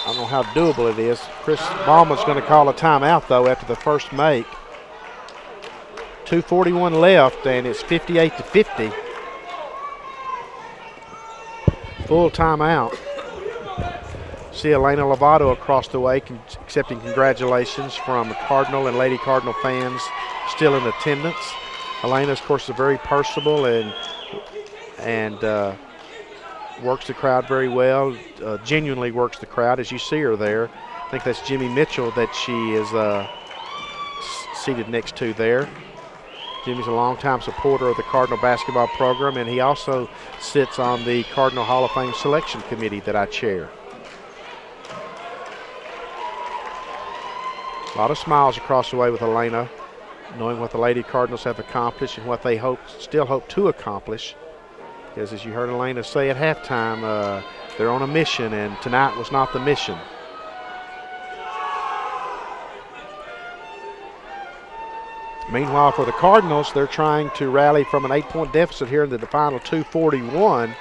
I don't know how doable it is. Chris Ballman's going to call a timeout, though, after the first make. 2:41 left, and it's 58-50. Full timeout. See Elena Lovato across the way accepting congratulations from Cardinal and Lady Cardinal fans still in attendance. Elena, of course, is very personable and works the crowd very well, genuinely works the crowd as you see her there. I think that's Jimmy Mitchell that she is seated next to there. Jimmy's a longtime supporter of the Cardinal basketball program, and he also sits on the Cardinal Hall of Fame selection committee that I chair. A lot of smiles across the way with Elena, knowing what the Lady Cardinals have accomplished and what they still hope to accomplish. Because as you heard Elena say at halftime, they're on a mission, and tonight was not the mission. Meanwhile, for the Cardinals, they're trying to rally from an 8-point deficit here into the final 2:41.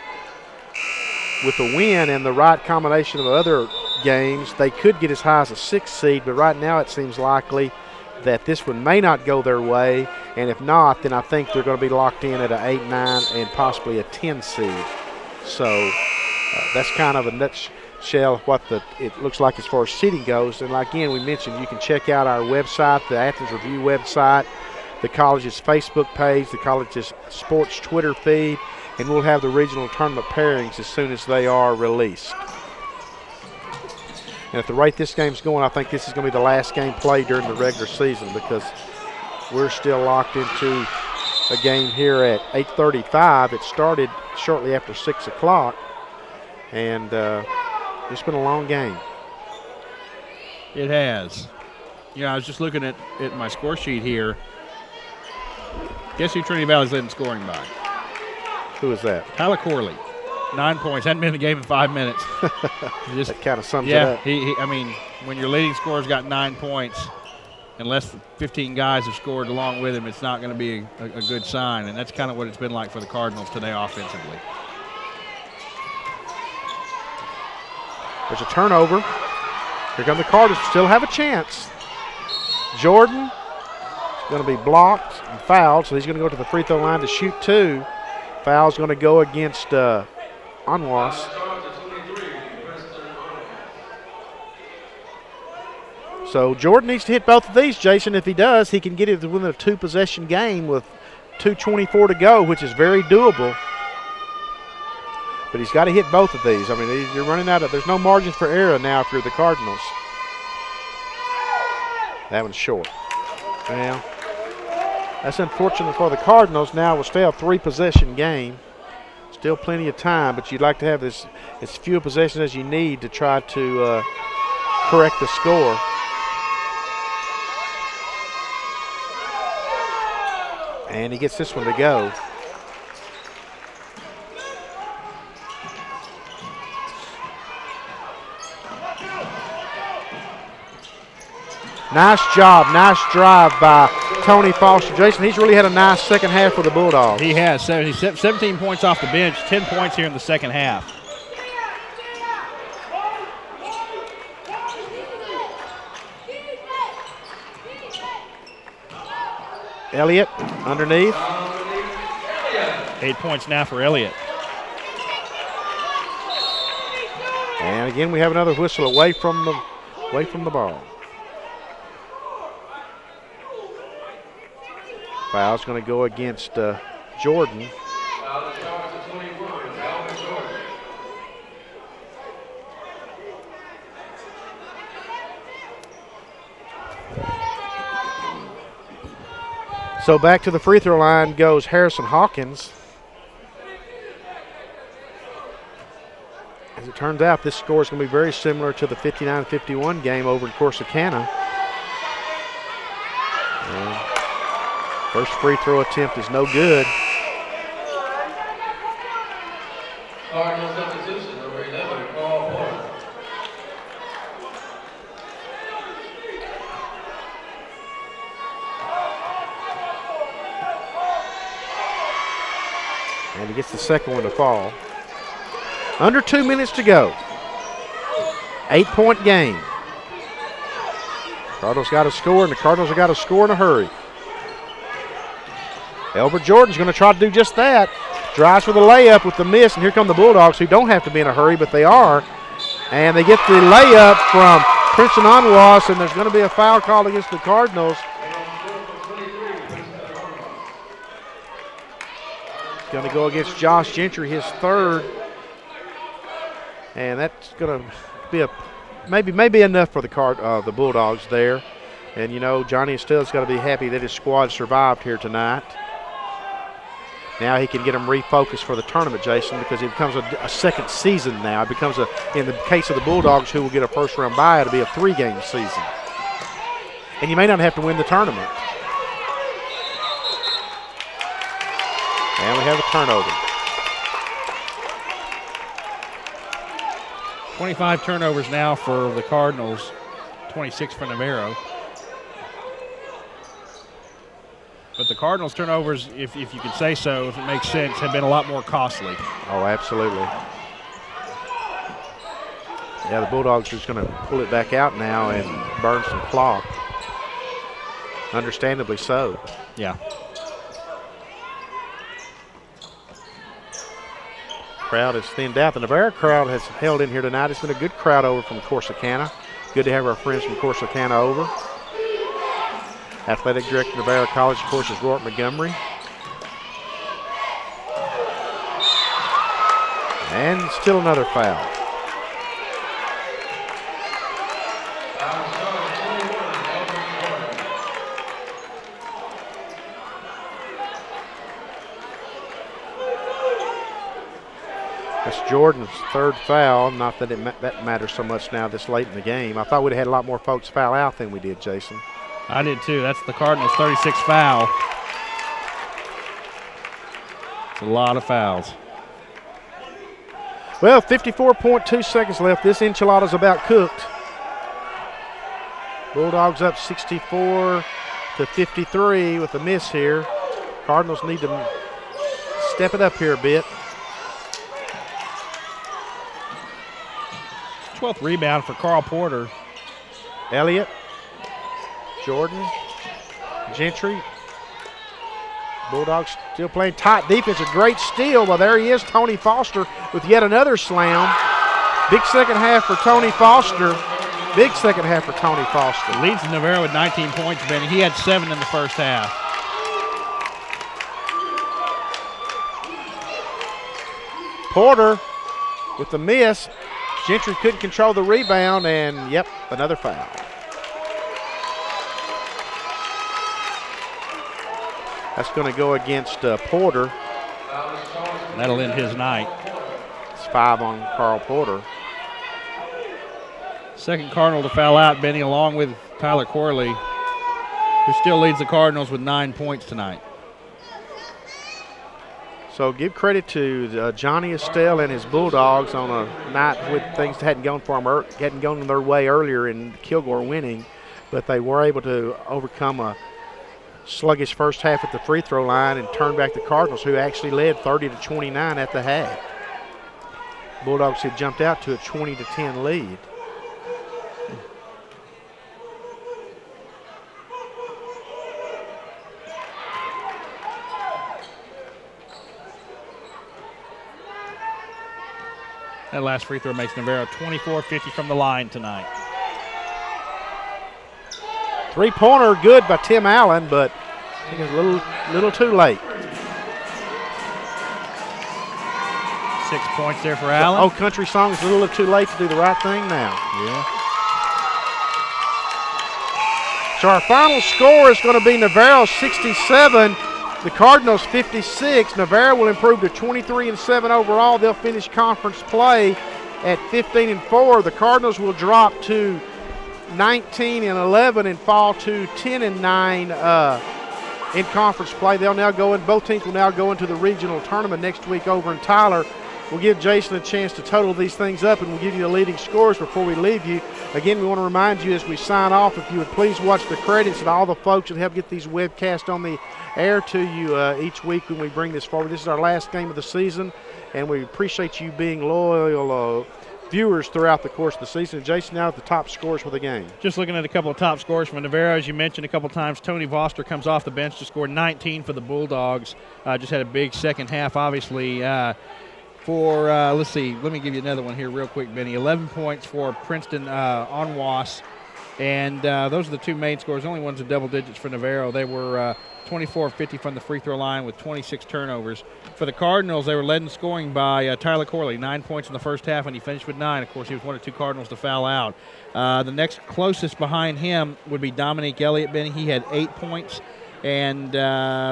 With the win and the right combination of other games, they could get as high as a 6 seed, but right now it seems likely that this one may not go their way, and if not, then I think they're going to be locked in at an 8, 9, and possibly a 10 seed. So that's kind of a nutshell what it looks like as far as seeding goes. And again, we mentioned you can check out our website, the Athens Review website, the college's Facebook page, the college's sports Twitter feed, and we'll have the regional tournament pairings as soon as they are released. And at the rate this game's going, I think this is going to be the last game played during the regular season, because we're still locked into a game here at 8:35. It started shortly after 6 o'clock, and it's been a long game. It has. Yeah, I was just looking at my score sheet here. Guess who Trinity Valley's leading scoring by? Who is that? Tyler Corley. 9 points. Hadn't been in the game in 5 minutes. Just that kind of sums it up. Yeah, I mean, when your leading scorer's got 9 points and less than 15 guys have scored along with him, it's not going to be a good sign. And that's kind of what it's been like for the Cardinals today offensively. There's a turnover. Here come the Cardinals. Still have a chance. Jordan is going to be blocked and fouled, so he's going to go to the free throw line to shoot 2. Foul's going to go against Anwas. So Jordan needs to hit both of these, Jason. If he does, he can get it within a 2-possession game with 2:24 to go, which is very doable. But he's got to hit both of these. I mean, you're running out of – there's no margins for error now if you're the Cardinals. That one's short. Well, that's unfortunate for the Cardinals. Now we'll stay a 3-possession game. Still plenty of time, but you'd like to have this as few possessions as you need to try to correct the score. And he gets this one to go. Nice job, nice drive by Tony Foster. Jason, he's really had a nice second half for the Bulldogs. He has. 17 points off the bench, 10 points here in the second half. Elliott underneath. 8 points now for Elliott. And again, we have another whistle away from the ball. Foul's going to go against Jordan. So back to the free throw line goes Harrison Hawkins. As it turns out, this score is going to be very similar to the 59-51 game over in Corsicana. And first free throw attempt is no good. Cardinal substitution, number 11, Carl Porter. And he gets the second one to fall. Under 2 minutes to go. 8-point game. Cardinals got to score, and the Cardinals have got to score in a hurry. Elbert Jordan's going to try to do just that. Drives for the layup with the miss, and here come the Bulldogs, who don't have to be in a hurry, but they are. And they get the layup from Princeton Onwas, and there's going to be a foul called against the Cardinals. It's going to go against Josh Gentry, his third. And that's going to be maybe enough for the Bulldogs there. And, you know, Johnny Estell's got to be happy that his squad survived here tonight. Now he can get them refocused for the tournament, Jason, because it becomes a second season now. It becomes, in the case of the Bulldogs, who will get a first-round bye, it'll be a 3-game season. And you may not have to win the tournament. And we have a turnover. 25 turnovers now for the Cardinals, 26 for Navarro. But the Cardinals' turnovers, if you could say so, if it makes sense, have been a lot more costly. Oh, absolutely. Yeah, the Bulldogs are just going to pull it back out now and burn some clock. Understandably so. Yeah. Crowd is thinned out. The Navarro crowd has held in here tonight. It's been a good crowd over from Corsicana. Good to have our friends from Corsicana over. Athletic Director of Navarro College, of course, is Rourke Montgomery. And still another foul. That's Jordan's third foul. Not that that matters so much now this late in the game. I thought we'd have had a lot more folks foul out than we did, Jason. I did too. That's the Cardinals' 36th foul. It's a lot of fouls. Well, 54.2 seconds left. This enchilada's about cooked. Bulldogs up 64-53 with a miss here. Cardinals need to step it up here a bit. 12th rebound for Carl Porter. Elliott, Jordan, Gentry. Bulldogs still playing tight defense. A great steal. Well, there he is, Tony Foster, with yet another slam. Big second half for Tony Foster. Big second half for Tony Foster. Leads Navarro with 19 points, Benny. He had 7 in the first half. Porter with the miss. Gentry couldn't control the rebound, and, yep, another foul. That's going to go against Porter. That'll end his night. It's 5 on Carl Porter. Second Cardinal to foul out, Benny, along with Tyler Corley, who still leads the Cardinals with 9 points tonight. So give credit to Johnny Estelle and his Bulldogs on a night when things hadn't gone their way earlier in Kilgore winning, but they were able to overcome a sluggish first half at the free throw line and turn back the Cardinals, who actually led 30-29 at the half. Bulldogs had jumped out to a 20-10 lead. That last free throw makes Navarro 24-50 from the line tonight. Three-pointer good by Tim Allen, but I think it's a little too late. 6 points there for Allen. Oh, country song is a little too late to do the right thing now. Yeah. So our final score is going to be Navarro 67, the Cardinals 56. Navarro will improve to 23-7 overall. They'll finish conference play at 15-4. The Cardinals will drop to 19-11 and fall to 10-9 in conference play. They'll now go in. Both teams will now go into the regional tournament next week over in Tyler. We'll give Jason a chance to total these things up, and we'll give you the leading scores before we leave you. Again, we want to remind you as we sign off, if you would please watch the credits and all the folks that help get these webcasts on the air to you each week when we bring this forward. This is our last game of the season, and we appreciate you being loyal viewers throughout the course of the season. Jason, now at the top scores for the game. Just looking at a couple of top scores from Navarro, as you mentioned a couple times, Tony Voster comes off the bench to score 19 for the Bulldogs. Just had a big second half, obviously. Let's see, let me give you another one here real quick, Benny. 11 points for Princeton Onwas, and those are the two main scores. The only ones in double digits for Navarro. They were 24-50 from the free throw line with 26 turnovers. For the Cardinals, they were led in scoring by Tyler Corley, 9 points in the first half, and he finished with 9. Of course, he was one of two Cardinals to foul out. The next closest behind him would be Dominique Elliott, Benny. He had 8 points. And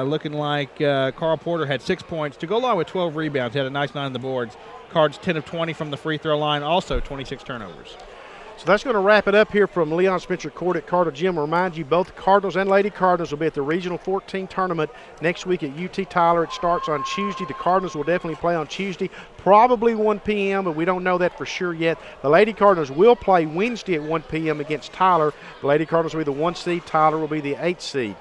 looking like Carl Porter had 6 points to go along with 12 rebounds. He had a nice night on the boards. Cards 10 of 20 from the free throw line, also 26 turnovers. So that's going to wrap it up here from Leon Spencer Court at Cardinal Gym. Remind you, both Cardinals and Lady Cardinals will be at the Regional 14 tournament next week at UT Tyler. It starts on Tuesday. The Cardinals will definitely play on Tuesday, probably 1 p.m., but we don't know that for sure yet. The Lady Cardinals will play Wednesday at 1 p.m. against Tyler. The Lady Cardinals will be the 1 seed. Tyler will be the 8 seed.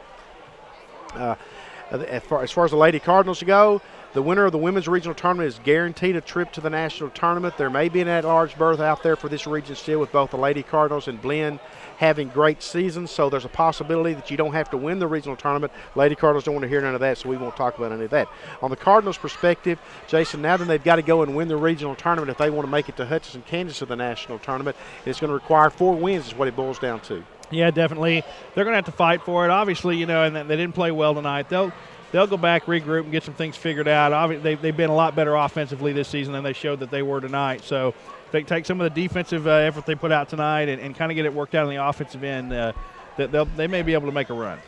As far as the Lady Cardinals go, the winner of the women's regional tournament is guaranteed a trip to the national tournament. There may be an at-large berth out there for this region still, with both the Lady Cardinals and Blinn having great seasons, so there's a possibility that you don't have to win the regional tournament. Lady Cardinals don't want to hear none of that, so we won't talk about any of that. On the Cardinals' perspective, Jason, now then they've got to go and win the regional tournament if they want to make it to Hutchinson, Kansas, to the national tournament. It's going to require 4 wins is what it boils down to. Yeah, definitely. They're going to have to fight for it. Obviously, and they didn't play well tonight. They'll go back, regroup, and get some things figured out. Obviously, they've been a lot better offensively this season than they showed that they were tonight. So if they take some of the defensive effort they put out tonight and kind of get it worked out on the offensive end, they may be able to make a run.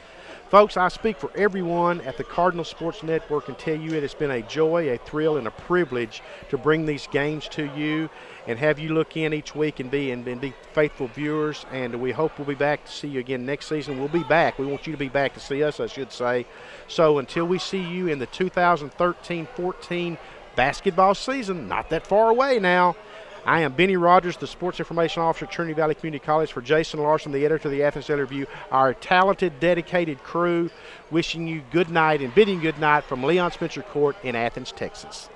Folks, I speak for everyone at the Cardinal Sports Network and tell you it has been a joy, a thrill, and a privilege to bring these games to you and have you look in each week and be faithful viewers. And we hope we'll be back to see you again next season. We'll be back. We want you to be back to see us, I should say. So until we see you in the 2013-14 basketball season, not that far away now, I am Benny Rogers, the Sports Information Officer at Trinity Valley Community College. For Jason Larson, the editor of the Athens Daily Review, our talented, dedicated crew, wishing you good night and bidding good night from Leon Spencer Court in Athens, Texas.